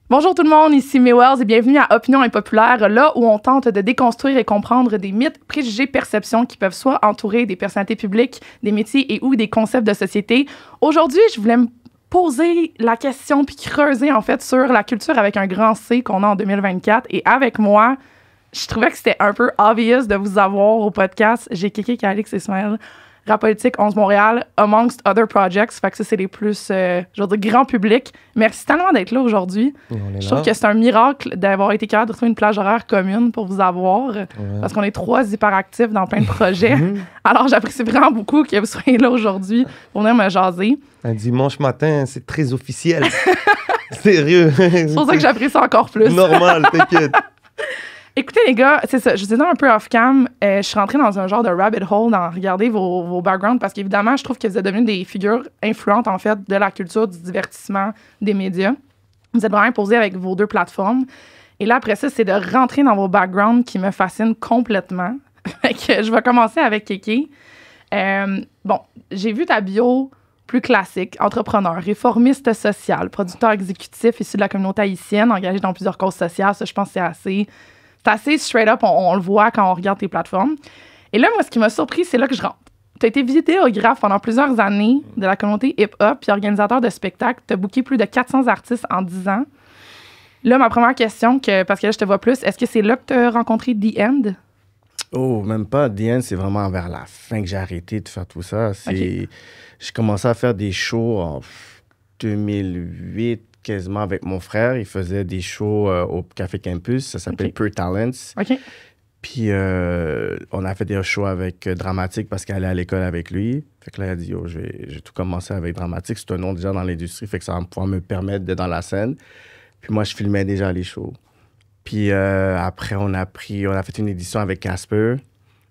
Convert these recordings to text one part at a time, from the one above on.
Bonjour tout le monde, ici May Wells et bienvenue à Opinion Impopulaire, là où on tente de déconstruire et comprendre des mythes, préjugés, perceptions qui peuvent soit entourer des personnalités publiques, des métiers et ou des concepts de société. Aujourd'hui, je voulais me poser la question puis creuser en fait sur la culture avec un grand C qu'on a en 2024 et avec moi, je trouvais que c'était un peu obvious de vous avoir au podcast. J'ai Kéké, Calix et Ismaël. Rap Politique 11 Montréal, amongst other projects. Fait que ça, c'est les plus, je veux dire, grand public. Merci tellement d'être là aujourd'hui. Je trouve que c'est un miracle d'avoir été capable de trouver une plage horaire commune pour vous avoir, parce qu'on est 3 hyperactifs dans plein de projets. Alors, j'apprécie vraiment beaucoup que vous soyez là aujourd'hui pour venir me jaser. Un dimanche matin, c'est très officiel. Sérieux. C'est pour ça que j'apprécie encore plus. Normal, t'inquiète. Écoutez, les gars, c'est ça. Je vous ai dit un peu off-cam. Je suis rentrée dans un genre de rabbit hole dans regarder vos backgrounds parce qu'évidemment, je trouve que vous êtes devenus des figures influentes, en fait, de la culture, du divertissement, des médias. Vous êtes vraiment imposés avec vos 2 plateformes. Et là, après ça, c'est de rentrer dans vos backgrounds qui me fascinent complètement. Fait que je vais commencer avec Kéké. Bon, j'ai vu ta bio plus classique, entrepreneur, réformiste social, producteur exécutif issu de la communauté haïtienne, engagé dans plusieurs causes sociales. Ça, je pense que c'est assez straight up, on le voit quand on regarde tes plateformes. Et là, moi, ce qui m'a surpris, c'est là que je rentre. Tu as été vidéographe pendant plusieurs années de la communauté hip-hop puis organisateur de spectacles. Tu as booké plus de 400 artistes en 10 ans. Là, ma première question, parce que là, je te vois plus, est-ce que c'est là que tu as rencontré The End? Oh, même pas. The End, c'est vraiment vers la fin que j'ai arrêté de faire tout ça. Okay. J'ai commencé à faire des shows en 2008, quasiment avec mon frère. Il faisait des shows au Café Campus. Ça s'appelle Pure Talents. OK. Puis, on a fait des shows avec Dramatique parce qu'elle allait à l'école avec lui. Fait que là, il a dit, oh, je vais tout commencer avec Dramatique. C'est un nom déjà dans l'industrie. Fait que ça va pouvoir me permettre d'être dans la scène. Puis moi, je filmais déjà les shows. Puis après, on a fait une édition avec Casper.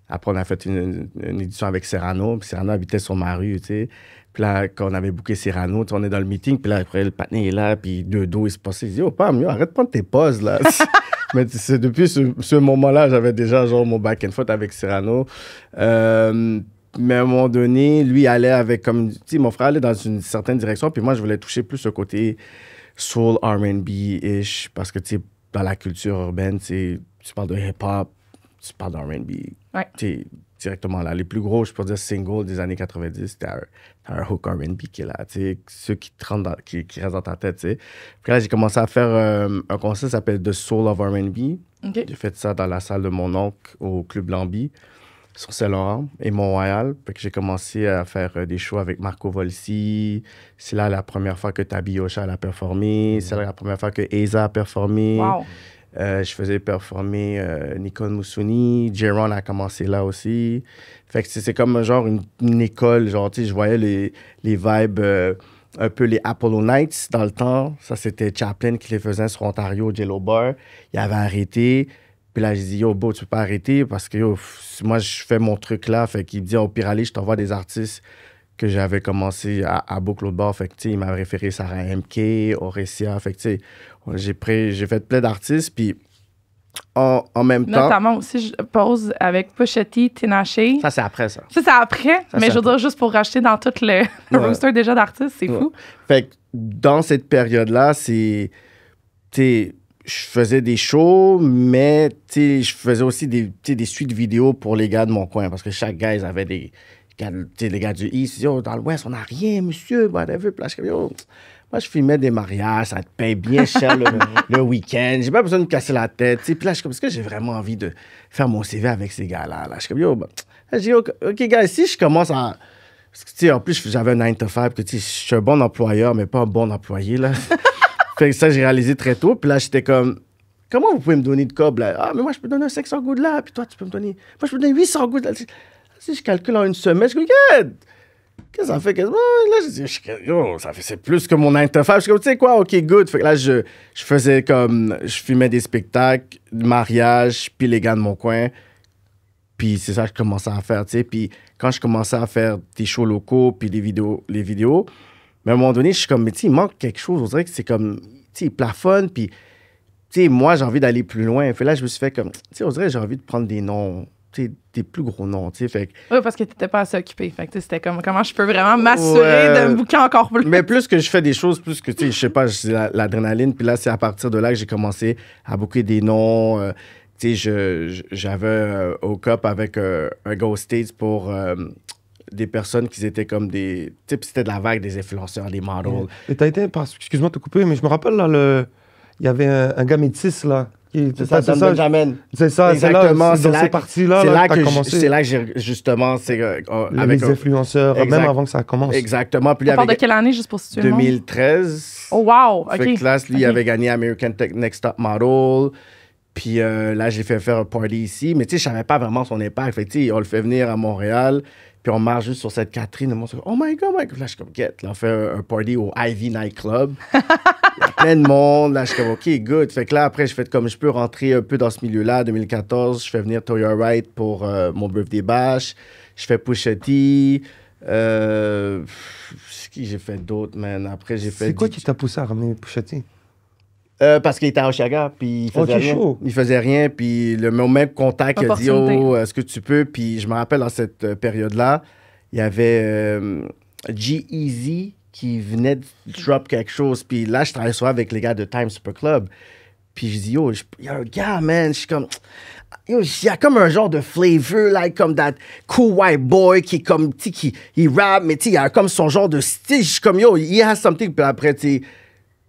Après, on a fait une édition avec Cyrano. Puis Cyrano habitait sur ma rue, tu sais. Puis là, quand on avait booké Cyrano, on est dans le meeting. Puis là, après, le patin est là. Puis de dos, il se passait. Il dit, oh, pas mieux, arrête de prendre tes pauses, là. Mais depuis ce moment-là, j'avais déjà genre mon back and forth avec Cyrano. Mais à un moment donné, lui allait avec comme... Tu sais, mon frère allait dans une certaine direction. Puis moi, je voulais toucher plus ce côté soul R&B-ish. Parce que, tu sais, dans la culture urbaine, tu parles de hip-hop, tu parles de R&B. Ouais. Directement là. Les plus gros, je peux dire, singles des années 90, t'as un hook R&B qui est là, tu sais, ceux qui restent dans ta tête, tu sais. Puis là, j'ai commencé à faire un concert qui s'appelle The Soul of R&B. Okay. J'ai fait ça dans la salle de mon oncle au Club Lambi, sur Saint-Laurent et Mont-Royal. Puis que j'ai commencé à faire des shows avec Marco Volsi. C'est là la première fois que Tabi Ocha a performé. C'est là la première fois que Eza a performé. Wow. Je faisais performer Nicole Moussouni. J-Ron a commencé là aussi. Fait que c'est comme genre une école. Genre, tu sais, je voyais les vibes, un peu les Apollo Nights dans le temps. Ça, c'était Chaplin qui les faisait sur Ontario, Jello Bar. Il avait arrêté. Puis là, j'ai dit, yo, Bo, tu peux pas arrêter parce que yo, moi, je fais mon truc là. Fait qu'il me dit, au pire, allez, je t'envoie des artistes que j'avais commencé à book l'autre bord. Fait que, tu sais, il m'a référé Sarah MK, Oresia. Fait que, tu sais, j'ai fait plein d'artistes. Puis, en même temps... Notamment aussi, je pose avec Pusha T, Tinashe. Ça, c'est après, ça. Ça, c'est après. Mais je veux dire, juste pour racheter dans tout le roster déjà d'artistes, c'est fou. Fait que, dans cette période-là, c'est... Tu sais, je faisais des shows, mais, tu sais, je faisais aussi des suites vidéo pour les gars de mon coin. Parce que chaque gars, ils avaient des... Les gars du East, ils disaient, oh, dans l'Ouest, on n'a rien, monsieur. Whatever. Puis là, je disais, oh, moi, je filmais des mariages, ça te paye bien cher le week-end. J'ai pas besoin de me casser la tête. Puis là, je suis comme, est-ce que j'ai vraiment envie de faire mon CV avec ces gars-là? Là, je suis comme, yo, je dis, OK, gars, si je commence à. Parce que, tu sais, en plus, j'avais un 9 to 5, que, tu sais, je suis un bon employeur, mais pas un bon employé, là. Fait que ça, j'ai réalisé très tôt. Puis là, j'étais comme, comment vous pouvez me donner de cob, là? Ah, mais moi, je peux donner un 500 gouttes là. Puis toi, tu peux me donner. Moi, je peux donner 800 gouttes là. Si je calcule en une semaine, je dis, regarde, qu'est-ce que ça fait quasiment? Là, je dis, yo, c'est plus que mon 9 to 5. Je suis comme, tu sais quoi, OK, good. Fait que là, je faisais comme, je filmais des spectacles, mariages, puis les gars de mon coin. Puis c'est ça que je commençais à faire, tu sais. Puis quand je commençais à faire des shows locaux, puis les vidéos, mais à un moment donné, je suis comme, mais tu sais, il manque quelque chose. On dirait que c'est comme, tu sais, il plafonne, puis, tu sais, moi, j'ai envie d'aller plus loin. Fait là, je me suis fait comme, tu sais, on dirait que j'ai envie de prendre des noms. des plus gros noms, tu sais. Fait que Oui, parce que t'étais pas assez occupé. Fait que c'était comme, comment je peux vraiment m'assurer de me booker encore plus. Mais plus que je fais des choses, plus que, tu sais, je sais pas, c'est l'adrénaline. Puis là, c'est à partir de là que j'ai commencé à booker des noms. Tu sais, j'avais au COP avec un gars aux States pour des personnes qui étaient comme des... Tu sais, puis c'était de la vague des influenceurs, des models. Et t'as été, excuse-moi de te couper, mais je me rappelle, là, il y avait un gars métis, là. C'est ça, Don Benjamin. C'est ça, exactement. C'est dans ces parties-là que t'as commencé. C'est là que j'ai, justement, c'est... avec les influenceurs, exact. même avant que ça commence. Exactement. Puis On parle de quelle année, juste pour situer 2013. Oh, wow! OK. Fait que là, lui, il avait gagné American Next Top Model. Puis là, j'ai fait faire un party ici. Mais tu sais, je savais pas vraiment son impact. Fait que tu sais, on le fait venir à Montréal. Puis on marche juste sur cette Catherine. Et moi, c'est comme, oh my God, my God. Là, je suis comme, get. Là, on fait un party au Ivy Nightclub. Il y a plein de monde. Là, je suis comme, OK, good. Fait que là, après, je fais comme, je peux rentrer un peu dans ce milieu-là. 2014, je fais venir Toya Wright pour mon birthday bash. Je fais Pusha T. Qui j'ai fait d'autres, man? Après, j'ai fait... C'est quoi qui t'a poussé à ramener Pusha T? Parce qu'il était à Oshaga, puis il faisait rien. Chaud. Il faisait rien, puis le même contact, il a dit « Oh, est-ce que tu peux? » Puis je me rappelle, dans cette période-là, il y avait G-Eazy qui venait de drop quelque chose. Puis là, je travaillais souvent avec les gars de Times Super Club. Puis je dis « Yo, il y a un gars, man. » Je suis comme... Yo, il y a comme un genre de flavor, like, comme that cool white boy qui est comme, tu sais, il rappe, mais tu sais, il a comme son genre de style. Je suis comme « Yo, he has something. » Puis après, tu sais...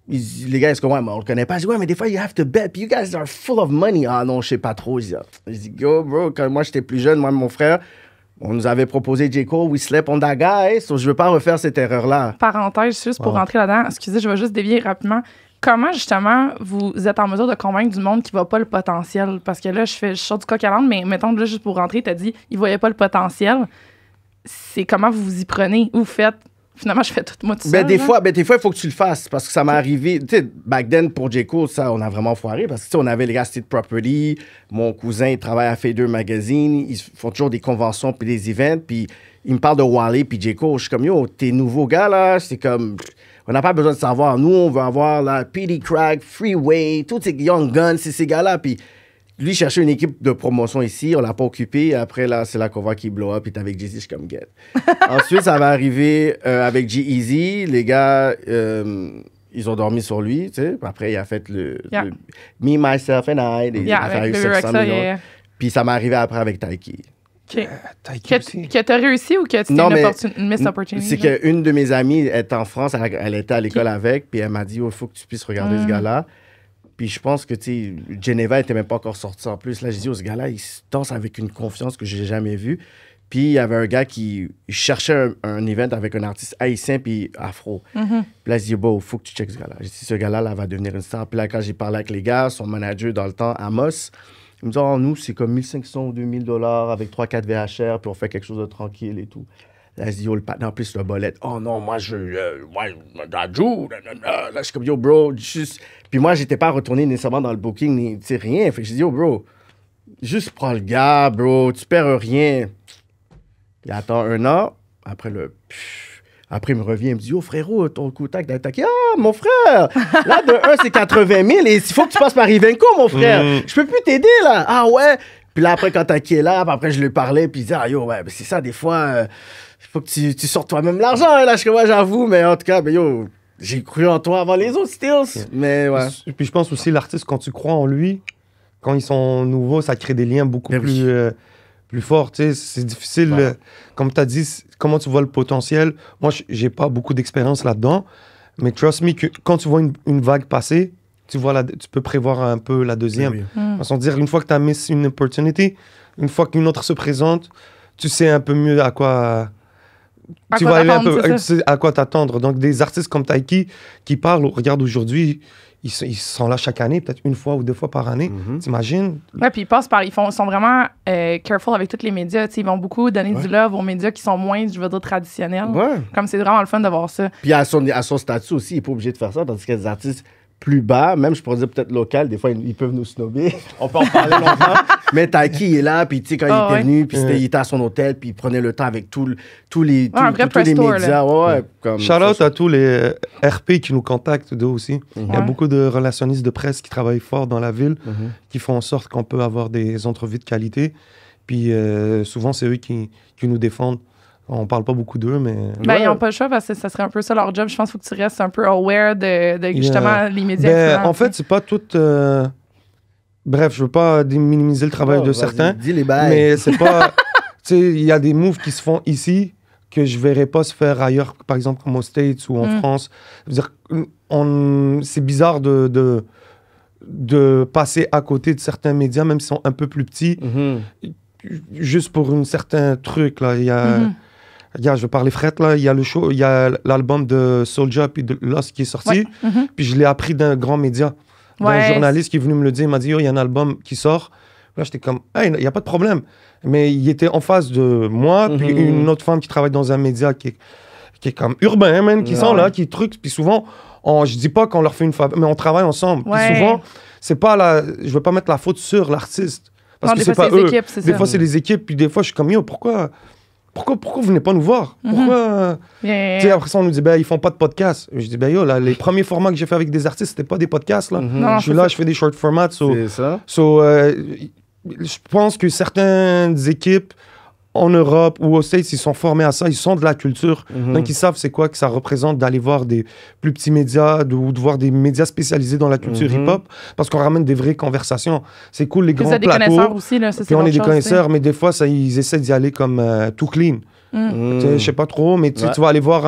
Les gars, ils se disent, ouais, mais on le connaît pas. Je dis, ouais, mais des fois, you have to bet. Puis you guys are full of money. Ah non, je sais pas trop. Je dis, go, bro. Quand moi, j'étais plus jeune, moi et mon frère, on nous avait proposé J. Cole, we slept on that guy. So, je veux pas refaire cette erreur-là. Parenthèse, juste pour rentrer là-dedans. Excusez, je vais juste dévier rapidement. Comment, justement, vous êtes en mesure de convaincre du monde qui voit pas le potentiel? Parce que là, je sors du coq à l'âne, mais mettons, là, juste pour rentrer, t'as dit, ils voyaient pas le potentiel. C'est comment vous vous y prenez? Vous faites... Finalement, je fais tout moi tout seul. Des fois, il faut que tu le fasses parce que ça m'est arrivé. Tu sais, back then, pour J. Cole, ça, on a vraiment foiré parce que, tu sais, on avait les gars State Property. Mon cousin, il travaille à Fader Magazine. Ils font toujours des conventions puis des events. Puis il me parle de Wally puis J. Cole. Je suis comme, yo, t'es nouveau gars, là. C'est comme, on n'a pas besoin de savoir. Nous, on veut avoir, là, P.D. Craig, Freeway, tous ces Young Guns, c'est ces gars-là. Puis lui cherchait une équipe de promotion ici, on l'a pas occupé. Après, là, c'est là qu'on voit qu'il blow up. Il est avec Jay-Z, je suis comme get. Ensuite, ça va arriver avec G-Eazy. Les gars, ils ont dormi sur lui, tu sais. Après, il a fait le Me, Myself and I. Il a fait 700 millions. Puis ça m'est arrivé après avec Taiki. Que t'as réussi ou que c'était une miss opportunity? C'est qu'une de mes amies est en France, elle était à l'école avec, puis elle m'a dit, il faut que tu puisses regarder ce gars-là. Puis je pense que, tu sais, Geneva n'était même pas encore sorti en plus. Là, j'ai dit, ce gars-là, il se danse avec une confiance que j'ai jamais vue. Puis il y avait un gars qui cherchait un event avec un artiste haïtien puis afro. Puis là, j'ai dit, il faut que tu checkes ce gars-là. J'ai dit, ce gars-là là, va devenir une star. Puis là, quand j'ai parlé avec les gars, son manager dans le temps, Amos, il me dit, nous, c'est comme 1500 ou 2000 $ avec 3-4 VHR, puis on fait quelque chose de tranquille et tout. Là, je dis, yo, le patin, en plus, le bolette. Oh non, moi, là, je suis comme, yo, bro, juste. Puis moi, j'étais pas retourné nécessairement dans le booking, ni, tu sais, rien. Fait que je dis, yo, bro, juste prends le gars, bro, tu perds rien. Il attend 1 an. Après, après, il me revient, il me dit, yo, frérot, ton contact d'attaquer. Ah, mon frère, là, de 1, c'est 80 000 et il faut que tu passes par Ivenco, mon frère. Je peux plus t'aider, là. Ah ouais. Puis là, après, quand Taki est là, après, je lui parlais, puis il dit, ah, yo, ouais, c'est ça, des fois. Il faut que tu sortes toi-même l'argent, là, j'avoue, mais en tout cas, mais yo, j'ai cru en toi avant les autres, Stills. Mais ouais. Puis je pense aussi, l'artiste, quand tu crois en lui, quand ils sont nouveaux, ça crée des liens beaucoup plus forts, tu sais. C'est difficile, comme tu as dit, comment tu vois le potentiel. Moi, j'ai pas beaucoup d'expérience là-dedans, mais trust me, que quand tu vois une vague passer, tu peux prévoir un peu la deuxième. Oui. Parce qu'on dire, une fois que tu as miss une opportunité, une fois qu'une autre se présente, tu sais un peu mieux à quoi... Tu vas aller un peu à quoi t'attendre. Donc, des artistes comme Taiki qui parlent, regarde aujourd'hui, ils sont là chaque année, peut-être 1 fois ou 2 fois par année. T'imagines? Ouais, puis ils sont vraiment careful avec tous les médias. T'sais, ils vont beaucoup donner du love aux médias qui sont moins, je veux dire, traditionnels. Ouais. Comme c'est vraiment le fun de voir ça. Puis à son statut aussi, il n'est pas obligé de faire ça, tandis qu'il y a des artistes plus bas, même je pourrais dire peut-être local, des fois ils peuvent nous snobber, on peut en parler longtemps, mais Taiki est là, puis tu sais, quand il était venu, puis il était à son hôtel, puis il prenait le temps avec tous les médias. Comme shout out à tous les RP qui nous contactent d'eux aussi. Il y a beaucoup de relationnistes de presse qui travaillent fort dans la ville, qui font en sorte qu'on peut avoir des entrevues de qualité. Puis souvent, c'est eux qui nous défendent. On parle pas beaucoup d'eux, mais... Ben, ils n'ont pas le choix parce que ça serait un peu ça leur job. Je pense qu'il faut que tu restes un peu aware de justement les médias. Ben, en fait, c'est pas tout... Bref, je veux pas minimiser le travail de certains. Dis les bails. Mais c'est pas... Tu sais, il y a des moves qui se font ici que je verrais pas se faire ailleurs, par exemple comme aux States ou en France. C'est-à-dire, c'est bizarre de passer à côté de certains médias, même s'ils sont un peu plus petits, juste pour un certain truc, là. Il y a... je vais parler fret, là. Il y a le show, il y a l'album de Soulja puis de Lost qui est sorti. Puis je l'ai appris d'un grand média, d'un journaliste qui est venu me le dire. Il m'a dit, il y a un album qui sort. Là, j'étais comme, hey, il n'y a pas de problème. Mais il était en face de moi, puis une autre femme qui travaille dans un média qui est comme urbain, man, qui sont là, qui truc. Puis souvent, je dis pas qu'on leur fait une faveur, mais on travaille ensemble. Puis souvent, c'est pas je veux pas mettre la faute sur l'artiste. Parce que c'est pas eux. Des fois, c'est les équipes. Puis des fois, je suis comme, yo, pourquoi vous venez pas nous voir? Pourquoi? Tu sais, après ça, on nous dit, ben, ils font pas de podcast. Je dis, ben, yo, là, les premiers formats que j'ai fait avec des artistes, c'était pas des podcasts, là. Non, je suis là, je fais des short formats. C'est ça. Je pense que certaines équipes en Europe ou aux States, ils sont formés à ça, ils sont de la culture. Donc, ils savent c'est quoi que ça représente d'aller voir des plus petits médias ou de voir des médias spécialisés dans la culture hip-hop parce qu'on ramène des vraies conversations. C'est cool, les grands plateaux. Vous êtes des connaisseurs aussi, là. Puis on est des connaisseurs, mais des fois, ils essaient d'y aller comme tout clean. Je sais pas trop, mais tu vas aller voir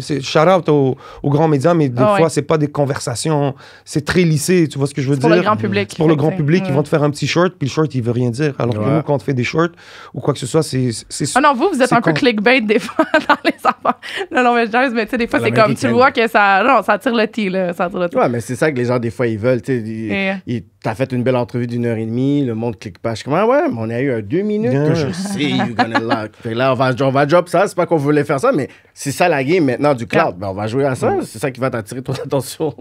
shout-out aux grands médias, mais des fois, c'est pas des conversations, c'est très lissé, tu vois ce que je veux dire? Pour le grand public. Pour le grand public, ils vont te faire un petit short, puis le short, il veut rien dire. Alors que nous, quand on te fait des shorts ou quoi que ce soit, c'est ah non, vous êtes un peu clickbait des fois dans les affaires. Non, mais tu sais, des fois, c'est comme, tu vois que ça tire le tea, là. Ça tire le tea. Ouais, mais c'est ça que les gens, des fois, ils veulent, tu sais. T'as fait une belle entrevue d'1h30, le monde clique pas. Je suis comme, ouais, mais on a eu 2 minutes que je sais, you're gonna lock. Fait là, on va drop ça. C'est pas qu'on voulait faire ça, mais c'est ça la game maintenant du cloud. Ben, on va jouer à ça. C'est ça qui va t'attirer ton attention.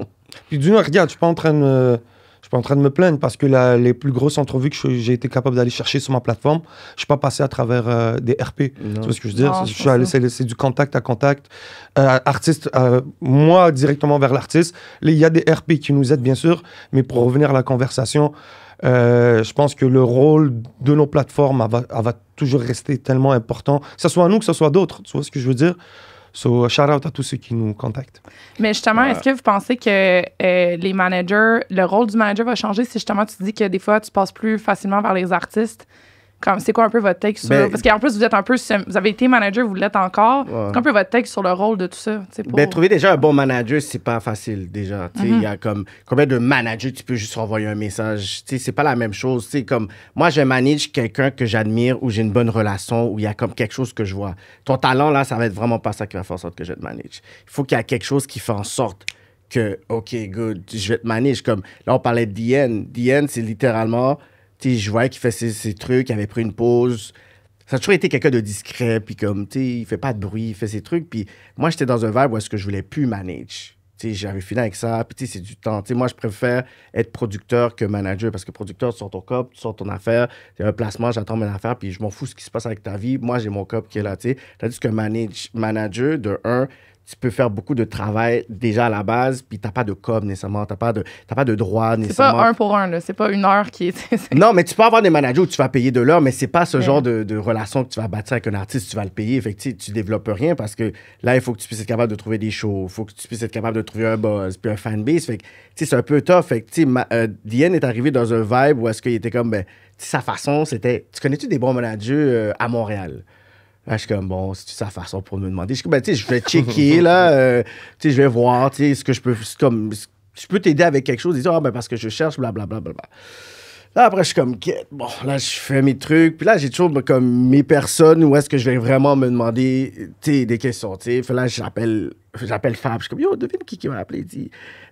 Puis d'une regarde, je suis pas en train de me plaindre parce que les plus grosses entrevues que j'ai été capable d'aller chercher sur ma plateforme, je suis pas passé à travers des RP. Tu vois ce que je veux dire? C'est du contact à contact. Artiste, moi directement vers l'artiste. Il y a des RP qui nous aident bien sûr, mais pour revenir à la conversation, je pense que le rôle de nos plateformes elle va toujours rester tellement important, que ce soit nous, que ce soit d'autres. Tu vois ce que je veux dire? So, shout-out à tous ceux qui nous contactent. Mais justement, est-ce que vous pensez que les managers, le rôle du manager va changer si justement tu dis que des fois, tu passes plus facilement vers les artistes? Comme, c'est quoi un peu votre take sur... Parce qu'en plus, vous êtes un peu... Vous avez été manager, vous l'êtes encore. C'est un peu votre take sur le rôle de tout ça. Trouver déjà un bon manager, c'est pas facile, déjà. Il y a comme... Combien de managers tu peux juste envoyer un message? C'est pas la même chose. Comme moi, je manage quelqu'un que j'admire, où j'ai une bonne relation, où il y a comme quelque chose que je vois. Ton talent, là, ça va être vraiment pas ça qui va faire en sorte que je te manage. Il faut qu'il y ait quelque chose qui fait en sorte que, OK, good, je vais te manage. Comme là, on parlait de Diane. Diane, c'est littéralement... je voyais qu'il fait ses trucs, il avait pris une pause. Ça a toujours été quelqu'un de discret, puis comme, il fait pas de bruit, il fait ses trucs. Puis moi, j'étais dans un vibe où est-ce que je voulais plus manage. J'avais fini avec ça, puis c'est du temps. Moi, je préfère être producteur que manager, parce que producteur, tu sors ton cop, tu sors ton affaire, il y a un placement, j'attends mon affaire, puis je m'en fous ce qui se passe avec ta vie. Moi, j'ai mon cop qui est là, Tandis que manager, de un, tu peux faire beaucoup de travail déjà à la base, puis t'as pas de com nécessairement, t'as pas de droit nécessairement. C'est pas 1 pour 1, là. C'est pas 1 heure qui est... Non, mais tu peux avoir des managers où tu vas payer de l'heure, mais c'est pas ce genre de relation que tu vas bâtir avec un artiste, tu vas le payer. Fait que tu développes rien parce que là, il faut que tu puisses être capable de trouver des shows, il faut que tu puisses être capable de trouver un buzz, puis un fanbase. Fait que c'est un peu tough. Fait que Diane est arrivé dans un vibe où est-ce qu'il était comme, sa façon, c'était... Tu connais-tu des bons managers à Montréal? Là, je suis comme, bon, c'est sa façon pour me demander. Je suis comme, je vais checker, là, je vais voir, ce que je peux, comme, je peux t'aider avec quelque chose. Ils disent, parce que je cherche, blablabla. Là, après, je suis comme, bon, là, je fais mes trucs. Puis là, j'ai toujours comme mes personnes où est-ce que je vais vraiment me demander, des questions, Fait là, j'appelle Fab. Je suis comme, yo, devine qui m'a appelé.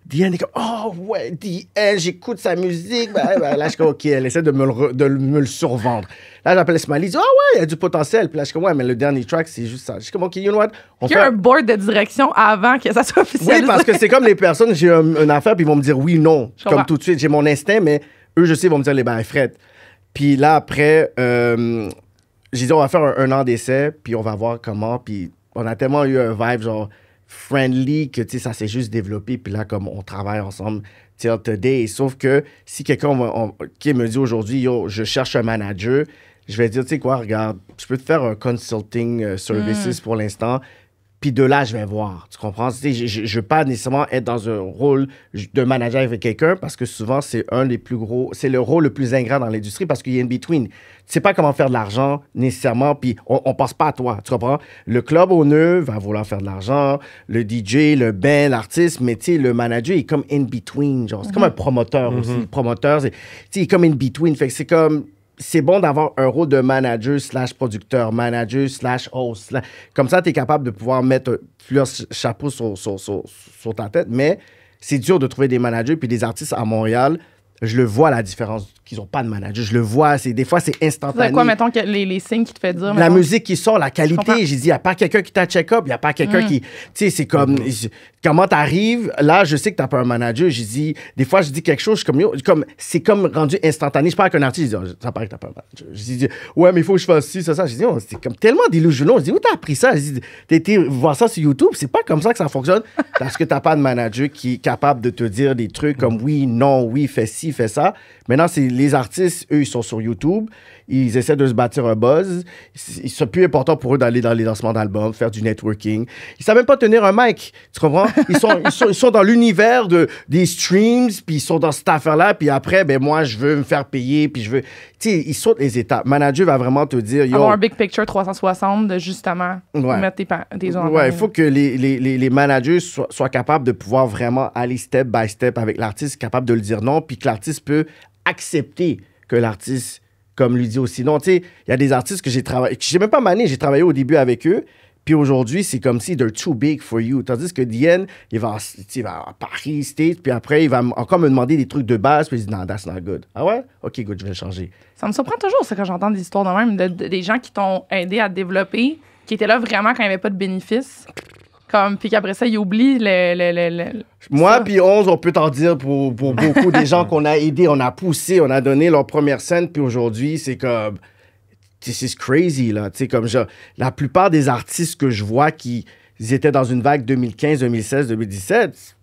Diane est comme, oh, ouais, Diane, j'écoute sa musique. Là, je suis comme, OK, elle essaie de me le survendre. Là, j'appelle Smiley, il dit, ouais, il y a du potentiel. Puis là, je suis comme, ouais, mais le dernier track, c'est juste ça. Je suis comme, OK, you know what? Il y a un board de direction avant que ça soit officialisé. Oui, parce que c'est comme les personnes, j'ai une affaire, puis ils vont me dire oui, non. Comme tout de suite, j'ai mon instinct, mais eux, je sais, ils vont me dire les bails Fred. Puis là, après, j'ai dit, on va faire un an d'essai, puis on va voir comment. Puis on a tellement eu un vibe, genre, friendly, que, ça s'est juste développé. Puis là, comme on travaille ensemble, till today. Sauf que si quelqu'un qui me dit aujourd'hui, yo, je cherche un manager, je vais dire, tu sais quoi, regarde, je peux te faire un consulting services pour l'instant. Puis de là, je vais voir. Tu comprends? Tu sais, je ne veux pas nécessairement être dans un rôle de manager avec quelqu'un parce que souvent, c'est c'est le rôle le plus ingrat dans l'industrie parce qu'il y a une between. Tu sais pas comment faire de l'argent nécessairement, puis on pense pas à toi. Tu comprends? Le club owner va vouloir faire de l'argent, le DJ, le band, l'artiste, mais tu sais, le manager est comme in between. Genre, c'est comme un promoteur aussi. Le promoteur, tu sais, il est comme in between. Fait que c'est comme. C'est bon d'avoir un rôle de manager / producteur, manager / host. Comme ça, tu es capable de pouvoir mettre plusieurs chapeaux sur ta tête, mais c'est dur de trouver des managers puis des artistes à Montréal. Je le vois, la différence, qu'ils n'ont pas de manager. Je le vois, des fois, c'est instantané. C'est quoi, mettons, les signes qui te fait dire? La musique qui sort, la qualité. J'ai dit, il n'y a pas quelqu'un qui t'a check-up, il n'y a pas quelqu'un qui... Tu sais, c'est comme... Comment t'arrives? Là, je sais que t'as pas un manager. J'ai dit... Des fois, je dis quelque chose, je suis comme... C'est comme rendu instantané. Je parle avec un artiste, je dis, ça paraît que t'as pas un manager. J'ai dit, ouais, mais il faut que je fasse ci, ça. J'ai dit, oh, c'est comme tellement delusional. Je dis, où t'as appris ça? J'ai dit, t'as été voir ça sur YouTube. C'est pas comme ça que ça fonctionne. Parce que t'as pas de manager qui est capable de te dire des trucs comme oui, non, oui, fais ci, fais ça. Maintenant, c'est les artistes, eux, ils sont sur YouTube. Ils essaient de se bâtir un buzz. C'est plus important pour eux d'aller dans les lancements d'albums, faire du networking. Ils savent même pas tenir un mic. Tu comprends? Ils sont dans l'univers des streams, puis ils sont dans cette affaire-là. Puis après, ben moi, je veux me faire payer, puis je veux... Tu sais, ils sautent les étapes. Manager va vraiment te dire... Yo, avoir un big picture 360 de justement mettre tes enfants. Ouais, il faut que les managers soient capables de pouvoir vraiment aller step by step avec l'artiste, capable de le dire non, puis que l'artiste peut accepter que l'artiste, comme lui dit aussi non. Tu sais, il y a des artistes que j'ai travaillé, j'ai même pas mané, j'ai travaillé au début avec eux, puis aujourd'hui, c'est comme si they're too big for you. Tandis que Diane, il va à Paris, State, puis après, il va encore me demander des trucs de base, puis il dit non, that's not good. Ah ouais? Ok, good, je vais le changer. Ça me surprend toujours, ça, quand j'entends des histoires de même, des gens qui t'ont aidé à te développer, qui étaient là vraiment quand il n'y avait pas de bénéfices. Puis qu'après ça, ils oublient Moi, puis 11, on peut t'en dire pour beaucoup des gens qu'on a aidés, on a poussé, on a donné leur première scène, puis aujourd'hui, c'est comme... C'est crazy, là. Tu sais, comme genre, la plupart des artistes que je vois qui étaient dans une vague 2015, 2016, 2017,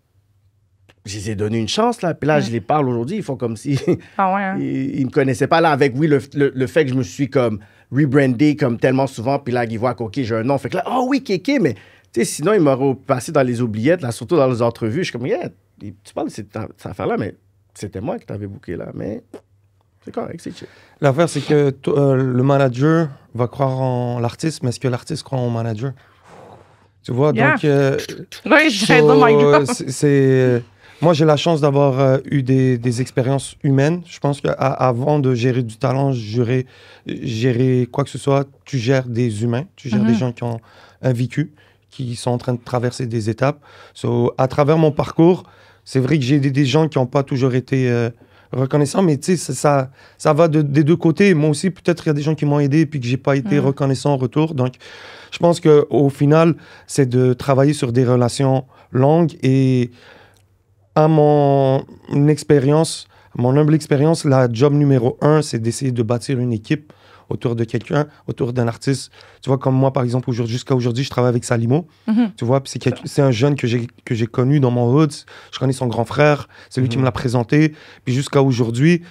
je les ai donné une chance, là. Puis là, je les parle aujourd'hui, ils font comme si... Ah ouais, hein? Ils me connaissaient pas, là, avec, oui, le fait que je me suis comme rebrandé comme tellement souvent, puis là, ils voient que, OK, j'ai un nom. Fait que là, oh oui, Kéké, mais... Tu sais, sinon, ils m'auraient passé dans les oubliettes, là, surtout dans les entrevues. Je suis comme, yeah, tu parles de cette affaire-là, mais c'était moi qui t'avais booké là. Mais c'est correct, c'est chill. L'affaire, c'est que le manager va croire en l'artiste, mais est-ce que l'artiste croit en manager? Tu vois, donc... oui, je moi, j'ai la chance d'avoir eu des expériences humaines. Je pense qu'avant de gérer du talent, gérer quoi que ce soit, tu gères des humains, tu gères des gens qui ont un vécu, qui sont en train de traverser des étapes. À travers mon parcours, c'est vrai que j'ai des gens qui n'ont pas toujours été reconnaissants, mais tu sais, ça va des deux côtés. Moi aussi, peut-être il y a des gens qui m'ont aidé puis que j'ai pas été reconnaissant en retour. Donc, je pense qu'au final, c'est de travailler sur des relations longues et à mon humble expérience, la job numéro 1, c'est d'essayer de bâtir une équipe autour de quelqu'un, autour d'un artiste. Tu vois, comme moi, par exemple, jusqu'à aujourd'hui, je travaille avec Salimo. Tu vois, puis c'est un jeune que j'ai connu dans mon hood. Je connais son grand frère. C'est lui qui me l'a présenté. Puis jusqu'à aujourd'hui,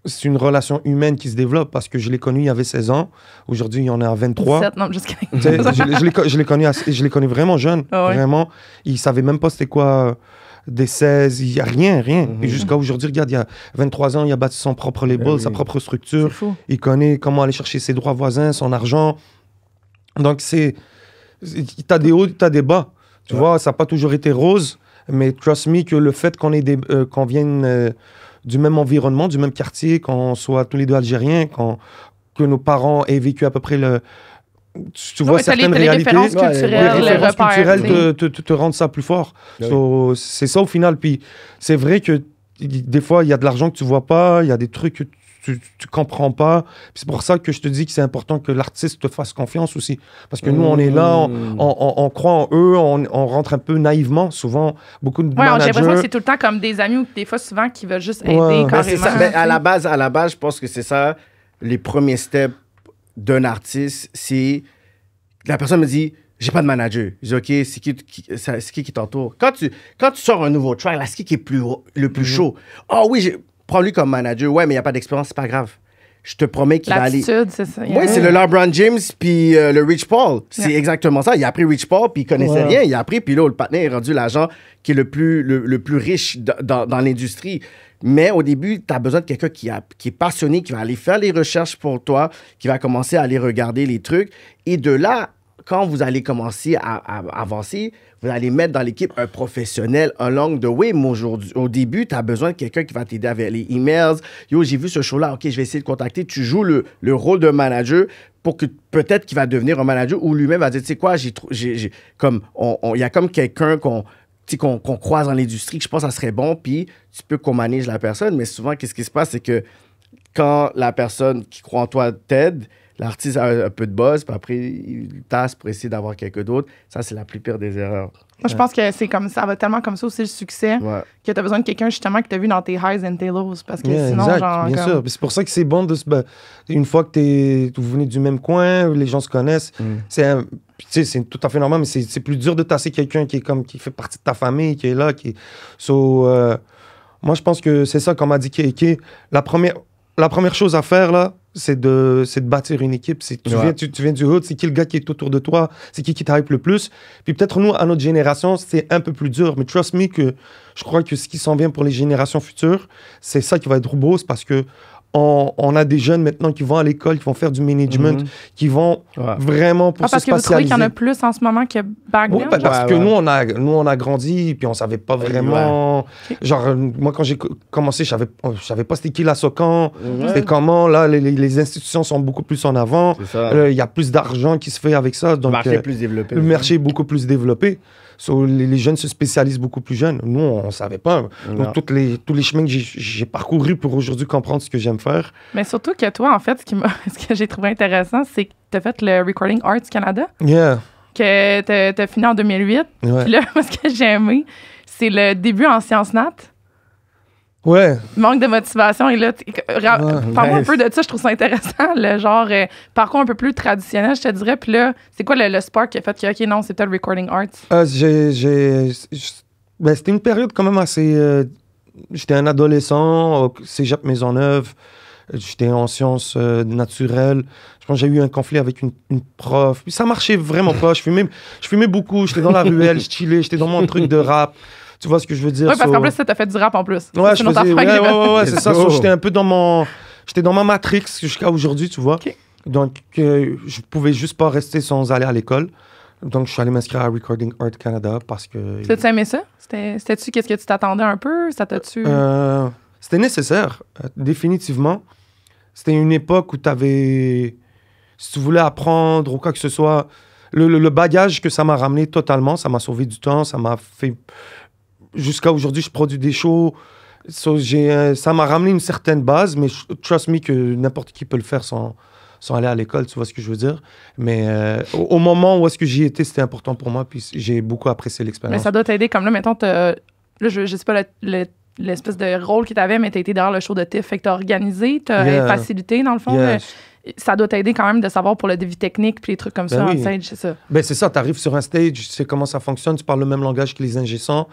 c'est une relation humaine qui se développe parce que je l'ai connu, il y avait 16 ans. Aujourd'hui, il en est à 23. 17, non, jusqu'à... je l'ai connu vraiment jeune. Oh, ouais. Vraiment. Il ne savait même pas c'était quoi... des 16, il n'y a rien. Et jusqu'à aujourd'hui, regarde, il y a 23 ans, il a bâti son propre label, sa propre structure. Il connaît comment aller chercher ses droits voisins, son argent. Donc, t'as des hauts, t'as des bas. Tu vois, ça n'a pas toujours été rose, mais trust me que le fait qu'on vienne du même environnement, du même quartier, qu'on soit tous les deux algériens, que nos parents aient vécu à peu près tu vois, certaines réalités, les références culturelles te rendent ça plus fort. C'est ça au final. Puis c'est vrai que des fois, il y a de l'argent que tu vois pas, il y a des trucs que tu comprends pas. Puis c'est pour ça que je te dis que c'est important que l'artiste te fasse confiance aussi. Parce que nous, on est là, on croit en eux, on rentre un peu naïvement. Souvent, beaucoup de managers... j'ai l'impression que c'est tout le temps comme des amis ou des fois souvent qui veulent juste aider carrément. Ça. Ben, à la base, je pense que c'est ça, les premiers steps d'un artiste, c'est... La personne me dit, j'ai pas de manager. Je dis, OK, c'est qui t'entoure? Quand tu sors un nouveau track, là, c'est qui est le plus chaud? Ah oui, prends-lui comme manager. Ouais, mais il n'y a pas d'expérience, c'est pas grave. je te promets qu'il va aller. L'attitude, c'est ça. Oui, c'est le LeBron James puis le Rich Paul. C'est exactement ça. Il a appris Rich Paul puis il connaissait rien. Il a appris puis là, le partenaire est rendu l'agent qui est le plus riche dans l'industrie. Mais au début, tu as besoin de quelqu'un qui est passionné, qui va aller faire les recherches pour toi, qui va commencer à aller regarder les trucs. Et de là, quand vous allez commencer à avancer, vous allez mettre dans l'équipe un professionnel along the way. Mais aujourd'hui, au début, tu as besoin de quelqu'un qui va t'aider avec les emails. Yo, j'ai vu ce show-là, OK, je vais essayer de contacter. Tu joues le rôle de manager pour que peut-être qu'il va devenir un manager ou lui-même va dire, tu sais quoi, il y a comme quelqu'un qu'on croise dans l'industrie que je pense que ça serait bon, puis tu peux qu'on manage la personne. Mais souvent, qu'est-ce qui se passe, c'est que quand la personne qui croit en toi t'aide, l'artiste a un peu de buzz, puis après, il tasse pour essayer d'avoir quelqu'un d'autre. Ça, c'est la plus pire des erreurs. Moi, je pense que c'est comme ça va tellement comme ça aussi le succès que tu as besoin de quelqu'un justement que tu as vu dans tes highs and tes lows. Parce que sinon, exact, genre. Bien sûr. C'est pour ça que c'est bon de une fois que vous venez du même coin, les gens se connaissent. C'est tout à fait normal, mais c'est plus dur de tasser quelqu'un qui fait partie de ta famille, qui est là. Moi, je pense que c'est ça, comme a dit Kéké. La première chose à faire, là, c'est de bâtir une équipe. Tu viens du hood, c'est qui le gars qui est autour de toi, c'est qui t'hype le plus. Puis peut-être nous, à notre génération, c'est un peu plus dur. Mais trust me que je crois que ce qui s'en vient pour les générations futures, c'est ça qui va être beau, c'est parce que on a des jeunes maintenant qui vont à l'école, qui vont faire du management, qui vont vraiment pour se parce spécialiser. que vous trouvez qu'il y en a plus en ce moment que back then? Oui, parce que nous, on a grandi, puis on savait pas vraiment... Genre, moi, quand j'ai commencé, je savais pas c'était qui la Socan, c'était comment. Là, les institutions sont beaucoup plus en avant. Il y a plus d'argent qui se fait avec ça. Donc, le marché est plus développé. Le marché est beaucoup plus développé. Les jeunes se spécialisent beaucoup plus jeunes. Nous, on savait pas. Donc, tous les chemins que j'ai parcourus pour aujourd'hui comprendre ce que j'aime faire. Mais surtout que toi, en fait, ce que j'ai trouvé intéressant, c'est que tu as fait le Recording Arts Canada. Yeah. Que tu as fini en 2008. Puis là, ce que j'ai aimé, c'est le début en sciences nat. Ouais. Manque de motivation. Et là, parle-moi un peu de ça, je trouve ça intéressant. Le genre, parcours un peu plus traditionnel, je te dirais. Puis là, c'est quoi le spark qui a fait que, OK, non, c'est peut-être le Recording Arts? C'était une période quand même assez... j'étais un adolescent au Cégep Maisonneuve. J'étais en sciences naturelles. Je pense que j'ai eu un conflit avec une prof. Puis ça marchait vraiment pas. Je fumais beaucoup. J'étais dans la ruelle, je chillais. J'étais dans mon truc de rap. Tu vois ce que je veux dire? Oui, parce qu'en plus, ça, t'as fait du rap en plus. Ouais, c'est ça. J'étais un peu dans ma matrix jusqu'à aujourd'hui, tu vois. Okay. Donc, je pouvais juste pas rester sans aller à l'école. Donc, je suis allé m'inscrire à Recording Art Canada parce que... T'as-tu aimé ça? C'était-tu qu'est-ce que tu t'attendais un peu? Ça t'a-tu... C'était nécessaire, définitivement. C'était une époque où t'avais... Si tu voulais apprendre ou quoi que ce soit, le bagage que ça m'a ramené totalement, ça m'a sauvé du temps, ça m'a fait... Jusqu'à aujourd'hui, je produis des shows. Ça m'a ramené une certaine base, mais trust me que n'importe qui peut le faire sans aller à l'école, tu vois ce que je veux dire. Mais au moment où est-ce que j'y étais, c'était important pour moi, puis j'ai beaucoup apprécié l'expérience. Mais ça doit t'aider, comme là, mettons, je sais pas l'espèce de rôle que tu avais, mais tu as été derrière le show de TIFF, fait que tu as organisé, tu as facilité, dans le fond. Ça doit t'aider quand même de savoir pour le devis technique puis les trucs comme ça en stage, c'est ça. Ben c'est ça, tu arrives sur un stage, tu sais comment ça fonctionne, tu parles le même langage que les ingé-sons.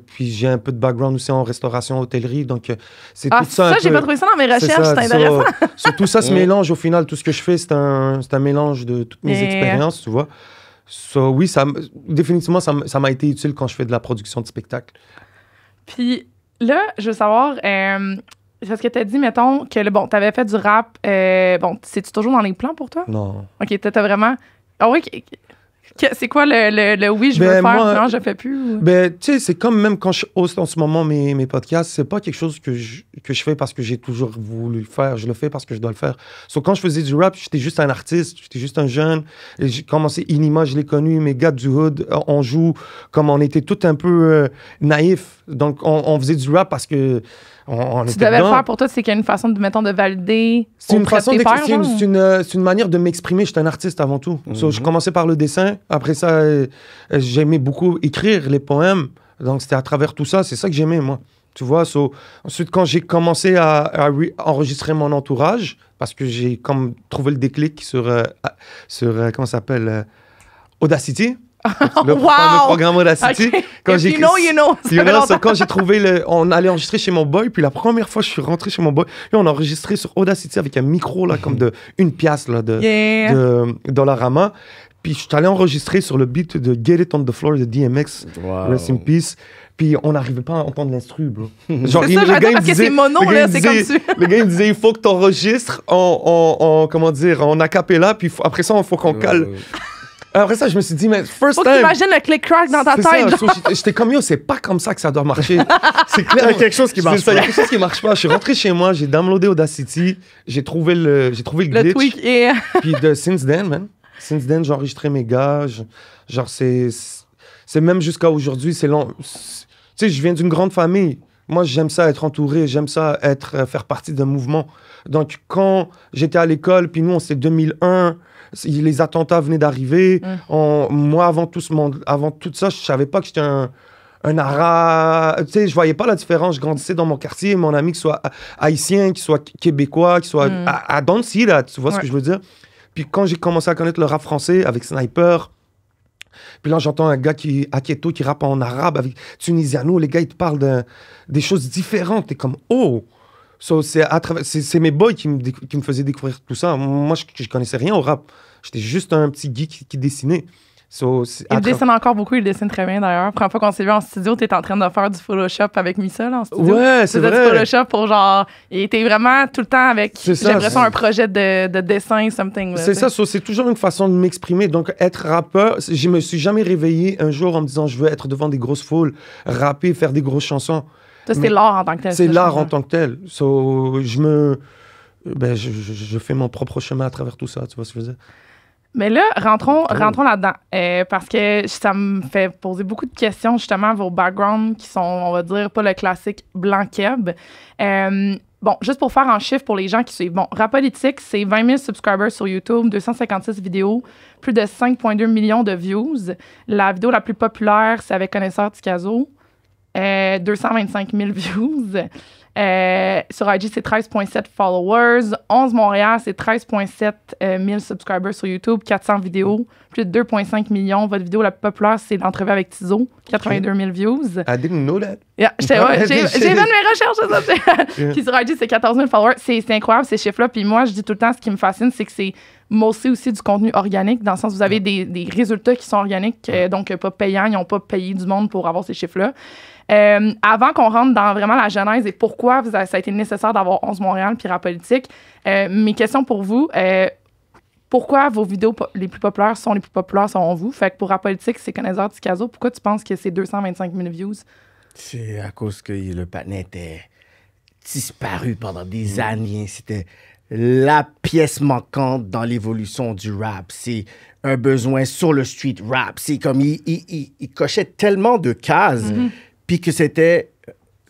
Puis j'ai un peu de background aussi en restauration, hôtellerie, donc c'est tout ça. Ça, j'ai pas trouvé ça dans mes recherches, c'est intéressant. Tout ça se mélange au final, tout ce que je fais, c'est un mélange de toutes mes expériences, tu vois. Oui, définitivement, ça m'a été utile quand je fais de la production de spectacle. Puis là, je veux savoir... Parce que t'as dit, mettons, que t'avais fait du rap. C'est-tu toujours dans les plans pour toi? Non. OK, t'as vraiment... Ah oui, c'est quoi le oui, je veux faire, non, je fais plus? Ou... Ben, tu sais, c'est comme même quand je host en ce moment mes podcasts, c'est pas quelque chose que je fais parce que j'ai toujours voulu le faire. Je le fais parce que je dois le faire. Quand je faisais du rap, j'étais juste un artiste, j'étais juste un jeune. Et j'ai commencé Inima, je l'ai connu, mes gars du hood, on joue comme on était tout un peu naïfs. Donc, on faisait du rap parce que... Tu devais le faire pour toi, c'est qu'il y a une façon de, mettons, de valider. C'est une façon c'est une manière de m'exprimer. J'étais un artiste avant tout. Je commençais par le dessin. Après ça, j'aimais beaucoup écrire les poèmes. Donc, c'était à travers tout ça. C'est ça que j'aimais, moi. Tu vois, ensuite, quand j'ai commencé à enregistrer mon entourage, parce que j'ai comme trouvé le déclic sur comment ça s'appelle, Audacity. Le fameux programme Audacity. Okay. Quand If you know, you know. Quand j'ai trouvé on allait enregistrer chez mon boy, puis la première fois je suis rentré chez mon boy, là, on a enregistré sur Audacity avec un micro là, comme de 1 pièce là, de Dollarama. Puis je suis allé enregistrer sur le beat de Get It on the Floor de DMX, Rest in Peace. Puis on n'arrivait pas à entendre l'instru, bro. Genre, c'est ça, j'attends parce que c'est mono, là, c'est comme ça. Le gars, il me disait, il faut que tu enregistres en acapella, puis après ça, il faut qu'on cale. Après ça, je me suis dit, mais first faut time... Faut que t'imagines le click-crack dans ta tête. J'étais comme, yo, c'est pas comme ça que ça doit marcher. C'est clair. Il y a quelque chose qui marche pas. Il y a quelque chose qui marche pas. Je suis rentré chez moi, j'ai downloadé Audacity, j'ai trouvé le glitch. Le tweak, et... Puis since then, j'ai enregistré mes gars. Genre, c'est même jusqu'à aujourd'hui, c'est long. Tu sais, je viens d'une grande famille. Moi, j'aime ça être entouré, j'aime ça faire partie d'un mouvement. Donc, quand j'étais à l'école, puis nous, c'était 2001, les attentats venaient d'arriver. Moi, avant tout ça, je savais pas que j'étais un arabe. Tu sais, je voyais pas la différence. Je grandissais dans mon quartier, mon ami, qu'il soit haïtien, qu'il soit québécois, qu'il soit... I don't see that, tu vois ce que je veux dire? Puis quand j'ai commencé à connaître le rap français avec Sniper... Puis là, j'entends un gars Aketo qui rappe en arabe avec Tunisiano. Les gars, ils te parlent des choses différentes. T'es comme, oh! So, c'est mes boys qui me faisaient découvrir tout ça. Moi, je connaissais rien au rap. J'étais juste un petit geek qui dessinait. Il dessine encore beaucoup, il dessine très bien d'ailleurs. La première fois qu'on s'est vu en studio, t'étais en train de faire du Photoshop avec Missa là, en studio. Ouais, c'est vrai. Du Photoshop pour genre. Il était vraiment tout le temps avec, j'ai l'impression, un projet de dessin, something. C'est ça, c'est toujours une façon de m'exprimer. Donc, être rappeur, je me suis jamais réveillé un jour en me disant je veux être devant des grosses foules, rapper, faire des grosses chansons. Ça, c'est l'art en tant que tel. C'est l'art en tant que tel. Je fais mon propre chemin à travers tout ça, tu vois ce que je veux dire? Mais là, rentrons là-dedans. Parce que ça me fait poser beaucoup de questions, justement, vos backgrounds qui sont, on va dire, pas le classique blanc-keb. Bon, juste pour faire en chiffre pour les gens qui suivent. Bon, Rapolitique, c'est 20 000 subscribers sur YouTube, 256 vidéos, plus de 5,2 millions de views. La vidéo la plus populaire, c'est avec Connaisseur Ticazo, 225 000 views. Sur IG, c'est 13,7 followers. 11 Montréal, c'est 13,7 000 subscribers sur YouTube, 400 vidéos, plus de 2,5 millions. Votre vidéo la plus populaire, c'est l'entrevue avec Tizo, 82 000 views. I didn't know that. Yeah, j'ai fait mes recherches. Puis sur IG, c'est 14 000 followers. C'est incroyable, ces chiffres-là. Puis moi, je dis tout le temps, ce qui me fascine, c'est que c'est mostly aussi du contenu organique, dans le sens où vous avez des résultats qui sont organiques, donc pas payants. Ils n'ont pas payé du monde pour avoir ces chiffres-là. Avant qu'on rentre dans vraiment la genèse et pourquoi ça a été nécessaire d'avoir 11 Montréal puis Rapolitique, mes questions pour vous, pourquoi vos vidéos les plus populaires sont les plus populaires selon vous? Fait que pour Rapolitique, c'est Connaisseur Ticazo. Pourquoi tu penses que c'est 225 000 views? C'est à cause que le patin était disparu pendant des années. C'était la pièce manquante dans l'évolution du rap. C'est un besoin sur le street rap. C'est comme il cochait tellement de cases. Puis que c'était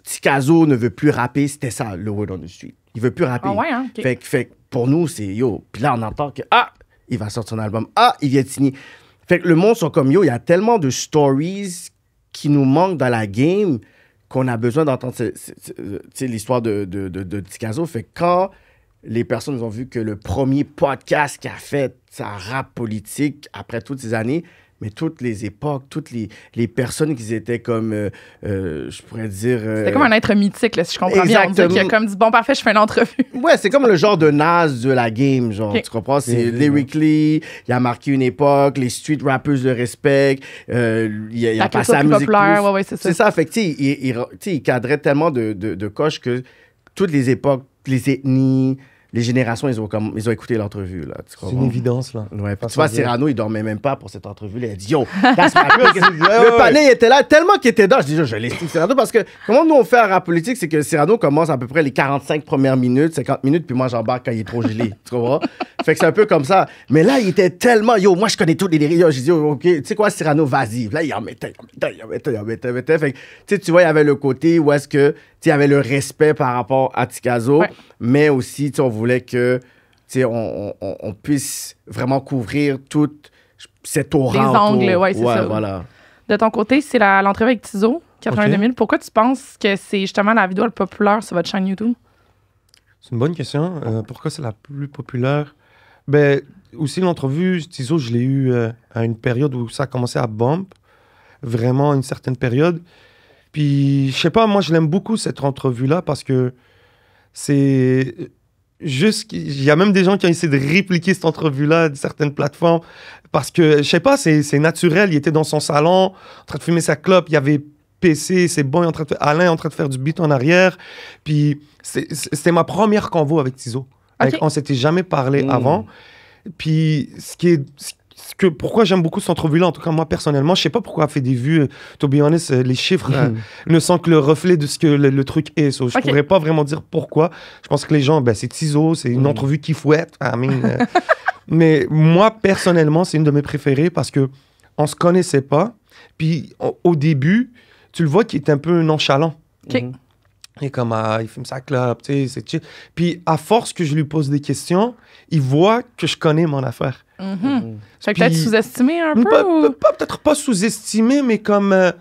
Ticazo ne veut plus rapper, c'était ça le word on the street. Il veut plus rapper. Ah ouais, hein? Okay. Fait que pour nous, c'est yo. Puis là, on entend que il va sortir son album. Il vient de signer. Fait que le monde sont comme yo, il y a tellement de stories qui nous manquent dans la game qu'on a besoin d'entendre l'histoire de Ticazo. Fait que quand les personnes ont vu que le premier podcast qu'il a fait, ça rap politique après toutes ces années, mais toutes les époques, toutes les personnes qui étaient comme, je pourrais dire... C'était comme un être mythique, là, si je comprends bien. On dit qu'il a comme dit, bon, parfait, je fais une entrevue. Ouais, c'est comme le genre de Nas de la game, genre, tu comprends? C'est lyrically, il a marqué une époque, les street rappers le respectent, il a passé à la musique populaire, ouais, c'est ça. C'est ça, fait que, tu sais, il cadrait tellement de coches que toutes les époques, les ethnies... Les générations, ils ont écouté l'entrevue, là. C'est une évidence, là. Ouais, tu vois, Cyrano, il dormait même pas pour cette entrevue-là. Il a dit, yo, le panel, il était là, tellement qu'il était là. Je dis, je l'estime Cyrano, parce que comment nous, on fait un rap politique, c'est que Cyrano commence à peu près les 45 premières minutes, 50 minutes, puis moi, j'embarque quand il est trop gelé. Tu comprends? Fait que c'est un peu comme ça. Mais là, il était tellement, yo, moi, je connais tous les lyrics. J'ai dit, OK, tu sais quoi, Cyrano, vas-y. Là, il en mettait. Fait que, tu vois, il y avait le côté où est-ce que, il y avait le respect par rapport à Ticazo, mais aussi, on voulait que on puisse vraiment couvrir toute cette aura. Les angles, oui, c'est ça. Voilà. De ton côté, c'est l'entrevue avec Tizo, 82 000. Pourquoi tu penses que c'est justement la vidéo la plus populaire sur votre chaîne YouTube? C'est une bonne question. Pourquoi c'est la plus populaire? Ben, aussi l'entrevue, Tizo, je l'ai eu à une période où ça a commencé à bump, vraiment une certaine période. Puis, je sais pas, moi, je l'aime beaucoup, cette entrevue-là, parce que c'est juste... Il y a même des gens qui ont essayé de répliquer cette entrevue-là de certaines plateformes, parce que, je sais pas, c'est naturel. Il était dans son salon, en train de fumer sa clope, il y avait PC, c'est bon, Alain est en train de faire du beat en arrière. Puis, c'était ma première convo avec Tizo. Okay. On s'était jamais parlé avant. Puis, pourquoi j'aime beaucoup cette entrevue-là, en tout cas moi personnellement, je sais pas pourquoi elle fait des vues, to be honest, les chiffres ne sont que le reflet de ce que le truc est. So, je pourrais pas vraiment dire pourquoi. Je pense que les gens, c'est Tizo, c'est une entrevue qui fouette. Mais moi personnellement, c'est une de mes préférées parce que on se connaissait pas. Puis au début, tu le vois qu'il est un peu nonchalant. Et comme, il fume sa clope, tu sais, c'est chill. Puis à force que je lui pose des questions, il voit que je connais mon affaire. Fait que peut-être sous-estimé un peu? Peut-être pas sous-estimé, mais comme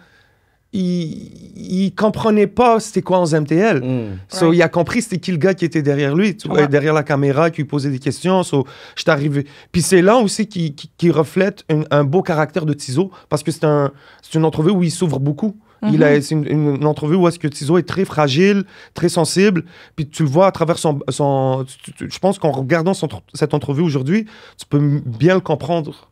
il comprenait pas c'était quoi 11 MTL. So, il a compris c'était qui le gars qui était derrière lui, derrière la caméra, qui lui posait des questions. So, j'étais arrivé. Puis c'est là aussi qui reflète un beau caractère de Tizo, parce que c'est une entrevue où il s'ouvre beaucoup. C'est une entrevue où est-ce que Tizo est très fragile, très sensible, puis tu le vois à travers je pense qu'en regardant cette entrevue aujourd'hui, tu peux bien le comprendre.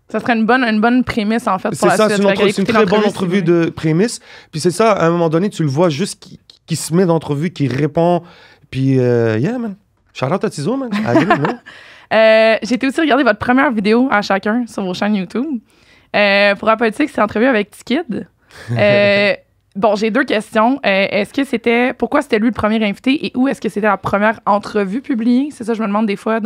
Ça serait une bonne prémisse, en fait, pour la suite. C'est une très bonne entrevue de prémisse. Puis c'est ça, à un moment donné, tu le vois juste qui se met d'entrevue, qui répond. Puis, yeah, man. Shout-out à Tizo, man. J'ai été aussi regarder votre première vidéo à chacun sur vos chaînes YouTube. Pour la politique, c'est entrevue avec T-Kid. Bon, j'ai 2 questions. Est-ce que pourquoi c'était lui le premier invité et où est-ce que c'était la première entrevue publiée? C'est ça, je me demande des fois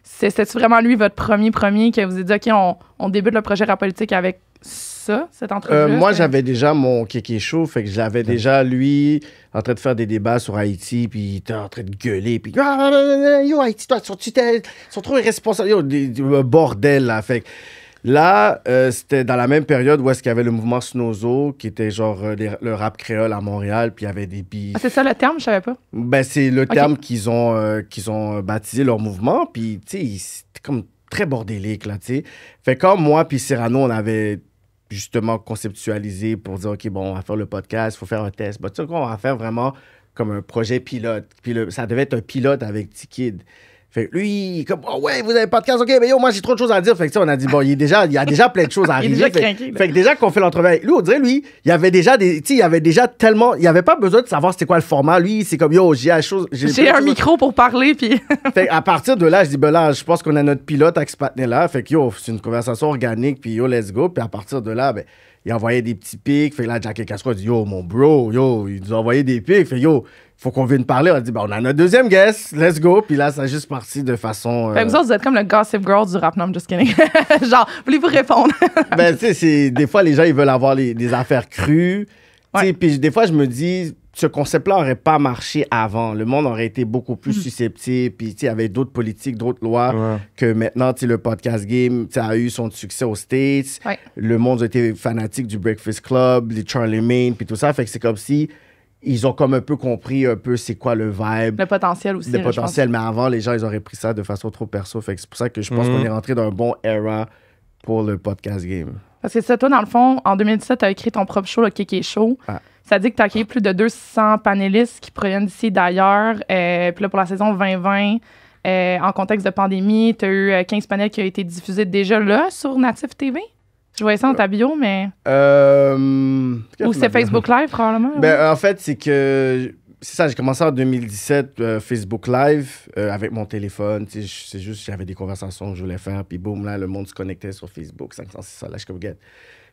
c'était-tu vraiment lui votre premier que vous avez dit, OK, on débute le projet Rap Politique avec cette entrevue? Moi, j'avais déjà mon Kéké Show, fait que j'avais déjà lui en train de faire des débats sur Haïti, puis il était en train de gueuler, puis yo, Haïti, toi, ils sont trop irresponsables, yo, bordel, là, fait que là, c'était dans la même période où est-ce qu'il y avait le mouvement Snozo, qui était genre le rap créole à Montréal, puis il y avait des beats. C'est ça le terme, je savais pas. Ben, c'est le terme qu'ils ont baptisé leur mouvement, puis tu sais, c'était comme très bordélique, là, tu sais. Fait comme moi puis Cyrano, on avait justement conceptualisé pour dire, OK, bon, on va faire le podcast, il faut faire un test. Ben, tu sais quoi, on va faire vraiment comme un projet pilote. Puis ça devait être un pilote avec T-Kid. Fait que lui, comme, oh ouais, vous avez pas de podcast, OK, mais yo, moi, j'ai trop de choses à dire. Fait que, on a dit, bon, il y a déjà plein de choses à arriver. Fait que déjà qu'on fait l'entrevue avec lui, on dirait, lui, il y avait déjà tellement, il y avait pas besoin de savoir c'était quoi le format. Lui, c'est comme, yo, j'ai un micro pour parler, puis. Fait à partir de là, je dis, ben là, je pense qu'on a notre pilote avec ce patinet-là. Fait que, yo, c'est une conversation organique, puis yo, let's go. Puis à partir de là, ben, il envoyait des petits pics. Fait que là, Jack et Castro dit, yo, mon bro, yo, il nous a envoyé des pics. Fait yo, faut qu'on vienne parler. On a dit, ben, on a notre deuxième guest, let's go. Puis là, ça a juste parti de façon. Fait que vous autres, vous êtes comme le gossip girl du rap, non, I'm just kidding. Genre, voulez-vous répondre? Ben, tu sais, des fois, les gens, ils veulent avoir des affaires crues. Ouais. Puis des fois, je me dis, ce concept-là n'aurait pas marché avant. Le monde aurait été beaucoup plus susceptible. Puis, tu sais, il y avait d'autres politiques, d'autres lois que maintenant, tu sais, le podcast game a eu son succès aux States. Ouais. Le monde a été fanatique du Breakfast Club, les Charlie Main, puis tout ça. Fait que c'est comme si ils ont comme un peu compris un peu c'est quoi le vibe. Le potentiel aussi. Le potentiel, mais avant, les gens, ils auraient pris ça de façon trop perso. Fait que c'est pour ça que je pense qu'on est rentré dans un bon era pour le podcast game. Parce que ça, toi, dans le fond, en 2017, tu as écrit ton propre show, le Kéké Show. Ah. Ça dit que tu as accueilli plus de 200 panélistes qui proviennent d'ici et d'ailleurs. Puis là, pour la saison 2020, en contexte de pandémie, tu as eu 15 panels qui ont été diffusés déjà là sur Natif TV. Je voyais ça dans ta bio, mais... Ou c'est Facebook Live, probablement? Ben, en fait, c'est que... C'est ça, j'ai commencé en 2017, Facebook Live, avec mon téléphone. C'est juste, j'avais des conversations que je voulais faire. Puis boum, là, le monde se connectait sur Facebook, 500, c'est ça, là, je comme get.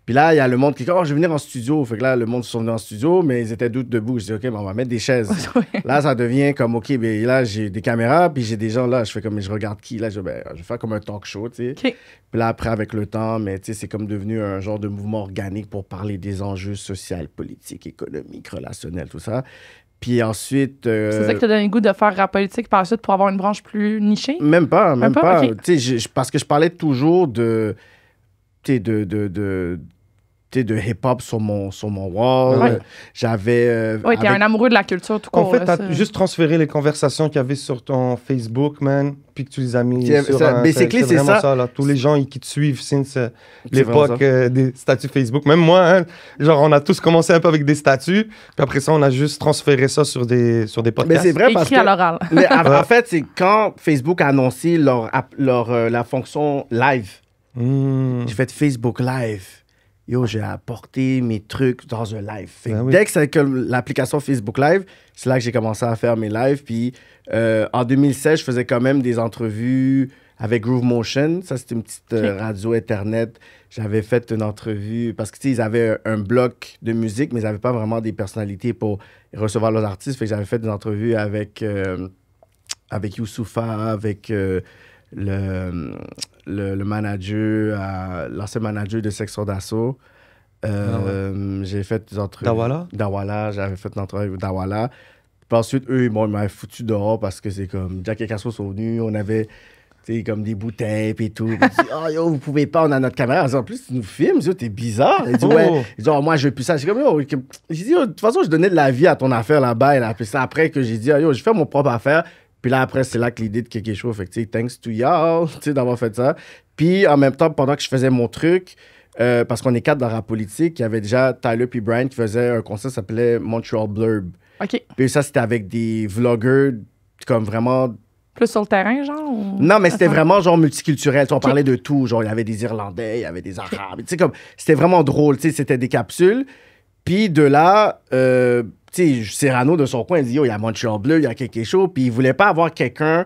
Puis là, il y a le monde qui dit, oh, je vais venir en studio. Fait que là, le monde sont venus en studio, mais ils étaient debout. Je dis, OK, ben, on va mettre des chaises. Là, ça devient comme, OK, ben, là, j'ai des caméras, puis j'ai des gens là. Je fais comme, mais je regarde qui? Là, je vais faire comme un talk show, tu sais. Okay. Puis là, après, avec le temps, mais tu sais, c'est comme devenu un genre de mouvement organique pour parler des enjeux sociaux, politiques, économiques, relationnels, tout ça. Puis ensuite... C'est ça qui t'a donné le goût de faire rap politique par la suite pour avoir une branche plus nichée? Même pas. Okay. Tu sais, parce que je parlais toujours de de hip-hop sur mon wall. Ouais. J'avais... Oui, t'es un amoureux de la culture tout court. En fait, là, t'as juste transféré les conversations qu'il y avait sur ton Facebook, man, puis que tu les as mis sur basically, c'est vraiment ça. là. Tous les gens qui te suivent since C'est l'époque des statuts Facebook. Même moi, hein, genre, on a tous commencé un peu avec des statuts, puis après ça, on a juste transféré ça sur des podcasts. Mais c'est vrai parce Écrit à que... l'oral. En fait, c'est quand Facebook a annoncé la fonction live. J'ai fait Facebook Live. Yo, j'ai apporté mes trucs dans un live. Dès que c'est que l'application Facebook Live, c'est là que j'ai commencé à faire mes lives. Puis en 2016, je faisais quand même des entrevues avec Groove Motion. Ça, c'était une petite radio Internet. J'avais fait une entrevue parce que, tu sais, ils avaient un bloc de musique, mais ils n'avaient pas vraiment des personnalités pour recevoir leurs artistes. Fait que j'avais fait des entrevues avec Youssoupha, avec le manager, l'ancien manager de Section d'Assaut. J'ai fait des entrevues. Dawala, j'avais fait une entrevue avec Dawala. Puis ensuite, eux, ils m'avaient foutu dehors parce que c'est comme Jack et Castro sont venus, on avait comme des bouteilles et tout. Ils disent, oh yo, vous pouvez pas, on a notre caméra. En plus, tu nous filmes, t'es bizarre. Ils disent, ouais. Ils disent, oh, moi, je veux plus ça. J'ai comme, yo, j'ai dit, de toute façon, je donnais de la vie à ton affaire là-bas. Et là, puis c'est après que j'ai dit, oh, yo, je fais mon propre affaire. Puis là, après, c'est là que l'idée de quelque chose. Fait que, thanks to y'all, d'avoir fait ça. Puis en même temps, pendant que je faisais mon truc, parce qu'on est 4 dans la politique, il y avait déjà Tyler puis Brian qui faisait un concert qui s'appelait Montreal Blurb. OK. Puis ça, c'était avec des vloggers comme vraiment... Plus sur le terrain, genre? Ou... Non, mais c'était vraiment genre multiculturel. On parlait de tout. Genre, il y avait des Irlandais, il y avait des Arabes. Tu sais, comme, c'était vraiment drôle. Tu sais, c'était des capsules. Puis de là, tu sais, Cyrano, de son coin, il dit, yo, il y a Montreal Bleu, il y a quelque chose. Puis il voulait pas avoir quelqu'un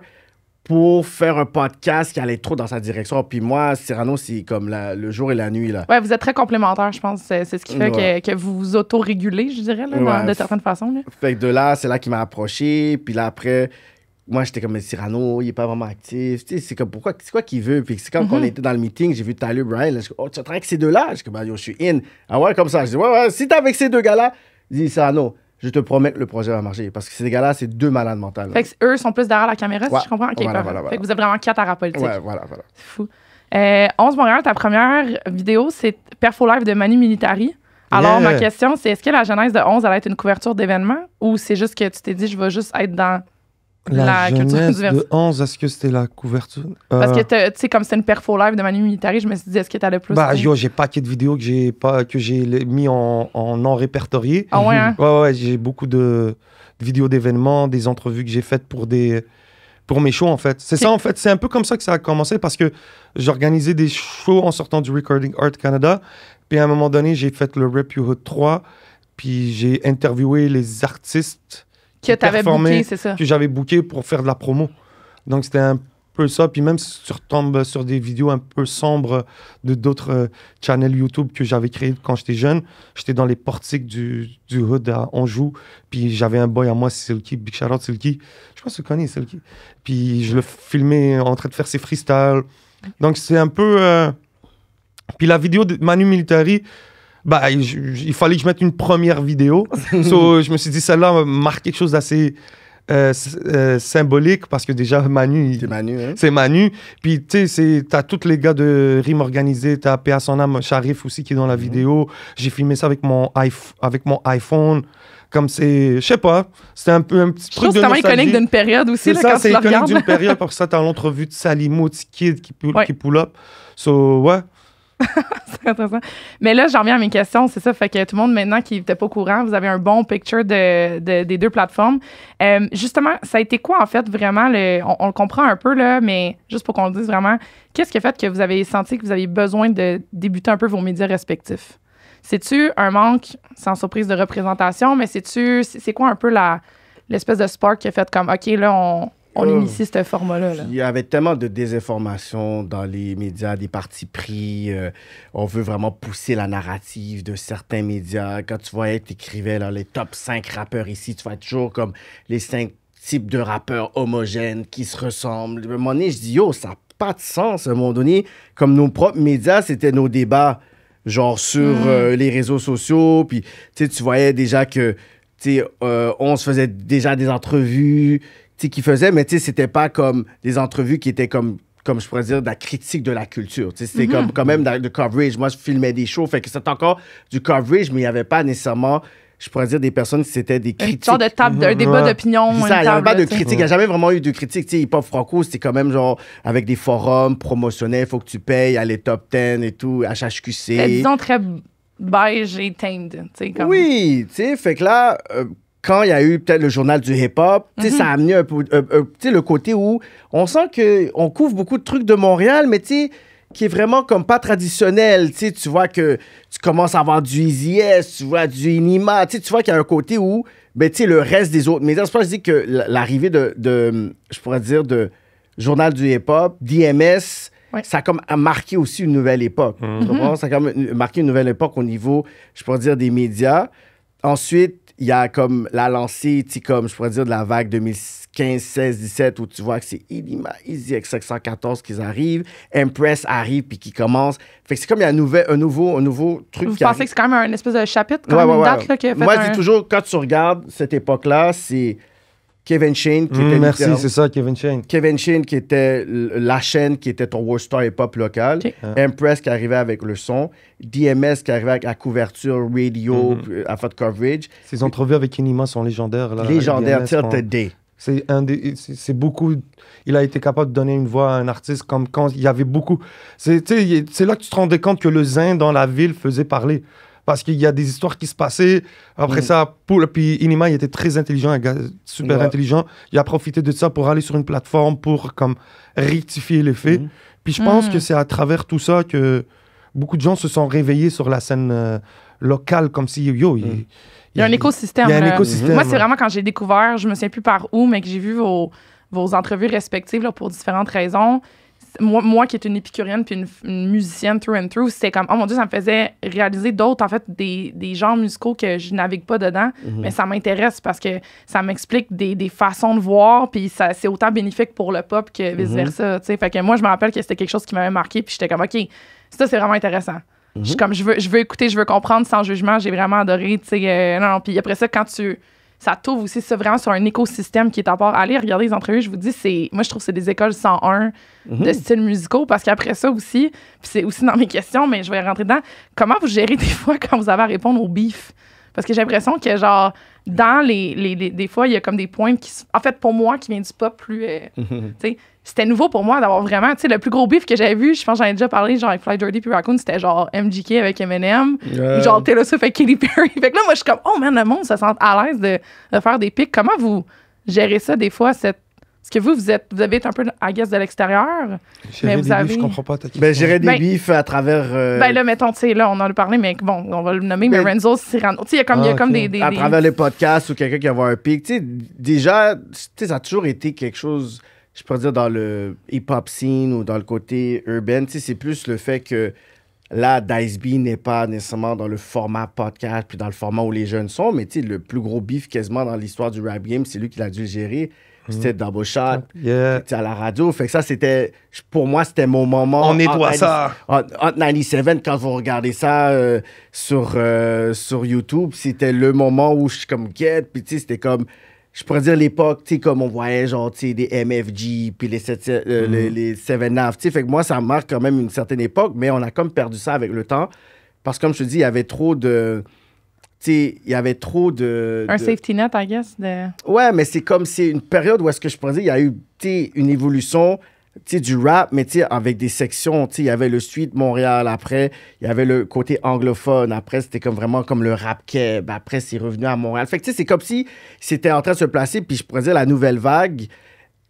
pour faire un podcast qui allait trop dans sa direction. Puis moi, Cyrano, c'est comme le jour et la nuit, là. Ouais, vous êtes très complémentaires, je pense. C'est ce qui fait que vous vous auto-régulez, je dirais, là, de certaines façons. Là. Fait que de là, c'est là qu'il m'a approché. Puis là, après... Moi, j'étais comme, Cyrano, il n'est pas vraiment actif. Tu sais, c'est comme, c'est quoi qu'il veut? Puis c'est quand on était dans le meeting, j'ai vu Tyler Brian. Là, je dis, oh, tu travailles avec ces deux-là? Je dis, bah, yo, je suis in. Ah ouais, comme ça. Je dis, ouais, si t'es avec ces deux gars-là, dis, Cyrano, je te promets que le projet va marcher. Parce que ces gars-là, c'est deux malades mentales. Fait que eux sont plus derrière la caméra, si je comprends. OK, voilà. Fait que vous êtes vraiment 4 à la politique. Ouais, voilà. C'est fou. 11 Montréal, ta première vidéo, c'est Perfo Live de Manu Militari. Alors, ma question, c'est est-ce que la genèse de 11 allait être une couverture d'événement ou c'est juste que tu t'es dit, je vais juste être dans... La jeunesse de 11, est-ce que c'était la couverture? Parce que, tu sais, comme c'était une perfo live de Manu Militari, je me suis dit, est-ce que t'allais plus... Bah, yo, j'ai paquet de vidéos que j'ai mis en non répertorié. Ah ouais, hein? Ouais, j'ai beaucoup de vidéos d'événements, des entrevues que j'ai faites pour mes shows, en fait. C'est ça, en fait. C'est un peu comme ça que ça a commencé parce que j'organisais des shows en sortant du Recording Art Canada. Puis à un moment donné, j'ai fait le Rap You Hood 3. Puis j'ai interviewé les artistes que t'avais booké, c'est ça. Que j'avais booké pour faire de la promo. Donc, c'était un peu ça. Puis même si tu retombes sur des vidéos un peu sombres de d'autres channels YouTube que j'avais créés quand j'étais jeune, j'étais dans les portiques du Hood à Anjou. Puis j'avais un boy à moi, Silky, Big Shout Out Silky. Je pense que tu connais Silky. Puis je le filmais en train de faire ses freestyles. Donc, c'est un peu... Puis la vidéo de Manu Militari... Bah, il fallait que je mette une première vidéo. So, je me suis dit, celle-là marque quelque chose d'assez symbolique parce que déjà, Manu. C'est Manu, hein? C'est Manu. Puis, tu sais, t'as tous les gars de Rime Organisée, t'as P.A. Son âme, Sharif aussi qui est dans la vidéo. J'ai filmé ça avec mon iPhone. Comme c'est, je sais pas, c'était un peu un petit truc de nostalgie. C'est tellement iconique d'une période aussi, là, ça, quand tu le regardes. C'est iconique d'une période parce que ça, t'as l'entrevue de Salimo, Kid qui pull up. So, ouais. C'est intéressant. Mais là, j'en reviens à mes questions, c'est ça. Fait que tout le monde, maintenant, qui n'était pas au courant, vous avez un bon picture des deux plateformes. Justement, ça a été quoi, en fait, vraiment, on le comprend un peu, là, mais juste pour qu'on le dise vraiment, qu'est-ce qui a fait que vous avez senti que vous aviez besoin de débuter un peu vos médias respectifs? C'est-tu un manque, sans surprise, de représentation, mais c'est quoi un peu l'espèce de spark qui a fait comme, OK, là, on initie ce format-là. Là. Il y avait tellement de désinformation dans les médias, des partis pris. On veut vraiment pousser la narrative de certains médias. Quand tu voyais, tu écrivais les top 5 rappeurs ici, tu vois toujours comme les 5 types de rappeurs homogènes qui se ressemblent. À un moment donné, je dis, yo, ça n'a pas de sens. À un moment donné, comme nos propres médias, c'était nos débats, genre sur les réseaux sociaux. Puis, tu voyais déjà que, on se faisait déjà des entrevues qui faisait, mais c'était pas comme des entrevues qui étaient comme comme je pourrais dire, de la critique de la culture. Tu sais, c'était comme quand même de coverage. Moi, je filmais des shows, fait que c'était encore du coverage, mais il n'y avait pas nécessairement, je pourrais dire, des personnes qui c'était des critiques. Un genre de table, un débat d'opinion. Il n'y avait pas de critique. Il n'y a jamais vraiment eu de critique. Tu sais, Hip Hop Franco, c'était quand même genre avec des forums promotionnels, il faut que tu payes, à les top 10 et tout, HHQC. Disons très beige et tamed. Comme... Oui, tu sais, fait que là, quand il y a eu peut-être le journal du hip-hop, tu sais, ça a amené un peu, tu sais, le côté où on sent qu'on couvre beaucoup de trucs de Montréal, mais tu sais, qui est vraiment comme pas traditionnel. Tu vois que tu commences à avoir du Easy S, tu vois du Inima, tu vois qu'il y a un côté où, ben, tu sais, le reste des autres médias, c'est pas que je dis que l'arrivée je pourrais dire, de journal du hip-hop, DMS, ça a comme marqué aussi une nouvelle époque. Tu comprends? Ça a comme marqué une nouvelle époque au niveau, je pourrais dire, des médias. Ensuite, il y a comme la lancée, tu sais, comme je pourrais dire, de la vague 2015, 16, 17, où tu vois que c'est Inima, Easy X 514 qui arrivent, Empress arrive puis qui commence. Fait que c'est comme il y a un nouveau truc. Vous pensez que c'est quand même un espèce de chapitre, quand même une date là, qui a fait Moi, je dis toujours, quand tu regardes cette époque-là, c'est Kevin Shane qui était... Merci, c'est ça, Kevin Shane. Kevin Shane qui était la chaîne qui était ton World Star hip-hop local. Okay. Empress qui arrivait avec le son. DMS qui arrivait avec la couverture radio, à faire de coverage. Ces entrevues avec Inima sont légendaires. Là, légendaires, till today. C'est beaucoup... Il a été capable de donner une voix à un artiste comme quand il y avait beaucoup... C'est là que tu te rendais compte que le zin dans la ville faisait parler. Parce qu'il y a des histoires qui se passaient. Après ça, puis Inima, il était très intelligent, un gars super intelligent. Il a profité de ça pour aller sur une plateforme pour comme rectifier les faits. Puis je pense que c'est à travers tout ça que beaucoup de gens se sont réveillés sur la scène locale, comme si, il y a un écosystème. Il y a un écosystème. Moi, c'est vraiment quand j'ai découvert, je me souviens plus par où, mais que j'ai vu vos entrevues respectives là, pour différentes raisons. Moi qui est une épicurienne puis une musicienne through and through, c'était comme, oh mon Dieu, ça me faisait réaliser d'autres, en fait, des genres musicaux que je navigue pas dedans, mais ça m'intéresse parce que ça m'explique des façons de voir, puis c'est autant bénéfique pour le pop que vice-versa, tu sais. Fait que moi, je me rappelle que c'était quelque chose qui m'avait marqué, puis j'étais comme, OK, ça, c'est vraiment intéressant. Je veux écouter, je veux comprendre sans jugement, j'ai vraiment adoré, tu sais. Non, puis après ça, ça t'ouvre aussi ça vraiment sur un écosystème qui est à part. Allez regarder les entrevues, je vous dis, moi je trouve que c'est des écoles 101 de styles musicaux parce qu'après ça aussi, puis c'est aussi dans mes questions, mais je vais rentrer dedans, comment vous gérez des fois quand vous avez à répondre au beef? Parce que j'ai l'impression que genre, dans des fois, il y a comme des points qui... En fait, pour moi, qui vient du pop plus... tu sais, c'était nouveau pour moi d'avoir vraiment... Tu sais, le plus gros beef que j'avais vu, je pense que j'en ai déjà parlé, genre avec Fly Dirty puis Raccoon, c'était genre MGK avec Eminem, genre Taylor Swift avec Katy Perry. Fait que là, moi, je suis comme, oh man, le monde se sent à l'aise de faire des pics. Comment vous gérez ça des fois, Est-ce que vous avez été un peu, I guess, de l'extérieur? Mais vous avez... Je comprends pas ta question. Ben, gérer des beefs à travers... Ben là, mettons, tu sais, là, on en a parlé, mais bon, on va le nommer, mais Renzo Cyrano. Tu sais, il y a comme des... À travers les podcasts ou quelqu'un qui va avoir un pic. Tu sais, déjà, tu sais, ça a toujours été quelque chose, je pourrais dire, dans le hip-hop scene ou dans le côté urbain. Tu sais, c'est plus le fait que là, Dice B n'est pas nécessairement dans le format podcast puis dans le format où les jeunes sont, mais tu sais, le plus gros beef quasiment dans l'histoire du rap game, c'est lui qui l'a dû le gérer. C'était Double Shot, à la radio. Fait que ça, c'était... Pour moi, c'était mon moment. On nettoie ça. Hot 97, quand vous regardez ça sur YouTube, c'était le moment où je suis comme get. Puis tu sais, c'était comme... Je pourrais dire l'époque, tu sais, comme on voyait genre, tu sais, des MFG, puis les 7-Nav. Tu sais, fait que moi, ça marque quand même une certaine époque, mais on a comme perdu ça avec le temps. Parce que comme je te dis, il y avait trop de... il y avait trop de... Un safety net, I guess. Ouais, mais c'est comme, c'est une période où est-ce que je pourrais dire, il y a eu une évolution du rap, mais avec des sections. Il y avait le Street Montréal, après, il y avait le côté anglophone, après, c'était comme vraiment comme le rap keb, après, c'est revenu à Montréal. Fait que c'est comme si c'était en train de se placer, puis je pourrais dire, la nouvelle vague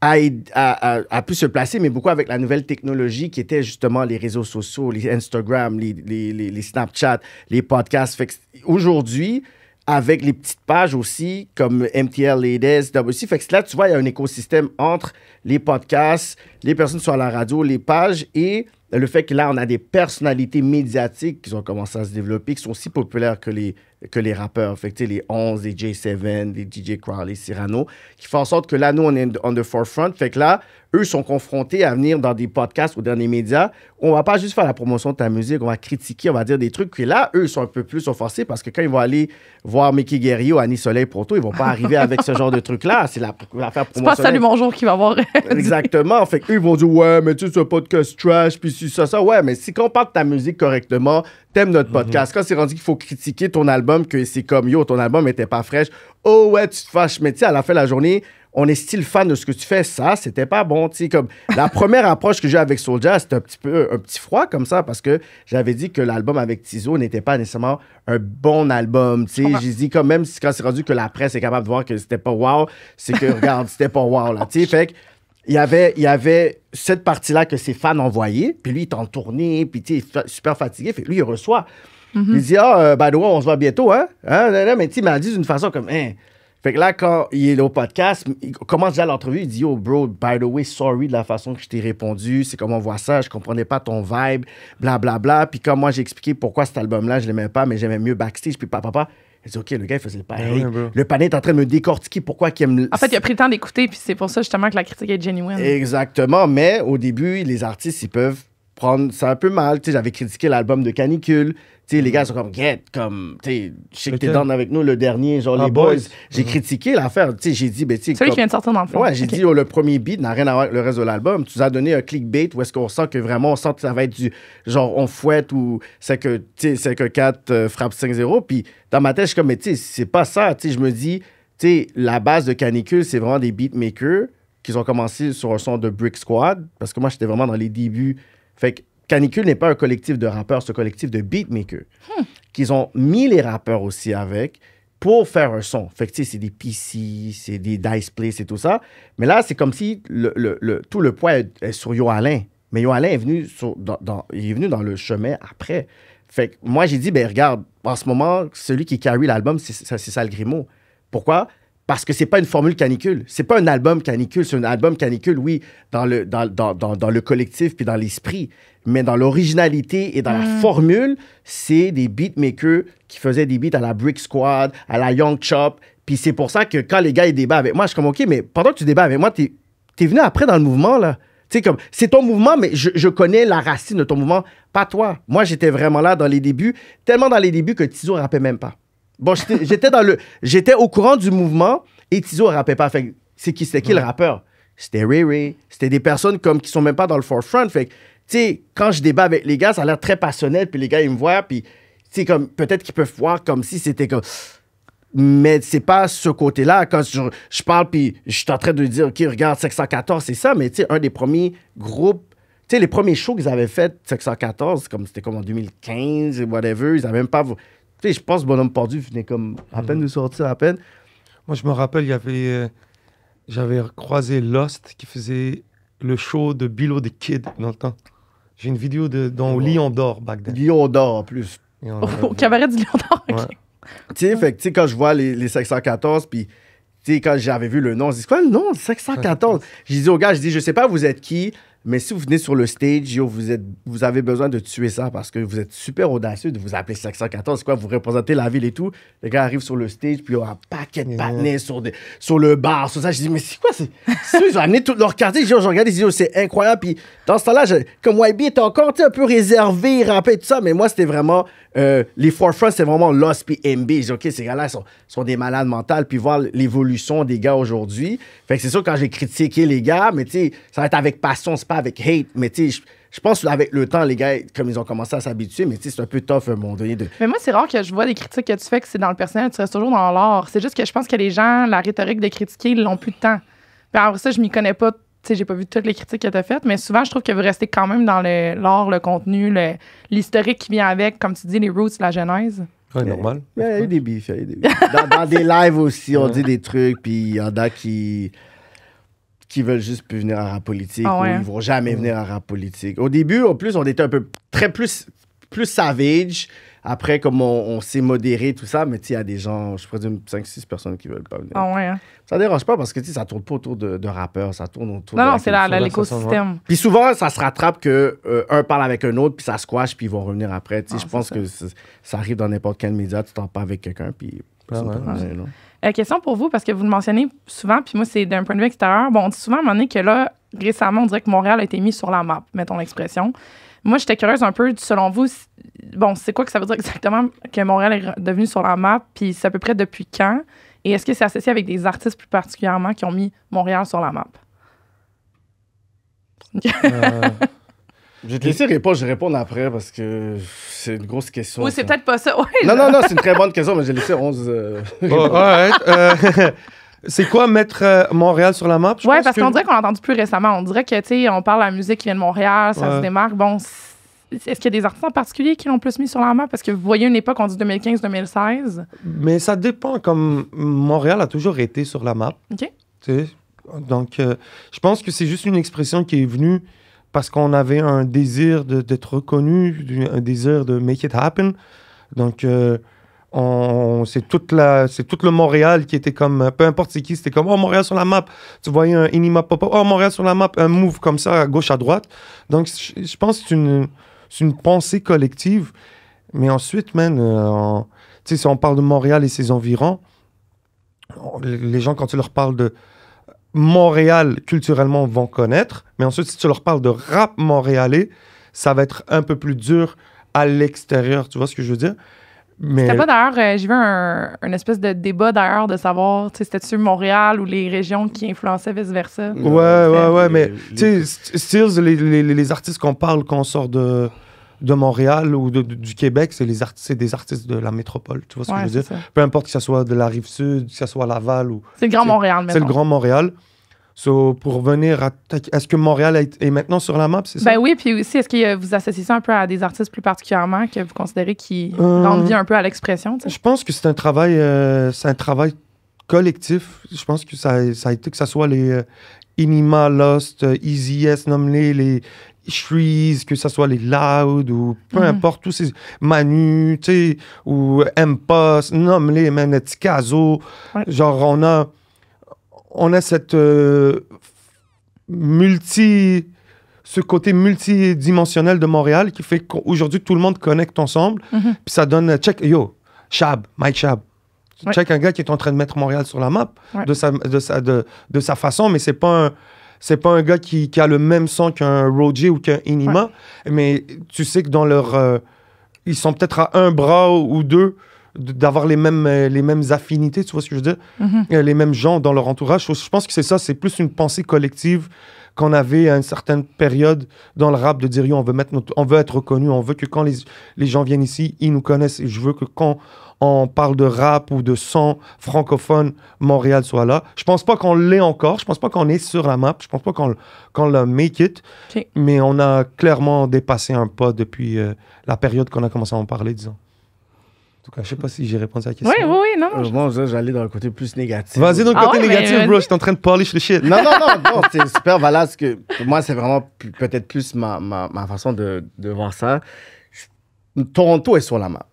a pu se placer, mais beaucoup avec la nouvelle technologie qui était justement les réseaux sociaux, les Instagram, les Snapchat, les podcasts. Fait que aujourd'hui, avec les petites pages aussi, comme MTL, Ladies, WC, fait que là, tu vois, il y a un écosystème entre les podcasts, les personnes sur la radio, les pages et le fait que là, on a des personnalités médiatiques qui ont commencé à se développer, qui sont aussi populaires que les rappeurs. Fait que, les 11, les J7, les DJ Crowley, Cyrano, qui font en sorte que là, nous, on est on the forefront. Fait que là, eux sont confrontés à venir dans des podcasts ou dans des médias. On va pas juste faire la promotion de ta musique, on va critiquer, on va dire des trucs. Puis là, eux sont un peu plus offensés parce que quand ils vont aller voir Mickey Guerrier ou Annie Soleil Proto, ils vont pas arriver avec ce genre de trucs-là. C'est l'affaire promotionnelle. C'est pas Salut Bonjour qui va avoir. Exactement. Fait qu'eux, ils vont dire, ouais, mais tu sais, c'est un podcast trash, puis ça. Ouais, mais si quand on parle de ta musique correctement, t'aimes notre podcast. Quand c'est rendu qu'il faut critiquer ton album, que c'est comme, yo, ton album était pas fraîche, oh ouais, tu te fâches. Mais tu sais, à la fin de la journée, on est style fan de ce que tu fais. Ça, c'était pas bon. Tu sais, comme la première approche que j'ai avec Soulja, c'était un petit froid comme ça parce que j'avais dit que l'album avec Tizo n'était pas nécessairement un bon album. Tu sais, j'ai dit quand même, quand c'est rendu que la presse est capable de voir que c'était pas wow, c'est que, regarde, c'était pas wow, là. Tu sais, fait que, il y avait cette partie-là que ses fans envoyaient, puis lui, il est en tournée, puis tu sais, super fatigué. Fait que lui, il reçoit. Il dit, by the way, on se voit bientôt, hein? Mais tu sais, il m'a dit d'une façon comme, hein. Fait que là, quand il est au podcast, il commence déjà l'entrevue, il dit, yo, bro, by the way, sorry de la façon que je t'ai répondu, c'est comme on voit ça, je comprenais pas ton vibe, blablabla. Puis quand moi, j'ai expliqué pourquoi cet album-là, je l'aimais pas, mais j'aimais mieux Backstage, puis papa. Il dit, OK, le gars, il faisait le pareil. Le panel est en train de me décortiquer pourquoi il aime... En fait, il a pris le temps d'écouter, puis c'est pour ça, justement, que la critique est genuine. Exactement, mais au début, les artistes, ils peuvent prendre ça un peu mal. Tu sais, j'avais critiqué l'album de Canicule. Tu sais, les gars sont comme, get, comme, tu sais, je sais que t'es down avec nous, le dernier, genre les boys. J'ai critiqué l'affaire. Tu sais, j'ai dit, ben, tu sais... Celui qui vient de sortir dans le fond. Ouais, j'ai dit, le premier beat n'a rien à voir avec le reste de l'album. Tu nous as donné un clickbait où est-ce qu'on sent que vraiment, on sent que ça va être du genre, on fouette ou c'est que, tu sais, c'est que 4 frappe 5-0. Puis dans ma tête, je suis comme, mais tu sais, c'est pas ça. Tu sais, je me dis, tu sais, la base de Canicule, c'est vraiment des beatmakers qui ont commencé sur un son de Brick Squad. Parce que moi, j'étais vraiment dans les débuts. Fait que Canicule n'est pas un collectif de rappeurs, c'est un collectif de beatmakers. Qu'ils ont mis les rappeurs aussi avec pour faire un son. Fait que, tu sais, c'est des PC, c'est des Dice Play, c'est tout ça. Mais là, c'est comme si tout le poids est sur Yo Alain. Mais Yo Alain est venu, il est venu dans le chemin après. Fait que moi, j'ai dit, ben regarde, en ce moment, celui qui carry l'album, c'est Sal Grimaud. Pourquoi? Parce que c'est pas une formule Canicule. C'est pas un album Canicule. C'est un album Canicule, oui, dans le collectif puis dans l'esprit. Mais dans l'originalité et dans la formule, c'est des beatmakers qui faisaient des beats à la Brick Squad, à la Young Chop. Puis c'est pour ça que quand les gars, ils débattent avec moi, je suis comme, OK, mais pendant que tu débats avec moi, t'es venu après dans le mouvement, là. Tu sais, comme, c'est ton mouvement, mais je connais la racine de ton mouvement, pas toi. Moi, j'étais vraiment là dans les débuts, tellement dans les débuts que Tizo rappait même pas. Bon, j'étais au courant du mouvement et Tizo rappait pas. Fait c'était qui le rappeur? C'était Ray Ray. C'était des personnes comme qui sont même pas dans le forefront. Fait que, tu sais, quand je débat avec les gars, ça a l'air très passionnel, puis les gars, ils me voient, puis, tu sais, comme, peut-être qu'ils peuvent voir comme si c'était comme... Mais c'est pas ce côté-là. Quand je parle, puis je suis en train de dire, OK, regarde, 714, c'est ça, mais tu sais, un des premiers groupes, tu sais, les premiers shows qu'ils avaient fait, 714, c'était comme en 2015, whatever, ils avaient même pas... Tu sais, je pense que Bonhomme Perdu venait comme à peine de sortir, à peine. Moi, je me rappelle, j'avais croisé Lost qui faisait le show de Below the Kid dans le temps. J'ai une vidéo dans Lion d'Or, back then. Lion d'Or, en plus. Au cabaret du Lion d'Or, OK. Ouais. Tu sais, fait que, tu sais, quand je vois les 714, puis, tu sais, quand j'avais vu le nom, je dis, quoi le nom, 714? J'ai dit aux gars, je sais pas vous êtes qui, mais si vous venez sur le stage, yo, vous avez besoin de tuer ça parce que vous êtes super audacieux de vous appeler 714. C'est quoi, vous représentez la ville et tout. Les gars arrivent sur le stage, puis il y a un paquet de patinets sur le bar, sur ça. Je dis, mais c'est quoi? Ils ont amené tout leur quartier. Je regarde, ils disent, c'est incroyable. Puis dans ce temps-là, comme YB était encore un peu réservé, rappé, tout ça, mais moi, c'était vraiment... les forefronts, c'est vraiment Lost puis MB. Je dis, OK, ces gars-là sont des malades mentales. Puis voir l'évolution des gars aujourd'hui. Fait que c'est sûr, quand j'ai critiqué les gars, mais tu sais, ça va être avec passion, c'est pas avec hate. Mais tu sais, je pense qu'avec le temps, les gars, comme ils ont commencé à s'habituer, mais tu sais, c'est un peu tough à un moment donné. Mais moi, c'est rare que je vois des critiques que tu fais que c'est dans le personnel, tu restes toujours dans l'art. C'est juste que je pense que les gens, la rhétorique de critiquer, ils n'ont plus de temps. Puis après ça, je m'y connais pas. Tu sais, j'ai pas vu toutes les critiques que tu as faites, mais souvent, je trouve que vous restez quand même dans l'art, le contenu, l'historique qui vient avec, comme tu dis, les roots, la genèse. Ouais, normal. Il y a eu des bifs, dans des lives aussi, on dit des trucs, puis il y en a qui veulent juste plus venir à rap politique ou ils vont jamais venir à rap politique. Au début, en plus, on était un peu plus savage. Après, comme on s'est modéré, tout ça, mais tu sais, il y a des gens, je présume 5-6 personnes qui veulent pas venir. Ah ouais, hein? Ça dérange pas parce que tu sais, ça tourne pas autour de rappeurs, ça tourne autour Non, c'est l'écosystème. Puis souvent, ça se rattrape que un parle avec un autre, puis ça squash, puis ils vont revenir après. Tu sais, je pense que ça arrive dans n'importe quel média, tu t'en parles avec quelqu'un, puis... Question pour vous, parce que vous le mentionnez souvent, puis moi, c'est d'un point de vue extérieur. Bon, on dit souvent à un moment donné que là, récemment, on dirait que Montréal a été mis sur la map, mettons l'expression. Moi, j'étais curieuse un peu, selon vous, bon, c'est quoi que ça veut dire exactement que Montréal est devenu sur la map, puis c'est à peu près depuis quand? Et est-ce que c'est associé avec des artistes plus particulièrement qui ont mis Montréal sur la map? Je vais te laisser répondre, je vais répondre après parce que c'est une grosse question. Oui, c'est peut-être pas ça. Ouais, non, c'est une très bonne question, mais j'ai laissé 11. C'est quoi mettre Montréal sur la map? Oui, parce qu'on dirait qu'on l'a entendu plus récemment. On dirait que, tu sais, on parle de la musique qui vient de Montréal, ça se démarque. Bon, est-ce qu'il y a des artistes en particulier qui l'ont plus mis sur la map? Parce que vous voyez une époque, on dit 2015-2016. Mais ça dépend. Comme Montréal a toujours été sur la map. OK. Donc, je pense que c'est juste une expression qui est venue parce qu'on avait un désir d'être reconnu, un désir de make it happen. Donc, c'est tout le Montréal qui était comme, peu importe c'est qui, c'était comme, oh, Montréal sur la map. Tu voyais un Inima pop-up, oh, Montréal sur la map, un move comme ça, à gauche, à droite. Donc, je pense que c'est une pensée collective. Mais ensuite, man, si on parle de Montréal et ses environs, les gens, quand tu leur parles de Montréal, culturellement, vont connaître. Mais ensuite, si tu leur parles de rap montréalais, ça va être un peu plus dur à l'extérieur. Tu vois ce que je veux dire? Mais... C'était pas d'ailleurs, j'ai vu un espèce de débat d'ailleurs de savoir, c'était-tu Montréal ou les régions qui influençaient vice-versa? Ouais, mais tu sais, Stills, les artistes qu'on sort de Montréal ou du Québec, c'est des artistes de la métropole. Tu vois ce que je veux dire? Ça. Peu importe que ce soit de la Rive-Sud, que ce soit Laval ou... C'est le Grand Montréal, maintenant. C'est le Grand Montréal. So, pour revenir à... Est-ce que Montréal est maintenant sur la map, c'est ça? Ben oui, puis aussi, est-ce que vous associez ça un peu à des artistes plus particulièrement que vous considérez qui rendent vie un peu à l'expression? Je pense que c'est un travail collectif. Je pense que ça a été que ce soit les Inima, Lost, Easy S, nomme-les Shreeze, que ce soit les Loud ou peu importe, tous ces Manu, tu sais, ou M-Post, nomme-les, man, Tikazo. Ouais. Genre, on a cette ce côté multidimensionnel de Montréal qui fait qu'aujourd'hui, tout le monde connecte ensemble. Puis ça donne, check, yo, Mike Shab. Ouais. Check un gars qui est en train de mettre Montréal sur la map de sa façon, mais c'est pas un gars qui a le même son qu'un Roger ou qu'un Inima, mais tu sais que dans leur... ils sont peut-être à un bras ou deux d'avoir les mêmes affinités, tu vois ce que je veux dire? Les mêmes gens dans leur entourage. Je pense que c'est ça, c'est plus une pensée collective qu'on avait à une certaine période dans le rap de dire, yo, on veut être reconnu, on veut que quand les gens viennent ici, ils nous connaissent, et je veux que quand on parle de rap ou de son francophone, Montréal soit là. Je pense pas qu'on l'est encore, je pense pas qu'on est sur la map, je pense pas qu'on l'a make it, mais on a clairement dépassé un pas depuis la période qu'on a commencé à en parler, disons. En tout cas, je sais pas si j'ai répondu à la question. Oui, non. Moi, j'allais dans le côté plus négatif. Vas-y dans le côté négatif, bro. Je suis en train de polish le shit. Non, c'est super valable. Parce que moi, c'est vraiment peut-être plus ma façon de voir ça. Toronto est sur la map.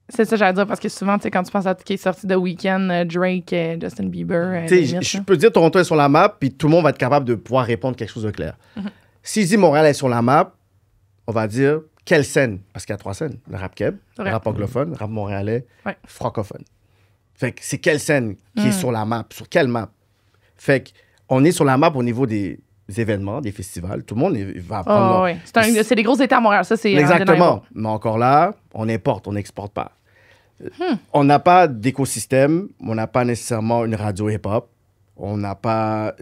C'est ça, j'allais dire, parce que souvent, tu sais, quand tu penses à tout qui est sorti de Weeknd, Drake, Justin Bieber... je peux dire Toronto est sur la map, puis tout le monde va être capable de pouvoir répondre quelque chose de clair. Si je dis Montréal est sur la map, on va dire quelle scène? Parce qu'il y a 3 scènes. Le rap keb, le rap anglophone, le rap montréalais, francophone. Fait que c'est quelle scène qui est sur la map? Sur quelle map? Fait qu'on est sur la map au niveau des événements, des festivals. Tout le monde va prendre... C'est des gros états à Montréal, ça, c'est... Exactement. Mais encore là, on importe, on n'exporte pas. On n'a pas d'écosystème, on n'a pas nécessairement une radio hip-hop, on n'a pas...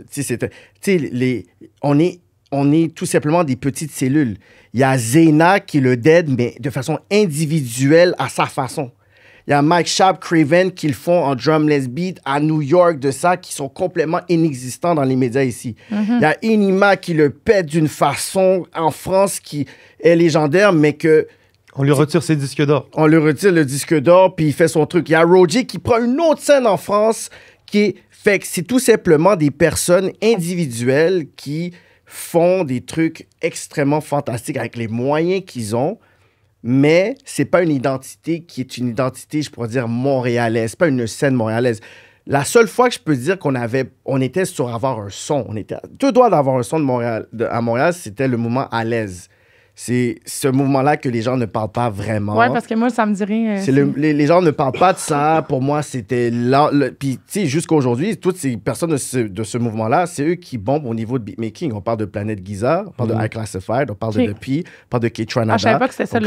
On est tout simplement des petites cellules. Il y a Zena qui le dead, mais de façon individuelle à sa façon. Il y a Mike Shab, Craven qui le font en drumless beat à New York de ça, qui sont complètement inexistants dans les médias ici. Il y a Inima qui le pète d'une façon en France qui est légendaire, mais que... On lui retire ses disques d'or. On lui retire le disque d'or, puis il fait son truc. Il y a Roger qui prend une autre scène en France qui fait que c'est tout simplement des personnes individuelles qui font des trucs extrêmement fantastiques avec les moyens qu'ils ont, mais c'est pas une identité qui est une identité, je pourrais dire, montréalaise. C'est pas une scène montréalaise. La seule fois que je peux dire on était sur avoir un son, on était à 2 doigts d'avoir un son à Montréal, c'était le moment à l'aise. C'est ce mouvement-là que les gens ne parlent pas vraiment. Ouais, parce que moi, ça me dirait... les gens ne parlent pas de ça. Pour moi, c'était là. Puis, tu sais, jusqu'à aujourd'hui, toutes ces personnes de ce mouvement-là, c'est eux qui bombent au niveau de beatmaking. On parle de Planète Giza, on parle de High Classified, on parle de P, on parle de K-Tranada. Je savais pas que c'était ça,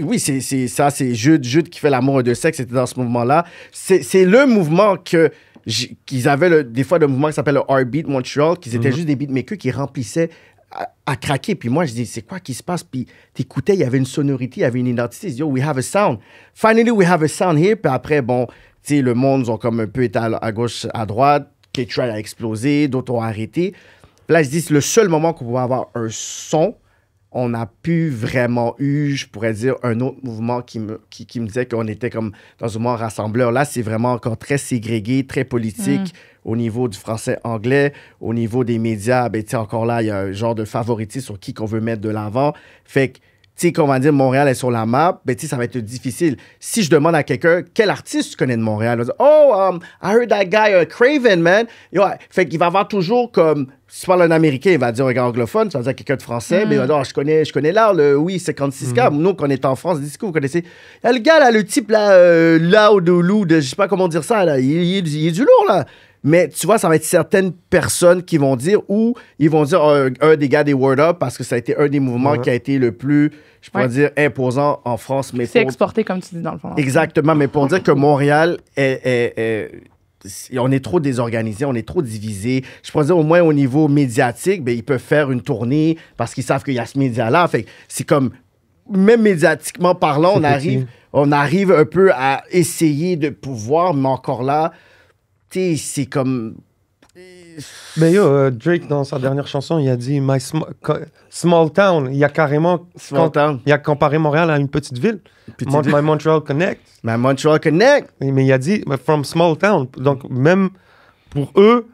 Oui, c'est ça, c'est Jude qui fait l'amour de sexe, c'était dans ce mouvement-là. C'est le mouvement qu'ils avaient des fois le mouvement qui s'appelle le R-Beat Montreal, qui étaient juste des beatmakers qui remplissaient à craquer. Puis moi, je dis, c'est quoi qui se passe? Puis t'écoutais, il y avait une sonorité, il y avait une identité. Yo, we have a sound. Finally, we have a sound here. Puis après, bon, tu sais, le monde, ils ont comme un peu été à gauche, à droite. K-Trial a explosé, d'autres ont arrêté. Puis là, je dis, c'est le seul moment qu'on pouvait avoir un son. On n'a plus vraiment eu, je pourrais dire, un autre mouvement qui me disait qu'on était comme dans un mouvement rassembleur. Là, c'est vraiment encore très ségrégué, très politique au niveau du français-anglais, au niveau des médias. Ben, tu sais, encore là, il y a un genre de favoritisme sur qui qu'on veut mettre de l'avant. Fait que, tu sais, qu'on va dire Montréal est sur la map, ben, tu sais, ça va être difficile. Si je demande à quelqu'un, quel artiste tu connais de Montréal? Il va dire, oh, I heard that guy, Craven, man. Yo, fait qu'il va avoir toujours comme... Si tu parles un Américain, il va dire un gars anglophone, tu vas dire quelqu'un de français, mais il va dire, je connais là, oui, 56K. Nous, quand on est en France, dis-ce que vous connaissez? Il y a le gars, là, le type, là, je sais pas comment dire ça, là, il est du lourd, là. Mais tu vois, ça va être certaines personnes qui vont dire, ou ils vont dire un des gars des Word Up, parce que ça a été un des mouvements qui a été le plus, je pourrais dire, imposant en France. C'est exporté, comme tu dis, dans le fond. Exactement, mais pour dire que Montréal on est trop désorganisé, on est trop divisé. Je pourrais dire, au moins au niveau médiatique, ben, ils peuvent faire une tournée parce qu'ils savent qu'il y a ce média-là. Fait c'est comme, même médiatiquement parlant, on arrive un peu à essayer de pouvoir, mais encore là, tu sais, c'est comme... Mais yo, Drake, dans sa dernière chanson, il a dit My small town. Il a carrément il a comparé Montréal à une petite ville. My Montreal Connect. My Montreal Connect. Mais il a dit From small town. Donc, même pour eux,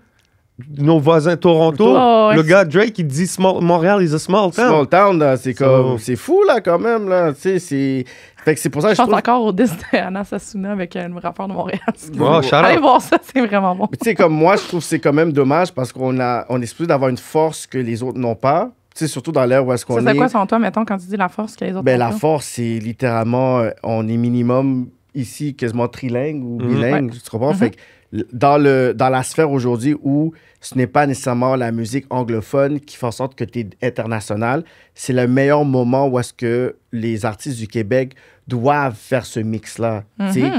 nos voisins Toronto, le gars Drake, il dit Montréal is a small town. Small town, c'est comme... C'est fou, là, quand même, là. Tu sais, c'est... Fait que c'est pour ça que je pense encore au disque d'Anna Sassouna avec le rappeur de Montréal. Allez voir ça, c'est vraiment bon. Tu sais, comme moi, je trouve que c'est quand même dommage parce qu'on est supposé d'avoir une force que les autres n'ont pas. Tu sais, surtout dans l'ère où est-ce qu'on est. C'est quoi selon toi, mettons, quand tu dis la force que les autres n'ont pas? La force, c'est littéralement, on est minimum ici quasiment trilingue ou bilingue, tu comprends? Fait que dans la sphère aujourd'hui où ce n'est pas nécessairement la musique anglophone qui fait en sorte que tu es international, c'est le meilleur moment où est-ce que les artistes du Québec doivent faire ce mix-là.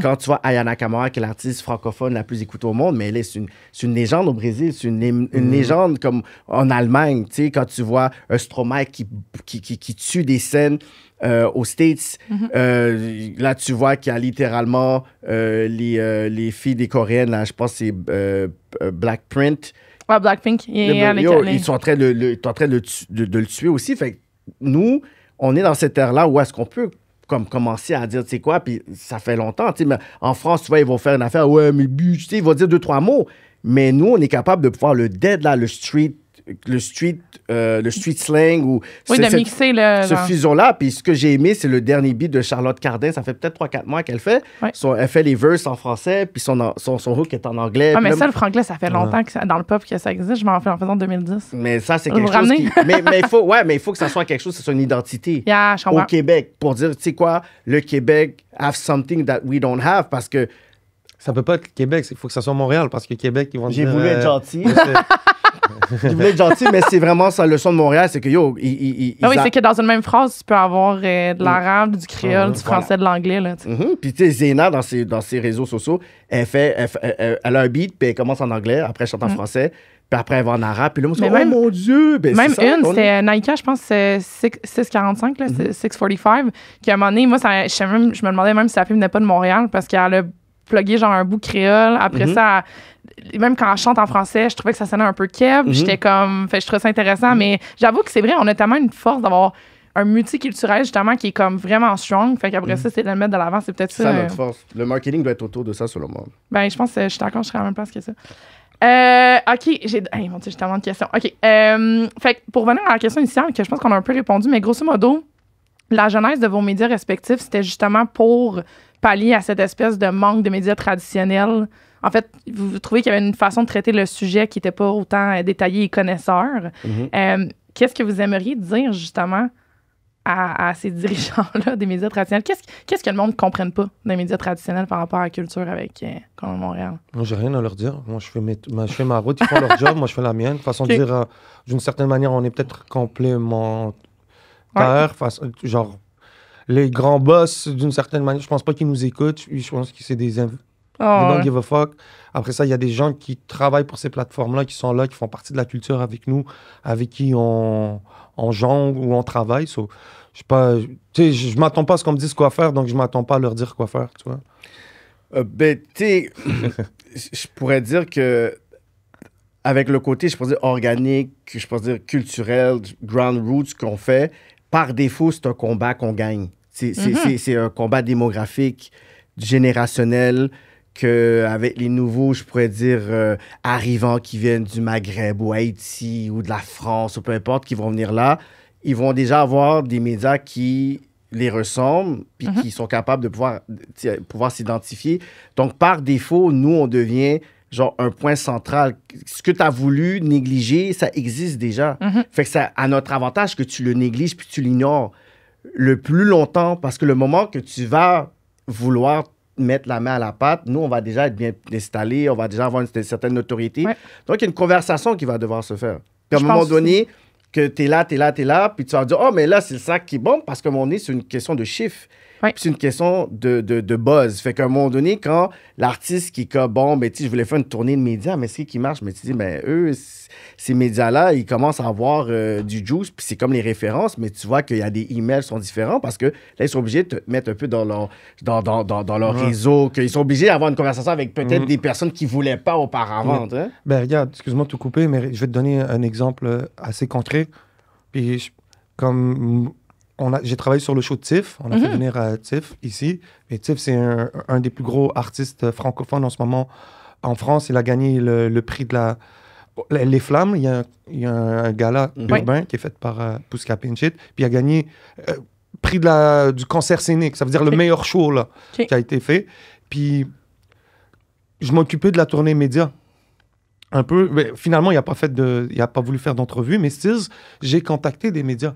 Quand tu vois Aya Nakamura, qui est l'artiste francophone la plus écoutée au monde, mais elle c'est une légende au Brésil, c'est une légende comme en Allemagne. Quand tu vois un Stromae qui tue des scènes aux States, là, tu vois qu'il y a littéralement les filles des Coréennes, là, je pense que c'est Blackprint. Ouais, Blackpink. Ils sont en train de le tuer aussi. Fait que nous, on est dans cette ère-là où est-ce qu'on peut comme commencer à dire, tu sais quoi, puis ça fait longtemps, tu sais, mais en France, tu vois, ils vont faire une affaire, ouais, mais tu sais, ils vont dire 2-3 mots, mais nous, on est capable de pouvoir le dead, là, le street slang ou de mixer ce fusion-là. Puis ce que j'ai aimé, c'est le dernier beat de Charlotte Cardin. Ça fait peut-être 3-4 mois qu'elle fait. Ouais. Elle fait les verses en français, puis son hook est en anglais. Ah, mais ça, le franglais, ça fait longtemps que dans le pop que ça existe. Je m'en fais en faisant en 2010. Mais ça, c'est quelque chose qui... mais il faut que ça soit quelque chose, c'est une identité au Québec. Pour dire, tu sais quoi, le Québec have something that we don't have, parce que... Ça peut pas être Québec, il faut que ça soit Montréal, parce que Québec, ils vont dire... J'ai voulu être gentil. Je voulais être gentil, mais c'est vraiment ça, le son de Montréal, c'est que yo, c'est que dans une même phrase, tu peux avoir de l'arabe, du créole, du français, de l'anglais. Puis tu sais, Zéna, dans ses réseaux sociaux, elle a un beat, puis elle commence en anglais, après elle chante en français, puis après elle va en arabe, puis là, on se dit, oh mon Dieu! Ben, même c'était Naika, je pense, c'est 645, là, c'est 645, qui à un moment donné, moi, je me demandais même si la fille venait pas de Montréal, parce qu'elle a plugué genre un bout créole. Après ça, même quand elle chante en français, je trouvais que ça sonnait un peu keb. J'étais comme... Fait, je trouvais ça intéressant, mais j'avoue que c'est vrai, on a tellement une force d'avoir un multiculturel, justement, qui est comme vraiment strong. Fait qu'après ça, c'est de le mettre de l'avant. C'est peut-être ça. C'est ça notre force. Le marketing doit être autour de ça, selon moi. Ben, je pense que je suis d'accord, je serais à la même place que ça. OK, mon Dieu, j'ai tellement de questions. OK. Fait que pour revenir à la question initiale, que je pense qu'on a un peu répondu, mais grosso modo, la genèse de vos médias respectifs, c'était justement pour pallier à cette espèce de manque de médias traditionnels. En fait, vous trouvez qu'il y avait une façon de traiter le sujet qui n'était pas autant détaillé et connaisseur. Qu'est-ce que vous aimeriez dire, justement, à ces dirigeants-là des médias traditionnels? Qu'est-ce que le monde ne comprenne pas des médias traditionnels par rapport à la culture avec comme Montréal? Moi, j'ai rien à leur dire. Moi, je fais ma route, ils font leur job, moi, je fais la mienne. Façon de dire, d'une certaine manière, on est peut-être complémentaires. Genre, les grands boss, d'une certaine manière, je pense pas qu'ils nous écoutent. Je pense que c'est des don't give a fuck. Après ça, il y a des gens qui travaillent pour ces plateformes-là, qui sont là, qui font partie de la culture avec nous, avec qui on jongle ou on travaille. So, je m'attends pas à ce qu'on me dise quoi faire, donc je m'attends pas à leur dire quoi faire, tu vois. Je pourrais dire que avec le côté, je pourrais dire organique, je pourrais dire culturel, ground roots qu'on fait, par défaut, c'est un combat qu'on gagne. C'est un combat démographique, générationnel, qu'avec les nouveaux, je pourrais dire, arrivants qui viennent du Maghreb ou Haïti ou de la France ou peu importe, qui vont venir là, ils vont déjà avoir des médias qui les ressemblent puis qui sont capables de pouvoir s'identifier. Donc, par défaut, nous, on devient genre un point central. Ce que tu as voulu négliger, ça existe déjà. Fait que c'est à notre avantage que tu le négliges puis tu l'ignores le plus longtemps parce que le moment que tu vas vouloir mettre la main à la pâte, nous, on va déjà être bien installés, on va déjà avoir une certaine notoriété. Ouais. Donc, il y a une conversation qui va devoir se faire. Puis à un moment donné, que t'es là, puis tu vas dire, oh, mais là, c'est ça qui est bon, parce qu'à un moment donné, c'est une question de chiffres. Ouais. Puis c'est une question de buzz. Fait qu'à un moment donné, quand l'artiste qui est comme, bon, mais tu sais, je voulais faire une tournée de médias, mais c'est qui marche, mais tu dis, mais eux, ces médias-là, ils commencent à avoir du juice, puis c'est comme les références, mais tu vois qu'il y a des emails qui sont différents parce que là, ils sont obligés de te mettre un peu dans leur réseau, qu'ils sont obligés d'avoir une conversation avec peut-être des personnes qui ne voulaient pas auparavant. Hein? Ben, regarde, excuse-moi de te couper, mais je vais te donner un exemple assez concret. Puis, comme j'ai travaillé sur le show de Tiff, on a fait venir Tiff ici, et Tiff, c'est un des plus gros artistes francophones en ce moment en France. Il a gagné le prix de Les Flammes. Il y a un gala urbain qui est fait par Pouska Pinchit. Puis il a gagné prix du concert scénique. Ça veut dire le meilleur show là, qui a été fait. Puis je m'occupais de la tournée média. Un peu. Mais finalement, il n'a pas voulu faire d'entrevue, mais Stills, j'ai contacté des médias.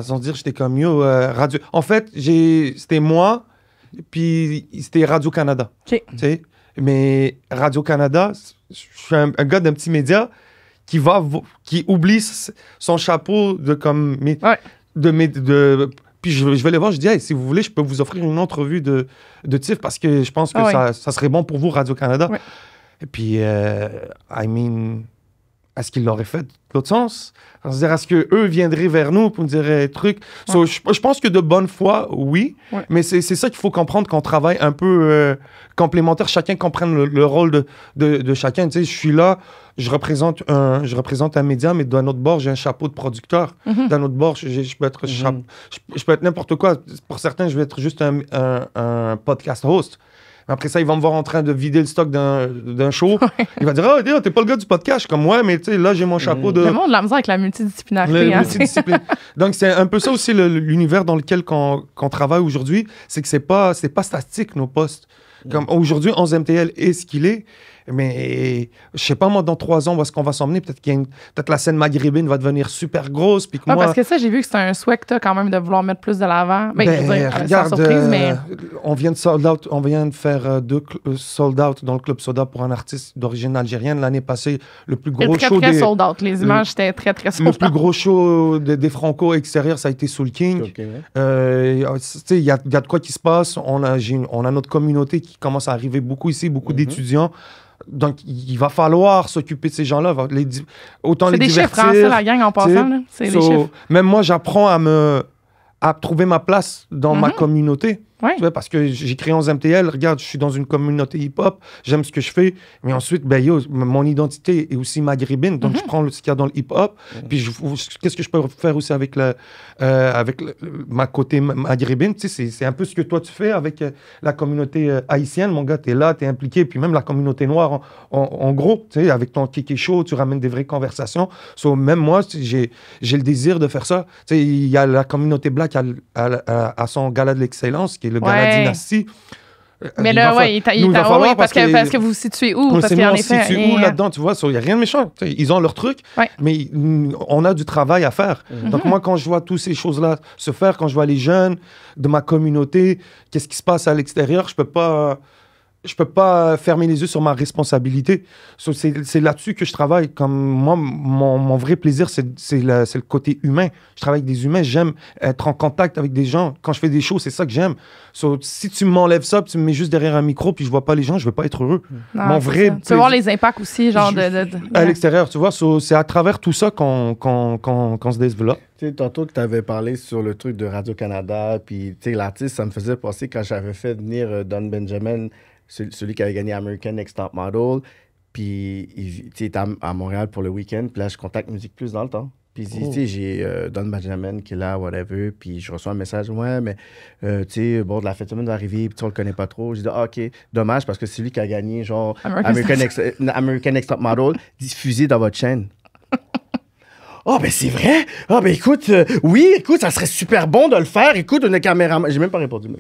Sans dire, j'étais comme radio. En fait, c'était moi, puis c'était Radio-Canada. Tu sais? Mais Radio-Canada, je suis un gars d'un petit média qui oublie son chapeau de comme... Puis je vais les voir, je dis, hey, si vous voulez, je peux vous offrir une entrevue de Tiff parce que je pense que ça serait bon pour vous, Radio-Canada. Ouais. Et puis, est-ce qu'ils l'auraient fait de l'autre sens? C'est-à-dire, est-ce qu'eux viendraient vers nous pour nous dire truc? So, je pense que de bonne foi, oui. Ouais. Mais c'est ça qu'il faut comprendre qu'on travaille un peu complémentaire. Chacun comprenne le rôle de chacun. Tu sais, je suis là, je représente un média, mais d'un autre bord, j'ai un chapeau de producteur. D'un autre bord, je peux être je peux être n'importe quoi. Pour certains, je vais être juste un podcast host. Après ça, ils vont me voir en train de vider le stock d'un show. Il va dire, oh, t'es pas le gars du podcast. Je suis comme, ouais, mais tu sais, là, j'ai mon chapeau de... Le monde de la misère avec la multidisciplinarité. Multidiscipline. Donc, c'est un peu ça aussi l'univers dans lequel qu'on travaille aujourd'hui. C'est que c'est pas statique, nos postes. Comme aujourd'hui, 11MTL est ce qu'il est. Mais je sais pas, moi, dans 3 ans, où est-ce qu'on va s'emmener? Peut-être la scène maghrébine va devenir super grosse. Puis que moi... parce que ça, j'ai vu que c'est un souhait que t'as quand même de vouloir mettre plus de l'avant. Je veux dire, regarde, sans surprise, mais... On vient de faire 2 sold out dans le Club Soda pour un artiste d'origine algérienne. L'année passée, le plus gros show très sold out. Les images étaient très, très sold out. Le plus gros show des Franco extérieurs, ça a été Soul King. Il y a de quoi qui se passe. On a notre communauté qui commence à arriver beaucoup ici, beaucoup d'étudiants. Donc, il va falloir s'occuper de ces gens-là. Autant les divertir. C'est des chiffres, ça, la gang, en passant. Là. C'est des chiffres. Même moi, j'apprends à trouver ma place dans ma communauté. Ouais. Tu vois, parce que j'ai créé 11MTL, regarde, je suis dans une communauté hip-hop, j'aime ce que je fais, mais ensuite, mon identité est aussi maghrébine, donc je prends ce qu'il y a dans le hip-hop, puis qu'est-ce que je peux faire aussi avec ma côté maghrébine, tu sais, c'est un peu ce que toi tu fais avec la communauté haïtienne, mon gars, t'es là, t'es impliqué, puis même la communauté noire, en gros, tu sais, avec ton Kiki Show, tu ramènes des vraies conversations, même moi, j'ai le désir de faire ça, tu sais, il y a la communauté black à son gala de l'excellence, qui est le gala Dynastie. Mais là, ouais, parce que vous vous situez où? Parce qu'en effet, on se situe où là-dedans, tu vois? Il n'y a rien de méchant. Ils ont leur truc, mais on a du travail à faire. Donc moi, quand je vois toutes ces choses-là se faire, quand je vois les jeunes de ma communauté, qu'est-ce qui se passe à l'extérieur, je peux pas fermer les yeux sur ma responsabilité. C'est là-dessus que je travaille. Comme moi, mon vrai plaisir, c'est le côté humain. Je travaille avec des humains. J'aime être en contact avec des gens. Quand je fais des shows, c'est ça que j'aime. Si tu m'enlèves ça, puis tu me mets juste derrière un micro, puis je vois pas les gens, je vais pas être heureux. Non, mon vrai plaisir, tu peux voir les impacts aussi, genre à l'extérieur, tu vois. C'est à travers tout ça qu'on se développe. Tu sais, tantôt que tu avais parlé sur le truc de Radio-Canada, puis tu sais, l'artiste, ça me faisait penser quand j'avais fait venir Don Benjamin, celui qui avait gagné American Next Top Model, puis il était à Montréal pour le week-end, puis là, je contacte Musique Plus dans le temps. Puis tu sais, j'ai Don Benjamin qui est là, whatever, puis je reçois un message, ouais, mais tu sais, bon, de la fête de semaine va arriver, puis on le connaît pas trop. J'ai dit, OK, dommage, parce que c'est lui qui a gagné, genre, American Next Top Model, diffusé dans votre chaîne. Oh, ben c'est vrai. Ah, ben écoute, oui, écoute, ça serait super bon de le faire. Écoute, une caméra. J'ai même pas répondu, mais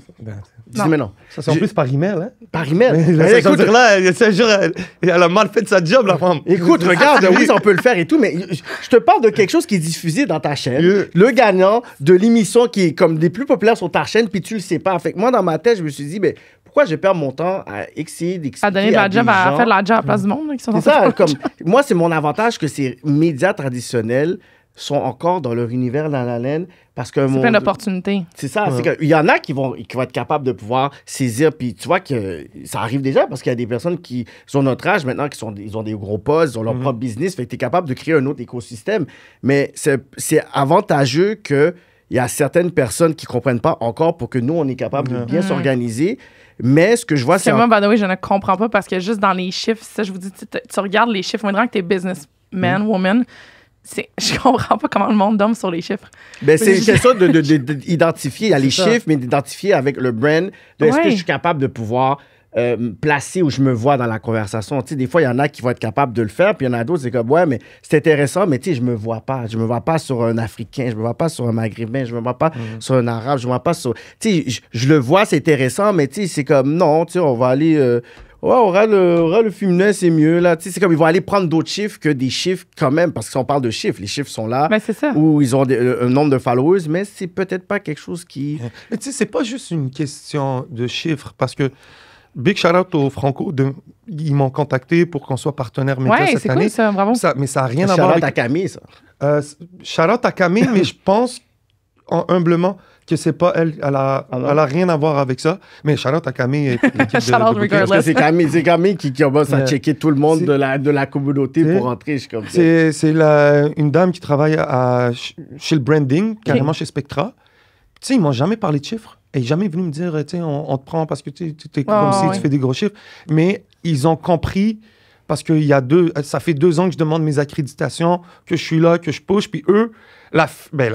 dis, mais non. Ça, c'est en plus par email, hein? Par email. Écoute, là, elle a mal fait sa job, la femme. Écoute, regarde, oui, on peut le faire et tout, mais je te parle de quelque chose qui est diffusé dans ta chaîne. Le gagnant de l'émission qui est comme des plus populaires sur ta chaîne, puis tu le sais pas. Fait que moi, dans ma tête, je me suis dit, ben, pourquoi je perds mon temps à essayer d'expliquer à donner de la job, à faire de la job à la place du monde là, qui sont c'est ça, comme moi, c'est mon avantage que ces médias traditionnels sont encore dans leur univers dans la laine parce que c'est plein d'opportunités. C'est ça, c'est qu'il y en a qui vont être capables de pouvoir saisir, puis tu vois que ça arrive déjà parce qu'il y a des personnes qui sont notre âge maintenant, ils ont des gros postes, ils ont leur propre business, fait que tu es capable de créer un autre écosystème, mais c'est avantageux que il y a certaines personnes qui comprennent pas encore pour que nous, on est capable de bien s'organiser. Mais ce que je vois, c'est... Moi, by the way, je ne comprends pas parce que juste dans les chiffres, ça, je vous dis, tu regardes les chiffres, maintenant que tu es businessman, woman, je comprends pas comment le monde dorme sur les chiffres. Ben, c'est ça d'identifier. Il y a les chiffres, mais d'identifier avec le brand. Est-ce que je suis capable de pouvoir placer où je me vois dans la conversation? Tu sais, des fois, il y en a qui vont être capables de le faire, puis il y en a d'autres, c'est comme, ouais, mais c'est intéressant, mais tu sais, je me vois pas. Je me vois pas sur un Africain, je me vois pas sur un Maghrébin, je me vois pas sur un Arabe, je me vois pas sur... Tu sais, je le vois, c'est intéressant, mais tu sais, c'est comme, non, tu sais, on va aller... ouais, on aura le féminin, c'est mieux, là. Tu sais, c'est comme, ils vont aller prendre d'autres chiffres que des chiffres quand même, parce qu'on parle de chiffres. Les chiffres sont là. Ben, c'est ça. Où ils ont un nombre de followers, mais c'est peut-être pas quelque chose qui... Mais tu sais, c'est pas juste une question de chiffres, parce que big shout-out aux Franco, ils m'ont contacté pour qu'on soit partenaire média cette année. Ouais, c'est cool, ça, bravo. Mais ça n'a rien à voir avec... Shout-out à Camille, ça. Shout-out à Camille, mais je pense, humblement, que c'est pas elle. Elle a rien à voir avec ça. Mais shout-out à Camille et l'équipe de c'est Camille qui commence à checker tout le monde de la communauté pour rentrer. C'est une dame qui travaille chez le branding, carrément chez Spectra. Tu sais, ils m'ont jamais parlé de chiffres. Et jamais venu me dire, tu sais, on te prend parce que tu es comme si tu fais des gros chiffres. Mais ils ont compris, parce que ça fait 2 ans que je demande mes accréditations, que je suis là, que je push. Puis eux, la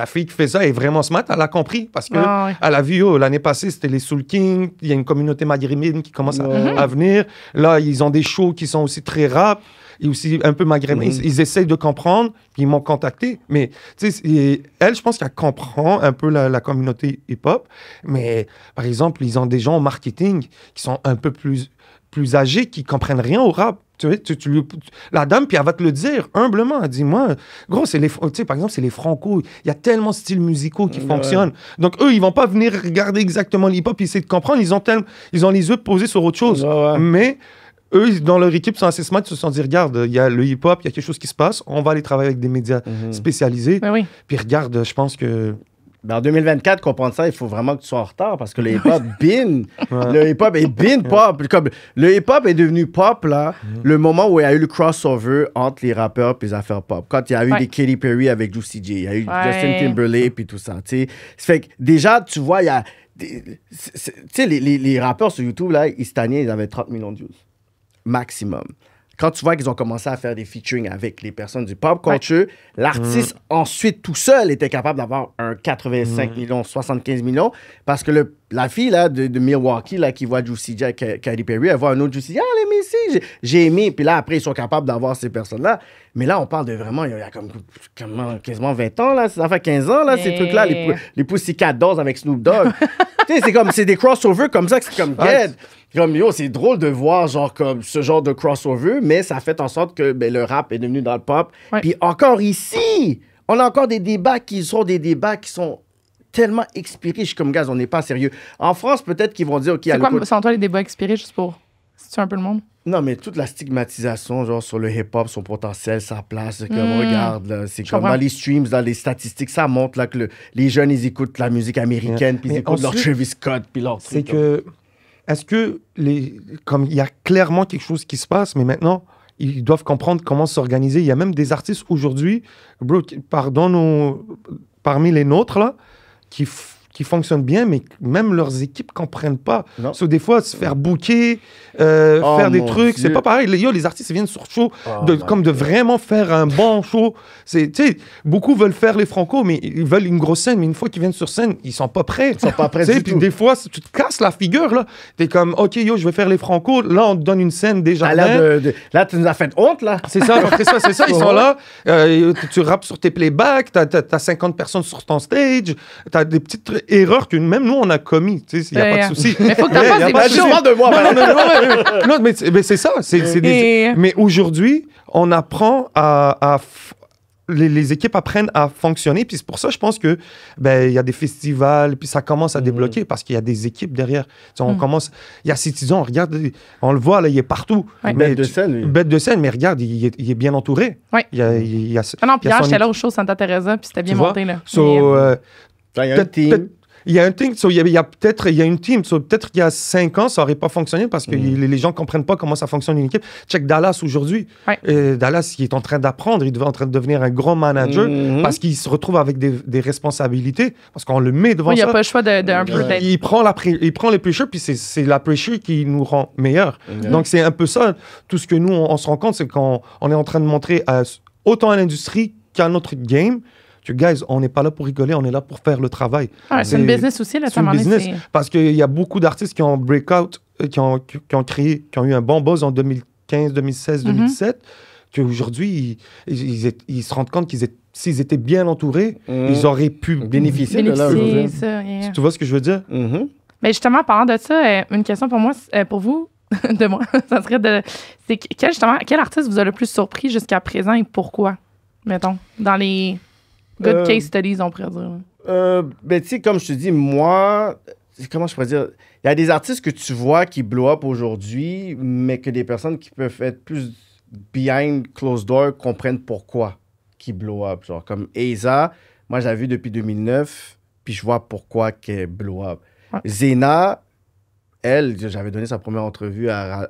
fille qui fait ça est vraiment smart, elle a compris. Parce que elle a vu, l'année passée, c'était les Soul Kings. Il y a une communauté maghrébine qui commence à venir. Là, ils ont des shows qui sont aussi très rap. Et aussi un peu maghrébin. Ils essayent de comprendre, puis ils m'ont contacté. Mais, tu sais, elle, je pense qu'elle comprend un peu la communauté hip-hop. Mais, par exemple, ils ont des gens au marketing qui sont un peu plus âgés, qui comprennent rien au rap. Tu vois, la dame, puis elle va te le dire humblement. Elle dit, moi, gros, tu sais, par exemple, c'est les Franco. Il y a tellement de styles musicaux qui fonctionnent. Donc, eux, ils vont pas venir regarder exactement l'hip-hop et essayer de comprendre. Ils ont les yeux posés sur autre chose. Mais... eux, dans leur équipe, sont assez smart, ils se sont dit, regarde, il y a le hip-hop, il y a quelque chose qui se passe, on va aller travailler avec des médias spécialisés. Ben oui. Puis regarde, je pense que... Ben en 2024, comprendre ça, il faut vraiment que tu sois en retard parce que le hip-hop le hip-hop est pop. Comme, le hip-hop est devenu pop, là, le moment où il y a eu le crossover entre les rappeurs et les affaires pop. Quand il y a eu des Katy Perry avec Juicy J, il y a eu Justin Timberlake et tout ça, tu sais. Ça fait que déjà, tu vois, il y a... Tu sais, les rappeurs sur YouTube, là, cette année, ils avaient 30 millions de views. Maximum. Quand tu vois qu'ils ont commencé à faire des featuring avec les personnes du pop culture, l'artiste ensuite tout seul était capable d'avoir un 85 millions, 75 millions parce que la fille là, de Milwaukee là, qui voit Juicy J, Katy Perry, elle voit un autre Juicy J, elle aime ici, j'ai aimé. Puis là, après, ils sont capables d'avoir ces personnes-là. Mais là, on parle de vraiment, il y a comme quasiment 20 ans, là, ça fait 15 ans, là, ces trucs-là, les Pussycat Dolls avec Snoop Dogg. Tu sais, c'est des crossovers comme ça, que c'est comme dead. Comme, yo, c'est drôle de voir genre comme ce genre de crossover, mais ça fait en sorte que le rap est devenu dans le pop. Ouais. Puis encore ici, on a encore des débats qui sont tellement expirés. Je suis comme, gars, on n'est pas sérieux. En France, peut-être qu'ils vont dire, OK, c'est quoi, selon toi, les débats expirés, juste pour situer un peu le monde? Non, mais toute la stigmatisation, genre, sur le hip-hop, son potentiel, sa place, c'est comme, regarde, là, c'est comme dans les streams, dans les statistiques, ça montre là, que les jeunes, ils écoutent la musique américaine, puis ils écoutent leur Travis Scott, puis leur C'est truc, que, est-ce que, comme il y a clairement quelque chose qui se passe, mais maintenant, ils doivent comprendre comment s'organiser. Il y a même des artistes aujourd'hui, bro, parmi les nôtres, là, qui fonctionnent bien, mais même leurs équipes ne comprennent pas. So, des fois, se faire booker, faire des trucs, Dieu. C'est pas pareil. Les artistes, ils viennent sur show, de vraiment faire un bon show. Beaucoup veulent faire les Franco, mais ils veulent une grosse scène, mais une fois qu'ils viennent sur scène, ils sont pas prêts. Ils sont pas prêts du puis tout. Des fois, tu te casses la figure, là. T'es comme, OK, je vais faire les Franco. Là, on te donne une scène déjà. Là, tu nous as fait honte, là. C'est ça, c'est ça. Ils sont là. Tu rappes sur tes playbacks, t'as 50 personnes sur ton stage, t'as des petites erreurs que même nous, on a commis. Il n'y a pas de souci. Mais il faut que tu fasses des de moi. Non, mais c'est ça. Mais aujourd'hui, on apprend les équipes apprennent à fonctionner. Puis c'est pour ça, je pense que il y a des festivals, puis ça commence à débloquer parce qu'il y a des équipes derrière. On commence. Il y a Citizen, regarde, on le voit, là, il est partout. Bête de scène. Bête de scène, mais regarde, il est bien entouré. Oui. Il y a non, puis hier, j'étais là au show Santa Teresa, puis c'était bien monté, là. Il y a un team. Il y a un team, il y a une team. Peut-être qu'il y a 5 ans, ça n'aurait pas fonctionné parce que les gens ne comprennent pas comment ça fonctionne une équipe. Check Dallas aujourd'hui. Dallas, il est en train d'apprendre, il est en train de devenir un grand manager parce qu'il se retrouve avec des responsabilités, parce qu'on le met devant ça. Il n'y a pas le choix d'un peu d'être. Il prend les pressures, puis c'est la pressure qui nous rend meilleurs. Donc, c'est un peu ça. Tout ce que nous, on se rend compte, c'est qu'on est en train de montrer autant à l'industrie qu'à notre game. Guys, on n'est pas là pour rigoler, on est là pour faire le travail. C'est une business aussi, là, c'est une business. Parce qu'il y a beaucoup d'artistes qui ont breakout, qui ont eu un bon buzz en 2015, 2016, 2017, qu'aujourd'hui, ils se rendent compte s'ils étaient bien entourés, ils auraient pu bénéficier de là aujourd'hui. Tu vois ce que je veux dire? Mais justement, parlant de ça, une question pour moi, pour vous, de moi, ça serait c'est quel artiste vous a le plus surpris jusqu'à présent et pourquoi, mettons, dans les... Good case studies, on pourrait dire. Tu sais, comme je te dis, moi, comment je pourrais dire? Il y a des artistes que tu vois qui blow up aujourd'hui, mais que des personnes qui peuvent être plus behind closed door comprennent pourquoi qui blow up. Genre, comme Eiza, moi, je l'ai vu depuis 2009, puis je vois pourquoi qu'elle blow up. Ouais. Zena, elle, j'avais donné sa première entrevue à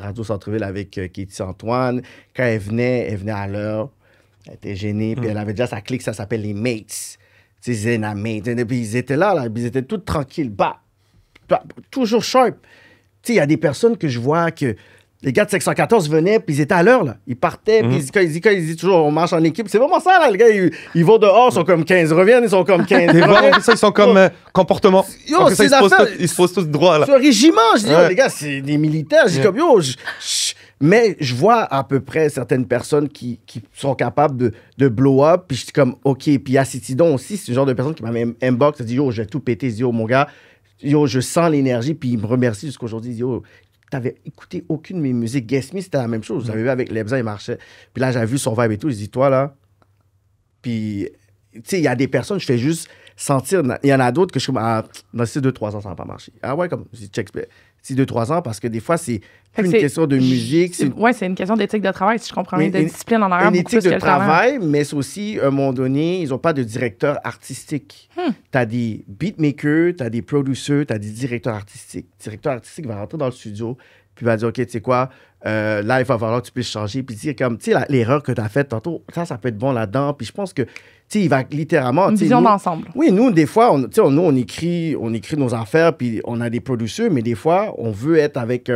Radio Centre-Ville avec Katie Antoine. Quand elle venait à l'heure. Elle était gênée, puis elle avait déjà sa clique, ça s'appelle les Mates. Tu sais, Zena Mates. Et puis ils étaient là, puis ils étaient tous tranquilles. Toujours sharp. Tu sais, il y a des personnes que je vois que les gars de 714 venaient, puis ils étaient à l'heure, là. Ils partaient, puis quand ils disent toujours on marche en équipe, c'est vraiment ça, là. Les gars, ils vont dehors, ils sont comme 15. Reviennent, ils sont comme 15. Ça, ils sont comme comportement. Yo, c'est ils se posent tous droit, là. C'est un régiment. Je dis, les gars, c'est des militaires. Je dis comme, mais je vois à peu près certaines personnes qui sont capables de blow up. Puis je dis comme, OK. Puis il y a Citidon aussi, c'est le genre de personne qui m'a même inbox. Il dit, yo, je vais tout péter. Il dit, yo, mon gars, yo, je sens l'énergie. Puis il me remercie jusqu'à aujourd'hui. Il dit, yo, t'avais écouté aucune de mes musiques. Guess Me, c'était la même chose. J'avais vu avec Lebza, il marchait. Puis là, j'avais vu son vibe et tout. Je dis, toi, là. Puis, tu sais, il y a des personnes, je fais juste sentir. Il y en a d'autres que je suis comme, dans ces 2-3 ans, ça n'a pas marché. Ah ouais, comme, je dis, check, 2-3 ans, parce que des fois, c'est plus une question de musique. C'est une question d'éthique de travail, si je comprends bien, de discipline en arrière. Une éthique de travail, mais c'est aussi, à un moment donné, ils n'ont pas de directeur artistique. Tu as des beatmakers, tu as des producers, tu as des directeurs artistiques. Le directeur artistique va rentrer dans le studio, puis va dire, OK, tu sais quoi, là, il va falloir que tu puisses changer. Puis dire comme, tu sais, l'erreur que tu as faite tantôt, ça peut être bon là-dedans. Puis je pense que, tu sais, il va littéralement... Une vision d'ensemble. Oui, nous, des fois, on écrit nos affaires, puis on a des producteurs, mais des fois, on veut être avec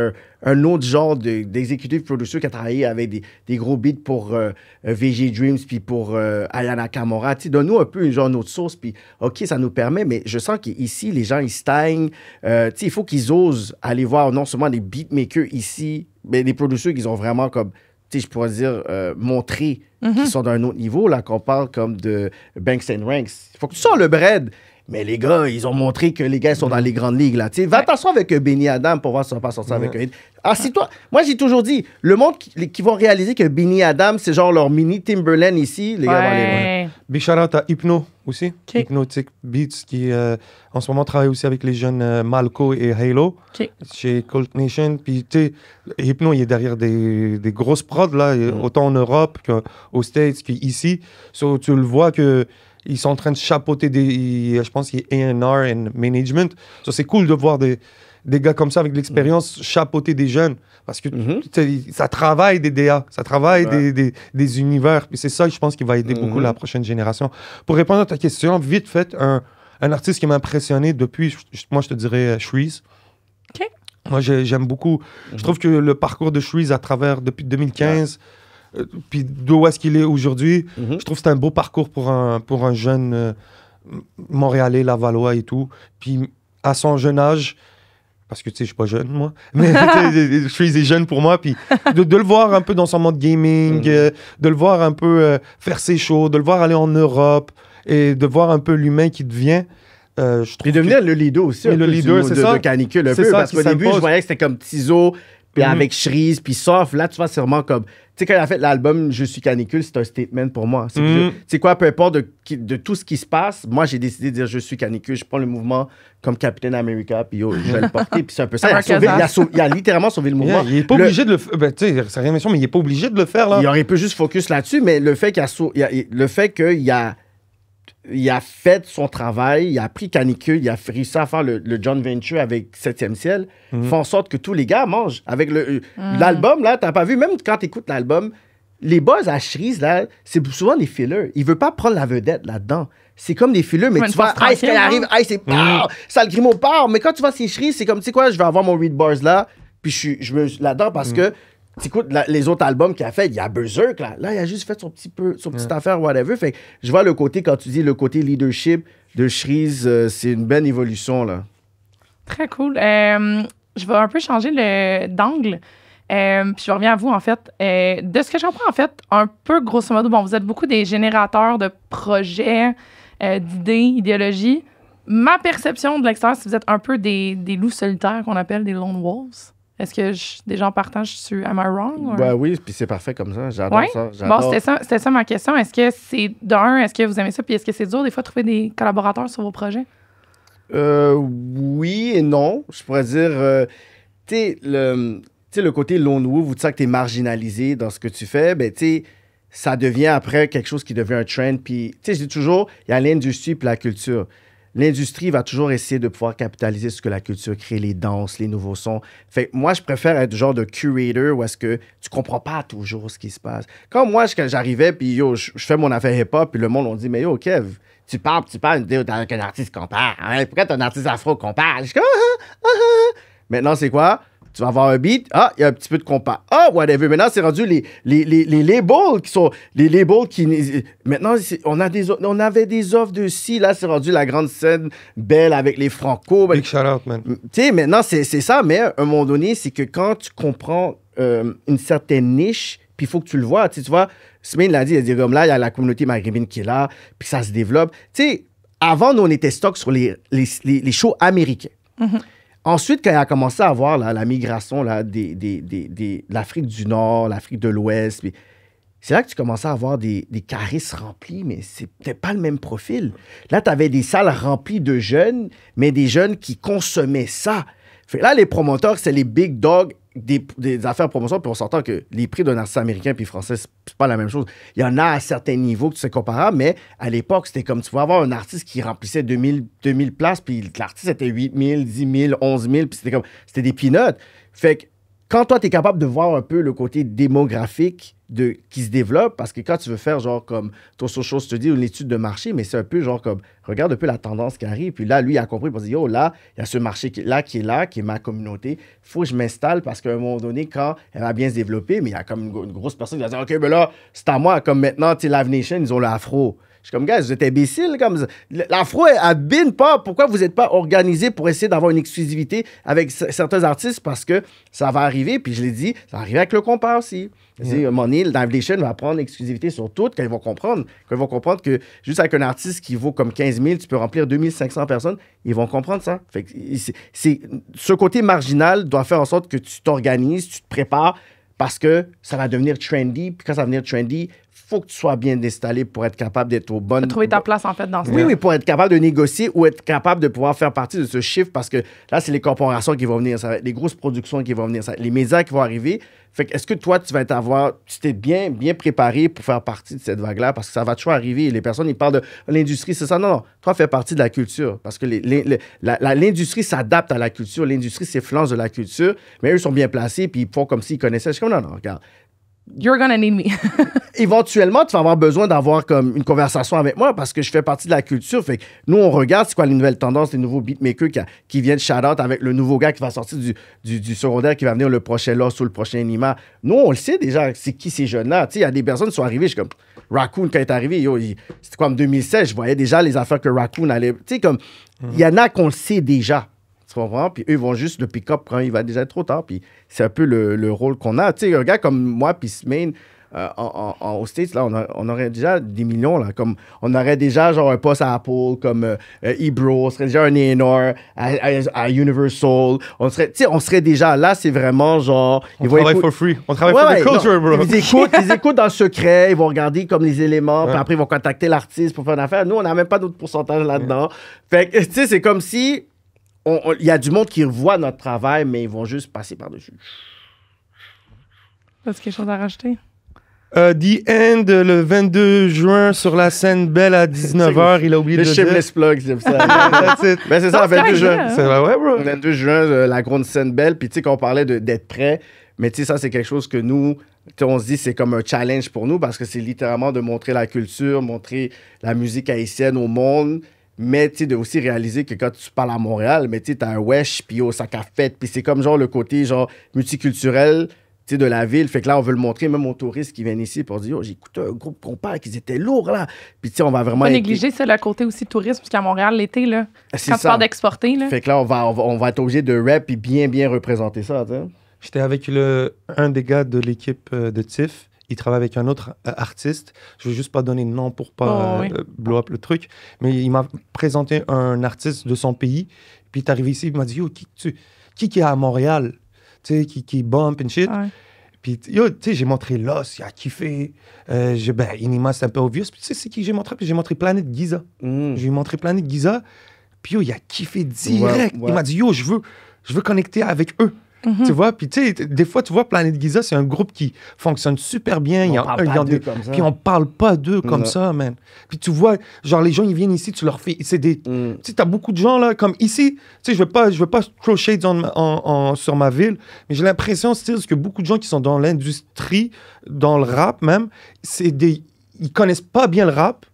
un autre genre d'exécutif producteur qui a travaillé avec des gros beats pour VG Dreams, puis pour Aya Nakamura. Tu sais, donne-nous un peu une autre sauce, puis OK, ça nous permet, mais je sens qu'ici, les gens, ils stagnent. Tu sais, il faut qu'ils osent aller voir non seulement des beatmakers ici, mais des producteurs qui ont vraiment comme... je pourrais dire, montrer qu'ils sont d'un autre niveau, là, qu'on parle comme de Banks and Ranks. Il faut que tu sors le bread. Mais les gars, ils ont montré que les gars sont dans les grandes ligues, là. Va t'asseoir avec Benny Adam pour voir si ça va pas sortir avec un... Assis-toi. Moi, j'ai toujours dit, le monde qui vont réaliser que Benny Adam, c'est genre leur mini Timberland ici, les gars vont aller loin. Big shout-out à Hypno aussi. Hypnotic Beats, qui en ce moment travaille aussi avec les jeunes Malco et Halo chez Cult Nation. Puis, tu sais, Hypno, il est derrière des grosses prods, là, autant en Europe qu'aux States qu'ici. So, tu le vois que ils sont en train de chapeauter je pense qu'il y a A&R and management. So, c'est cool de voir des gars comme ça avec de l'expérience chapeauter des jeunes. Parce que ça travaille des DA, ça travaille des univers. Puis c'est ça, je pense, qui va aider beaucoup la prochaine génération. Pour répondre à ta question, vite fait, un artiste qui m'a impressionné depuis, moi, je te dirais Shreeze. OK. Moi, j'aime beaucoup. Je trouve que le parcours de Shreeze depuis 2015... puis d'où est-ce qu'il est aujourd'hui, je trouve que c'est un beau parcours pour un jeune Montréalais, Lavallois et tout. Puis à son jeune âge, parce que tu sais, je suis pas jeune, moi, mais je suis jeune pour moi, puis de le voir un peu dans son mode gaming, de le voir un peu faire ses shows, de le voir aller en Europe et de voir un peu l'humain qui devient. Et devenir le leader aussi, le leader, c'est ça. De Canicule un peu, parce qu'au début, je voyais que c'était comme Tizo, puis avec Shreeze, puis Soft, là, tu vois, c'est vraiment comme... Tu sais, quand il a fait l'album Je suis Canicule, c'est un statement pour moi. Tu sais quoi, peu importe de tout ce qui se passe, moi, j'ai décidé de dire Je suis Canicule, je prends le mouvement comme Captain America, puis je vais le porter, puis c'est un peu ça. Il a littéralement sauvé le mouvement. Il n'est pas obligé de le faire. Ben, tu sais, c'est rien mention, mais il n'est pas obligé de le faire, là. Il aurait pu juste focus là-dessus, mais le fait qu'il a fait son travail, il a pris Canicule, il a réussi à faire le John Venture avec 7e ciel, fait en sorte que tous les gars mangent. Avec l'album, là, t'as pas vu, même quand t'écoutes l'album, les buzz à Shreeze, là, c'est souvent des fillers. Il veut pas prendre la vedette là-dedans. C'est comme des fillers, mais tu vois, Ice, qu'elle arrive, Ice, c'est ça le grimo part. Mais quand tu vois ces Shreeze, c'est comme, tu sais quoi, je vais avoir mon read bars là, puis je me là-dedans parce que t'écoutes les autres albums qu'il a fait, il y a Berserk, là. Là, il a juste fait son petite affaire, whatever. Fait que je vois le côté, quand tu dis le côté leadership de Shreeze, c'est une belle évolution, là. Très cool. Je vais un peu changer d'angle. Puis je reviens à vous, en fait. De ce que je comprends, en fait, un peu grosso modo, bon, vous êtes beaucoup des générateurs de projets, d'idées, idéologies. Ma perception de l'extérieur, c'est que vous êtes un peu des loups solitaires qu'on appelle des lone wolves. Est-ce que des gens partagent sur Am I Wrong? Ben oui, puis c'est parfait comme ça. J'adore ça. Bon, c'était ça ma question. Est-ce que c'est est-ce que vous aimez ça? Puis est-ce que c'est dur des fois de trouver des collaborateurs sur vos projets? Oui et non. Je pourrais dire, tu sais, le côté lone wolf, où tu sens que tu es marginalisé dans ce que tu fais, ben tu sais, ça devient après quelque chose qui devient un trend. Puis, tu sais, je dis toujours, il y a l'industrie puis la culture. L'industrie va toujours essayer de pouvoir capitaliser sur ce que la culture crée, les danses, les nouveaux sons. Fait que moi, je préfère être genre de curator où est-ce que tu comprends pas toujours ce qui se passe. Comme moi, quand j'arrivais, puis yo, je fais mon affaire hip-hop, puis le monde, on dit, mais yo, Kev, tu parles avec un artiste qu'on parle. Hein? Pourquoi t'es un artiste afro qu'on parle? Je suis comme, Maintenant, c'est quoi? Tu vas avoir un beat, il y a un petit peu de compas. Whatever. Maintenant, c'est rendu les labels qui sont... Les labels qui... Maintenant, on avait des offres de ci, là, c'est rendu la grande scène belle avec les Franco. Big shout-out, man. Tu sais, maintenant, c'est ça, mais à un moment donné, c'est que quand tu comprends une certaine niche, puis il faut que tu le vois. Tu vois, Smain l'a dit, il a dit comme là, il y a la communauté maghrébine qui est là, puis ça se développe. Tu sais, avant, nous, on était stock sur les shows américains. Ensuite, quand il a commencé à avoir la migration là, de l'Afrique du Nord, l'Afrique de l'Ouest, c'est là que tu commençais à avoir des carisses remplis, mais c'était pas le même profil. Là, tu avais des salles remplies de jeunes, mais des jeunes qui consommaient ça. Fait que là, les promoteurs, c'est les big dogs des affaires de promotion, puis on s'entend que les prix d'un artiste américain puis français, c'est pas la même chose. Il y en a à certains niveaux que c'est comparable, mais à l'époque, c'était comme tu pouvais avoir un artiste qui remplissait 2000 places, puis l'artiste était 8 000, 10 000, 11 000, puis c'était des peanuts. Fait que quand toi, tu es capable de voir un peu le côté démographique qui se développe, parce que quand tu veux faire genre comme ton social study ou une étude de marché, mais c'est un peu genre comme, regarde un peu la tendance qui arrive, puis là, lui, il a compris, pour dire, yo, là, il y a ce marché qui est là, qui est ma communauté, il faut que je m'installe, parce qu'à un moment donné, quand elle va bien se développer, mais il y a comme une grosse personne qui va dire, OK, ben là, c'est à moi, comme maintenant, tu sais, Live Nation, ils ont l'afro. Je suis comme, gars, vous êtes imbéciles. Comme l'afro, elle bine pas. Pourquoi vous n'êtes pas organisé pour essayer d'avoir une exclusivité avec certains artistes? Parce que ça va arriver, puis je l'ai dit, ça va arriver avec le compas aussi. Yeah. Mon île, Live Nation va prendre l'exclusivité sur tout quand ils vont comprendre. Quand ils vont comprendre que juste avec un artiste qui vaut comme 15 000, tu peux remplir 2500 personnes, ils vont comprendre ça. Fait que ce côté marginal doit faire en sorte que tu t'organises, tu te prépares, parce que ça va devenir trendy. Puis quand ça va devenir trendy, faut que tu sois bien installé pour être capable d'être au bon... Trouver ta place, en fait, dans ce Oui, oui, pour être capable de négocier ou être capable de pouvoir faire partie de ce chiffre, parce que là, c'est les corporations qui vont venir, ça va être les grosses productions qui vont venir, ça va être les médias qui vont arriver. Fait que est-ce que toi, tu t'es bien préparé pour faire partie de cette vague-là, parce que ça va toujours arriver. Les personnes, ils parlent de l'industrie, c'est ça. Non, non. Toi, fais partie de la culture, parce que l'industrie s'adapte à la culture. L'industrie s'influence de la culture, mais eux sont bien placés, puis ils font comme s'ils connaissaient. Je suis comme, non, regarde. You're gonna need me. Éventuellement, tu vas avoir besoin d'avoir comme une conversation avec moi parce que je fais partie de la culture. Fait que nous, on regarde c'est quoi les nouvelles tendances, les nouveaux beatmakers qui viennent shout-out avec le nouveau gars qui va sortir du secondaire, qui va venir le prochain Lost ou le prochain Nima. Nous, on le sait déjà, c'est qui ces jeunes-là. Tu sais, il y a des personnes qui sont arrivées, je suis comme Raccoon, quand il est arrivé, c'était quoi en 2016, je voyais déjà les affaires que Raccoon allait. Tu sais, comme, il y en a qu'on le sait déjà. Tu comprends? Puis eux, ils vont juste le pick-up quand il va déjà être trop tard. Puis c'est un peu le rôle qu'on a. Tu sais, un gars comme moi, puis Smain, aux States, là, on aurait déjà des millions, là. Comme, on aurait déjà, genre, un poste à Apple, comme Ebro, on serait déjà un A&R à Universal. On serait déjà là, c'est vraiment, genre... On travaille for free. On travaille for the culture, bro. Ils écoutent dans le secret, ils vont regarder comme les éléments, puis après, ils vont contacter l'artiste pour faire une affaire. Nous, on n'a même pas d'autres pourcentages là-dedans. Fait que, tu sais, c'est comme si... Il y a du monde qui voit notre travail, mais ils vont juste passer par-dessus. As-tu quelque chose à rajouter? The End, le 22 juin, sur la scène Belle à 19h. Il a oublié de le dire. Le shameless plug, c'est ça. Ben, c'est ça, le 22 juin. C'est vrai, ouais, bro. Le 22 juin, la grande scène Belle. Puis, tu sais, qu'on parlait d'être prêt. Mais, tu sais, ça, c'est quelque chose que nous, on se dit, c'est comme un challenge pour nous parce que c'est littéralement de montrer la culture, montrer la musique haïtienne au monde. Mais tu sais, de aussi réaliser que quand tu parles à Montréal, mais tu sais, t'as un wesh, puis ça qu'a fait, puis c'est comme genre le côté genre multiculturel, tu sais, de la ville. Fait que là, on veut le montrer même aux touristes qui viennent ici pour dire, oh, j'ai écouté un groupe compas, qu'ils étaient lourds là. Puis tu sais, on va vraiment. Pas négliger ça, le côté aussi tourisme, parce qu'à Montréal, l'été, là, quand tu parles d'exporter, là. Fait que là, on va être obligé de rap et bien représenter ça, tu sais. J'étais avec un des gars de l'équipe de TIFF. Il travaille avec un autre artiste. Je ne veux juste pas donner de nom pour pas blow up le truc. Mais il m'a présenté un artiste de son pays. Puis il est arrivé ici, il m'a dit, yo, qui est à Montréal? Tu sais, qui bump and shit. Ouais. Puis, yo, tu sais, j'ai montré Lost, il a kiffé. Inima, c'est un peu obvious. Puis tu sais, c'est qui j'ai montré? Puis j'ai montré Planète Giza. J'ai montré Planète Giza. Puis yo, il a kiffé direct. Ouais. Il m'a dit, yo, je veux connecter avec eux. Mm-hmm. Tu vois, puis tu sais, des fois, tu vois, Planète Giza, c'est un groupe qui fonctionne super bien. Puis on parle pas d'eux comme ça, man. Puis tu vois, genre, les gens, ils viennent ici, tu leur fais. Tu sais, t'as beaucoup de gens, là, comme ici. Tu sais, je veux pas throw shade sur ma ville, mais j'ai l'impression, c'est que beaucoup de gens qui sont dans l'industrie, dans le rap même, ils connaissent pas bien le rap.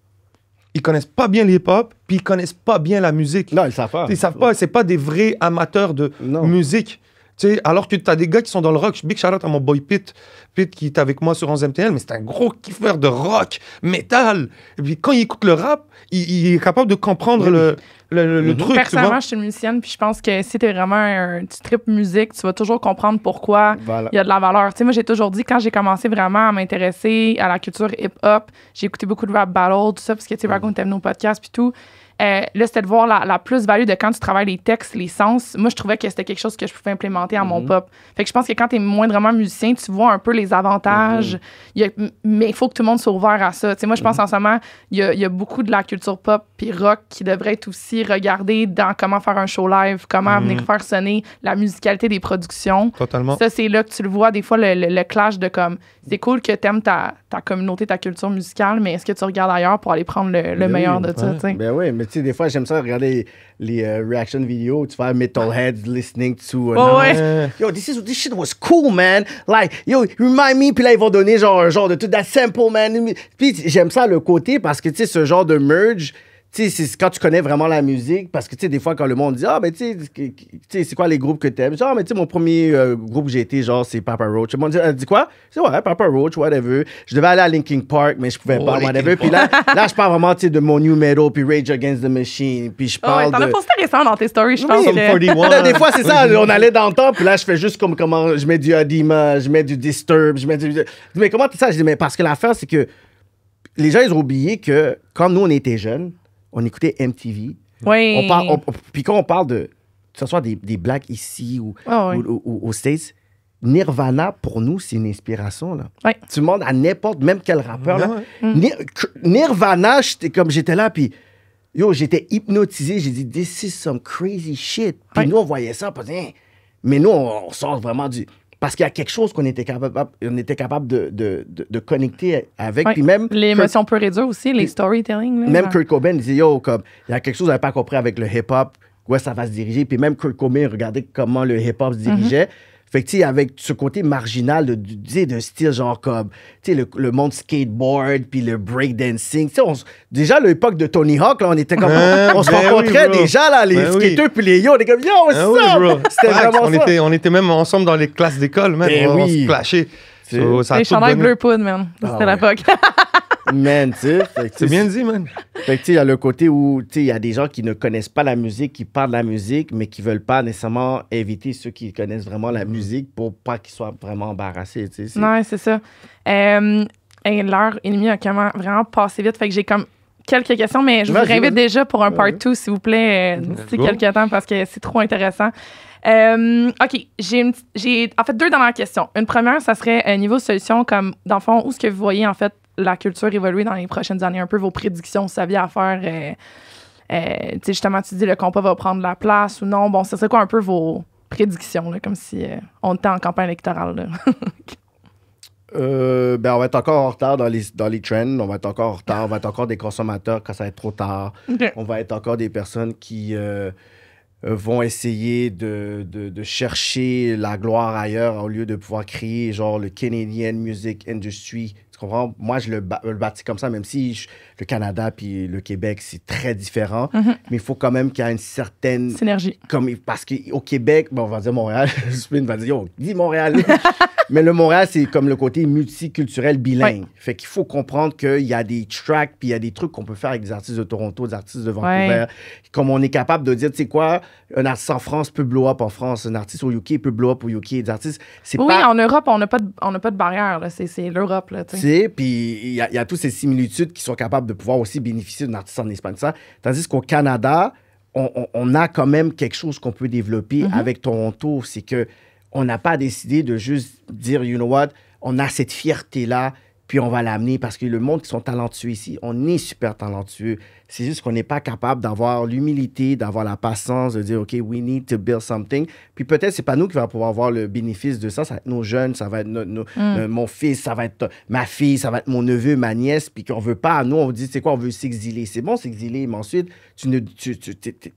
Ils connaissent pas bien l'hip-hop, puis ils connaissent pas bien la musique. Non, ils savent pas. Ils savent pas, c'est pas des vrais amateurs de musique. T'sais, alors que tu as des gars qui sont dans le rock. Big shout-out à mon boy Pete qui est avec moi sur 11MTL, mais c'est un gros kiffeur de rock, métal. Et puis quand il écoute le rap, il est capable de comprendre le truc. Personnellement, je suis musicienne, puis je pense que si tu es vraiment tu tripes musique, tu vas toujours comprendre pourquoi il y a de la valeur. Moi, j'ai toujours dit, quand j'ai commencé vraiment à m'intéresser à la culture hip-hop, j'ai écouté beaucoup de rap battle, tout ça, parce que tu sais, Raccoon t'aime nos podcasts, puis tout. Là, c'était de voir la plus-value de quand tu travailles les textes, les sens. Moi, je trouvais que c'était quelque chose que je pouvais implémenter à mon pop. Fait que je pense que quand tu es moindrement musicien, tu vois un peu les avantages. Mais il faut que tout le monde soit ouvert à ça. Moi, je pense en ce moment, il y a beaucoup de la culture pop puis rock qui devrait être aussi aussi regarder dans comment faire un show live, comment venir faire sonner la musicalité des productions. Totalement. Ça, c'est là que tu le vois, des fois, le clash de comme, c'est cool que t'aimes ta communauté, ta culture musicale, mais est-ce que tu regardes ailleurs pour aller prendre le meilleur de ça, tu sais? Ben oui, mais tu sais, des fois, j'aime ça regarder les reaction vidéos, tu vois, metalheads listening to... Yo, this shit was cool, man. Like, yo, remind me, puis là, ils vont donner genre un genre de tout, that sample, man. Puis j'aime ça, le côté, parce que, tu sais, ce genre de merge... Tu sais, c'est quand tu connais vraiment la musique, parce que, tu sais, des fois, quand le monde dit « Ah, ben, tu sais, c'est quoi les groupes que t'aimes? » Genre, mais tu sais, mon premier groupe que j'ai été, genre, c'est Papa Roach. Le monde dit quoi? C'est ouais, Papa Roach, whatever. Je devais aller à Linkin Park, mais je pouvais pas, whatever. Puis là, je parle vraiment, tu sais, de mon new metal, puis Rage Against the Machine, puis je parle t'en as posté récemment dans tes stories, je pense. Des fois, c'est ça, on allait dans le temps, puis là, je fais juste comme comment je mets du Adima, je mets du Disturb, je mets du... Mais comment ça? Je dis, mais parce que l'affaire, c'est que les gens, ils ont oublié que quand nous, on était jeunes, on écoutait MTV. Oui. Puis quand on parle de, que ce soit des Blacks ici ou aux States, Nirvana, pour nous, c'est une inspiration. Là. Oui. Tu demandes à n'importe, même quel rappeur. Là, Nirvana, j'étais là, puis yo, j'étais hypnotisé. J'ai dit, this is some crazy shit. Puis nous, on voyait ça, puis, mais nous, on sort vraiment du... Parce qu'il y a quelque chose qu'on était capable de connecter avec. Ouais. Puis même l'émotion peut réduire aussi, les storytelling. Là, même Kurt Cobain disait, yo, comme, il y a quelque chose que j'avais pas compris avec le hip-hop, où ça va se diriger. Puis même Kurt Cobain regardait comment le hip-hop se dirigeait. Fait que, tu sais, avec ce côté marginal de style, genre comme, tu sais, le monde skateboard, puis le breakdancing. Tu sais, déjà, à l'époque de Tony Hawk, là, on était comme, on se rencontrait déjà, là, les skateurs, puis les yo, on était comme, yo, what's up? C'était vraiment ça. On était même ensemble dans les classes d'école, même. On se clashait. Les chandails bleu poudre, man. C'était l'époque. Man, tu sais. C'est bien dit, man. Fait que, tu sais, il y a le côté où, tu sais, il y a des gens qui ne connaissent pas la musique, qui parlent de la musique, mais qui veulent pas nécessairement inviter ceux qui connaissent vraiment la musique pour pas qu'ils soient vraiment embarrassés, tu sais. Non, c'est ça. L'heure et demie a vraiment passé vite. Fait que j'ai comme quelques questions, mais je vous réinvite déjà pour un part 2, s'il vous plaît, d'ici quelques temps, parce que c'est trop intéressant. OK, j'ai en fait 2 dernières questions. Une première, ça serait niveau solution, comme dans le fond, où est-ce que vous voyez en fait la culture évoluer dans les prochaines années, un peu vos prédictions, vous saviez à faire, tu sais, justement, tu dis le compas va prendre la place ou non. Bon, ça serait quoi un peu vos prédictions, là, comme si on était en campagne électorale, là? Ben, on va être encore en retard dans les trends, on va être encore en retard, on va être encore des consommateurs quand ça va être trop tard. Okay. On va être encore des personnes qui vont essayer de chercher la gloire ailleurs au lieu de pouvoir créer genre le Canadian Music Industry. Tu comprends? Moi, je le bâtis comme ça, même si le Canada puis le Québec, c'est très différent. Mais il faut quand même qu'il y ait une certaine... synergie. Parce qu'au Québec, bon, on va dire Montréal, Spin va dire, yo, dis Montréal. Mais le Montréal, c'est comme le côté multiculturel bilingue. Fait qu'il faut comprendre qu'il y a des tracks, puis il y a des trucs qu'on peut faire avec des artistes de Toronto, des artistes de Vancouver. Comme on est capable de dire, tu sais quoi, un artiste en France peut blow up en France, un artiste au UK peut blow up au UK. Des artistes, c'est oui, en Europe, on n'a pas de barrière. Là. C'est l'Europe. Là, tu sais, puis il y a toutes ces similitudes qui sont capables de pouvoir aussi bénéficier d'un artiste en Espagne. Ça. Tandis qu'au Canada, on a quand même quelque chose qu'on peut développer avec Toronto. C'est que on n'a pas décidé de juste dire, you know what, on a cette fierté-là, puis on va l'amener parce que le monde qui sont talentueux ici, on est super talentueux. C'est juste qu'on n'est pas capable d'avoir l'humilité, d'avoir la patience, de dire, OK, we need to build something. Puis peut-être, c'est pas nous qui va pouvoir avoir le bénéfice de ça. Ça va être nos jeunes, ça va être mon fils, ça va être ma fille, ça va être mon neveu, ma nièce. Puis qu'on veut pas, nous, on dit, c'est quoi, on veut s'exiler. C'est bon, s'exiler, mais ensuite, tu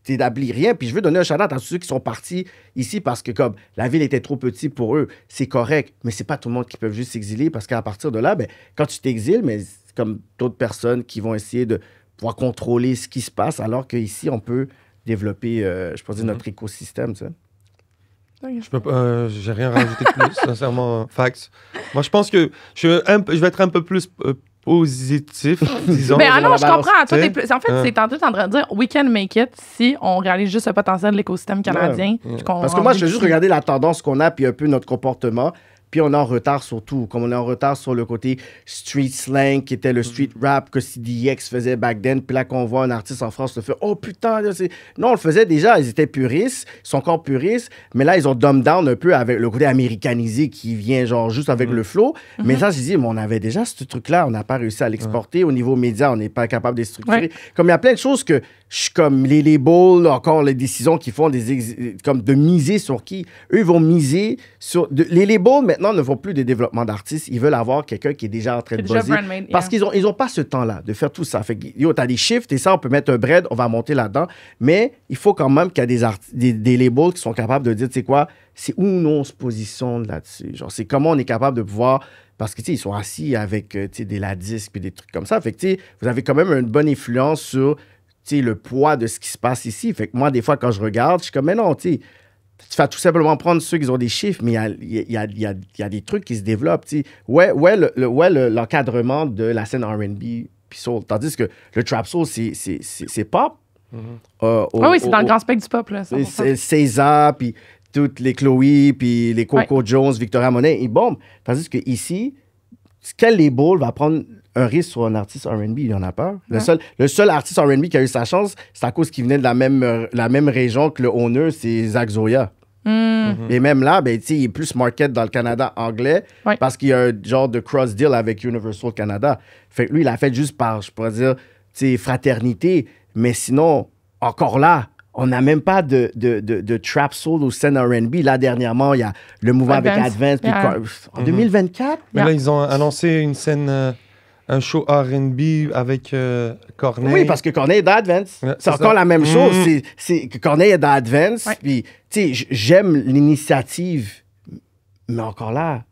t'établis rien. Puis je veux donner un shout-out à ceux qui sont partis ici parce que comme la ville était trop petite pour eux, c'est correct. Mais c'est pas tout le monde qui peut juste s'exiler parce qu'à partir de là, ben, quand tu t'exiles, mais c'est comme d'autres personnes qui vont essayer de pouvoir contrôler ce qui se passe, alors qu'ici, on peut développer, je pense, notre écosystème, tu sais. J'ai rien rajouté de plus, sincèrement, facts. Moi, je pense que je vais être un peu plus positif, disons. Ben non, je comprends. Toi, en fait, c'est en train de dire we can make it si on réalise juste le potentiel de l'écosystème canadien. Parce que moi, je vais juste regarder la tendance qu'on a puis un peu notre comportement. Puis on est en retard sur tout. Comme on est en retard sur le côté street slang, qui était le street rap que CDX faisait back then. Puis là, qu'on voit un artiste en France, on se fait « Oh putain! » Non, on le faisait déjà. Ils étaient puristes. Ils sont encore puristes. Mais là, ils ont dumb down un peu avec le côté américanisé qui vient genre juste avec le flow. Mais ça, j'ai dit, mais on avait déjà ce truc-là. On n'a pas réussi à l'exporter. Au niveau média, on n'est pas capable de structurer. Comme il y a plein de choses que, comme les labels, encore les décisions qu'ils font, comme de miser sur qui. Eux, ils vont miser sur... les labels, maintenant, ne font plus de développement d'artistes. Ils veulent avoir quelqu'un qui est déjà en train de buzzer. Parce qu'ils ont pas ce temps-là de faire tout ça. Fait que, yo, t'as des shifts et ça, on peut mettre un bread, on va monter là-dedans. Mais il faut quand même qu'il y ait des labels qui sont capables de dire, tu sais quoi, c'est où nous on se positionne là-dessus. Genre, c'est comment on est capable de pouvoir... Parce que, tu sais, ils sont assis avec, tu sais, des ladisques et des trucs comme ça. Fait que, tu sais, vous avez quand même une bonne influence sur, tu sais, le poids de ce qui se passe ici. Fait que moi, des fois, quand je regarde, je suis comme, mais non, tu sais, tu vas tout simplement prendre ceux qui ont des chiffres, mais il y a des trucs qui se développent, tu sais. L'encadrement de la scène R&B puis soul. Tandis que le trap soul, c'est pop. Oui, c'est dans le grand spectre du pop, là. C'est César, puis toutes les Chloé, puis les Coco Jones, Victoria Monet, ils bombent. Tandis que ici, quel label va prendre un risque sur un artiste R&B? Il en a peur. Le seul artiste R&B qui a eu sa chance, c'est à cause qu'il venait de la même région que le owner, c'est Zach Zoya. Et même là, ben, il est plus market dans le Canada anglais parce qu'il y a un genre de cross-deal avec Universal Canada. Fait que lui, il a fait juste par, je pourrais dire, fraternité. Mais sinon, encore là, on n'a même pas de trap soul ou scène R&B. Là, dernièrement, il y a le mouvement avec Advance. En 2024. Mais là, ils ont annoncé une scène, un show R&B avec Corneille. Oui, parce que Corneille est dans Advance. Ouais, c'est encore la même chose. C'est que Corneille est dans Advance. Puis, tu sais, j'aime l'initiative. Mais encore là,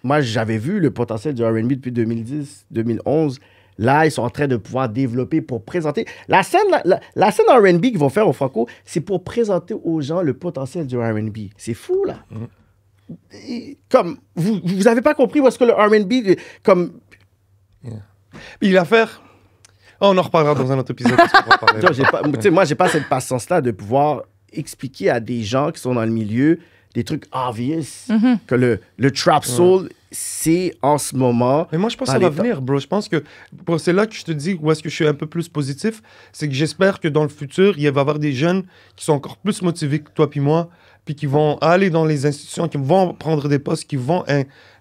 moi, j'avais vu le potentiel du R&B depuis 2010, 2011. Là, ils sont en train de pouvoir développer pour présenter. La scène R&B qu'ils vont faire au Franco, c'est pour présenter aux gens le potentiel du R&B. C'est fou, là. Et, comme, vous n'avez pas compris où est-ce que le R&B, comme... Puis l'affaire... Oh, on en reparlera dans un autre épisode. Moi, j'ai pas cette patience-là de pouvoir expliquer à des gens qui sont dans le milieu des trucs obvious que le trap soul... c'est en ce moment... Mais moi, je pense que ça va venir, bro. Je pense que c'est là que je te dis où est-ce que je suis un peu plus positif. C'est que j'espère que dans le futur, il va y avoir des jeunes qui sont encore plus motivés que toi puis moi, puis qui vont aller dans les institutions, qui vont prendre des postes, qui vont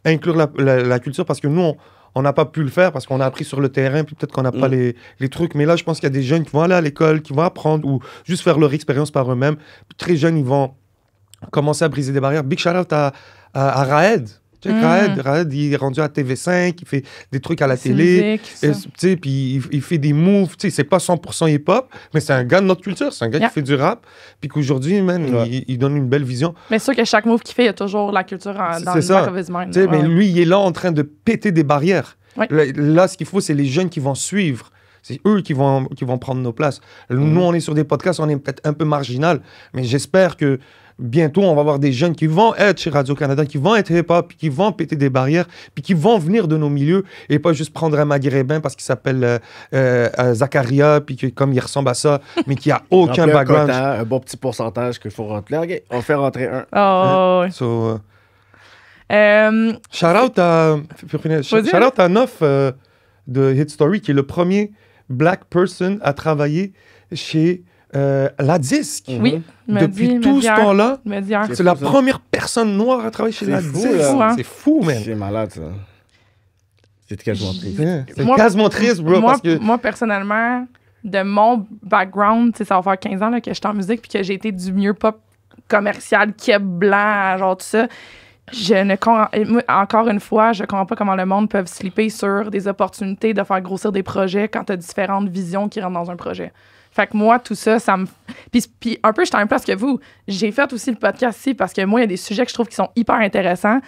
inclure la culture, parce que nous, on n'a pas pu le faire, parce qu'on a appris sur le terrain, puis peut-être qu'on n'a pas les trucs. Mais là, je pense qu'il y a des jeunes qui vont aller à l'école, qui vont apprendre, ou juste faire leur expérience par eux-mêmes. Puis très jeunes, ils vont commencer à briser des barrières. Big shout-out à Raed. Raed, il est rendu à TV5, il fait des trucs à la télé, puis il fait des moves, c'est pas 100% hip-hop, mais c'est un gars de notre culture, c'est un gars qui fait du rap, puis qu'aujourd'hui, il donne une belle vision. Mais c'est sûr que chaque move qu'il fait, il y a toujours la culture dans le back of his mind. Mais lui, il est là en train de péter des barrières. Là, ce qu'il faut, c'est les jeunes qui vont suivre. C'est eux qui vont prendre nos places. Nous, on est sur des podcasts, on est peut-être un peu marginal, mais j'espère que bientôt, on va avoir des jeunes qui vont être chez Radio-Canada, qui vont être hip-hop, qui vont péter des barrières, puis qui vont venir de nos milieux et pas juste prendre un maghrébin parce qu'il s'appelle Zakaria, puis que, comme il ressemble à ça, mais qui a aucun background. Un bon petit pourcentage qu'il faut rentrer. Okay, on fait rentrer un. Shout-out à Nof de Hit Story, qui est le premier black person à travailler chez... la disque. Oui. Depuis tout ce temps-là, c'est la première personne noire à travailler chez la disque. C'est fou, man. C'est malade, ça. C'est quasiment triste. C'est quasiment triste, bro. Moi, personnellement, de mon background, ça va faire 15 ans là, que j'étais en musique puis que j'ai été du mieux pop commercial, keb blanc, genre tout ça. Encore une fois, je comprends pas comment le monde peut slipper sur des opportunités de faire grossir des projets quand tu as différentes visions qui rentrent dans un projet. Fait que moi, tout ça, ça me... Puis un peu, j'étais à la même place que vous. J'ai fait aussi le podcast ici parce que moi, il y a des sujets que je trouve qui sont hyper intéressants.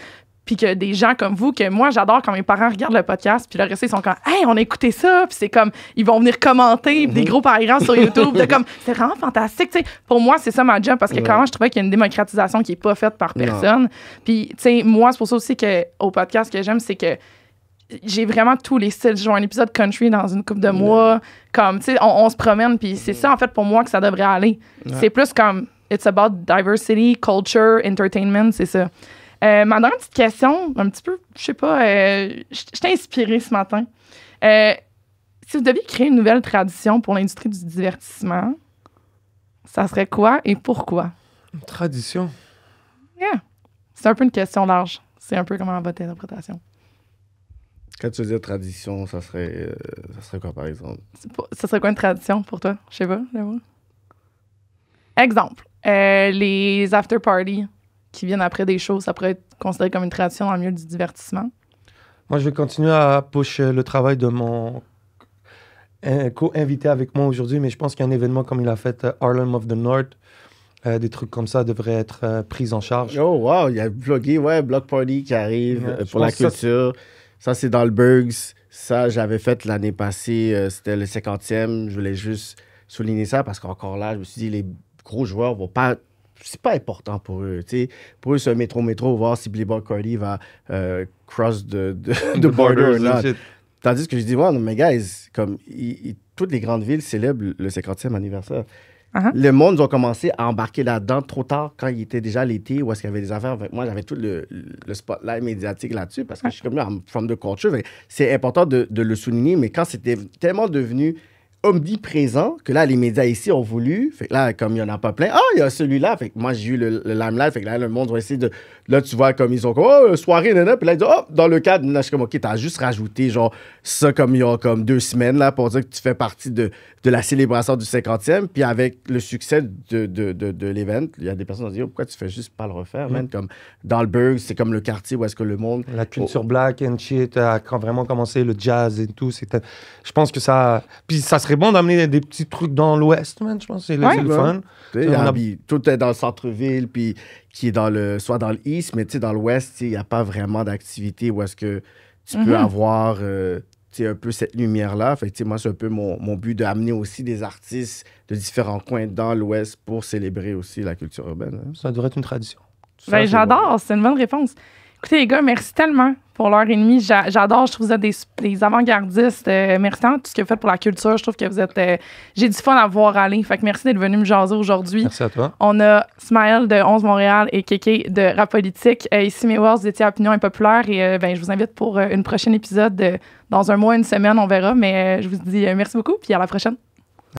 Puis que des gens comme vous, que moi, j'adore quand mes parents regardent le podcast, puis le reste, ils sont comme « Hey, on a écouté ça! » Puis c'est comme, ils vont venir commenter, des gros paragraphes sur YouTube, de comme « C'est vraiment fantastique! » Tu sais, pour moi, c'est ça ma job, parce que quand je trouvais qu'il y a une démocratisation qui n'est pas faite par personne. Puis, tu sais, moi, c'est pour ça aussi qu'au podcast que j'aime, c'est que j'ai vraiment tous les styles. Je joue un épisode country dans une couple de mois. Comme, tu sais, on se promène, puis c'est ça, en fait, pour moi, que ça devrait aller. C'est plus comme, it's about diversity, culture, entertainment, c'est ça. Ma dernière petite question, un petit peu, je sais pas, je t'ai inspirée ce matin. Si vous deviez créer une nouvelle tradition pour l'industrie du divertissement, ça serait quoi et pourquoi? Une tradition. Yeah. C'est un peu une question large. C'est un peu comment votre interprétation. Quand tu veux dire tradition, ça serait quoi, par exemple? Ça serait quoi une tradition pour toi? Je sais pas. Exemple, les after-parties qui viennent après des shows, ça pourrait être considéré comme une tradition dans le milieu du divertissement. Moi, je vais continuer à push le travail de mon co-invité avec moi aujourd'hui, mais je pense qu'un événement comme il a fait Harlem of the North, des trucs comme ça devraient être pris en charge. Oh, wow, il y a Block Party qui arrive pour la culture. Ça, c'est dans le Burgs. Ça, j'avais fait l'année passée, c'était le 50e. Je voulais juste souligner ça parce qu'encore là, je me suis dit, les gros joueurs vont pas... C'est pas important pour eux. T'sais. Pour eux, c'est un métro, voir si Playboy Cardi va cross the border or not. Tandis que je dis, ouais, mais guys, comme toutes les grandes villes célèbrent le 50e anniversaire. Uh-huh. Le monde a commencé à embarquer là-dedans trop tard quand il était déjà l'été où est-ce qu'il y avait des affaires. Moi, j'avais tout le spotlight médiatique là-dessus parce que je suis comme I'm from the culture. C'est important de le souligner, mais quand c'était tellement devenu omniprésent que là, les médias ici ont voulu. Fait que là, comme il n'y en a pas plein, il y a celui-là. Fait que moi, j'ai eu le limelight. Fait que là, le monde va essayer de... Là, tu vois, comme ils ont comme, soirée, nana. Puis là, ils disent, dans le cadre, là, je suis comme, OK, t'as juste rajouté, genre, ça comme il y a comme 2 semaines, là, pour dire que tu fais partie de la célébration du 50e. Puis avec le succès de l'event, il y a des personnes qui ont dit, pourquoi tu fais juste pas le refaire, man? Comme dans le Burg, c'est comme le quartier où est-ce que le monde... La culture black and shit a vraiment commencé, le jazz et tout. Je pense que ça... Puis ça serait bon d'amener des petits trucs dans l'Ouest, man. Je pense que c'est le fun. Tout est dans le centre-ville, puis qui est soit dans l'East, mais dans l'Ouest, il n'y a pas vraiment d'activité où est-ce que tu peux avoir un peu cette lumière-là. Fait que, moi, c'est un peu mon but d'amener aussi des artistes de différents coins dans l'Ouest pour célébrer aussi la culture urbaine. Hein. Ça devrait être une tradition. J'adore, c'est une bonne réponse. Écoutez, les gars, merci tellement pour l'heure et demie. J'adore, je trouve que vous êtes des avant-gardistes. Merci tant de tout ce que vous faites pour la culture. Je trouve que vous êtes... j'ai du fun à voir aller. Fait que merci d'être venu me jaser aujourd'hui. Merci à toi. On a Smaël de 11 Montréal et Kéké de Rap Politique. Ici, mes words, vous étiez à Opinion Impopulaire. Et je vous invite pour une prochaine épisode dans un mois, une semaine, on verra. Mais je vous dis merci beaucoup, puis à la prochaine.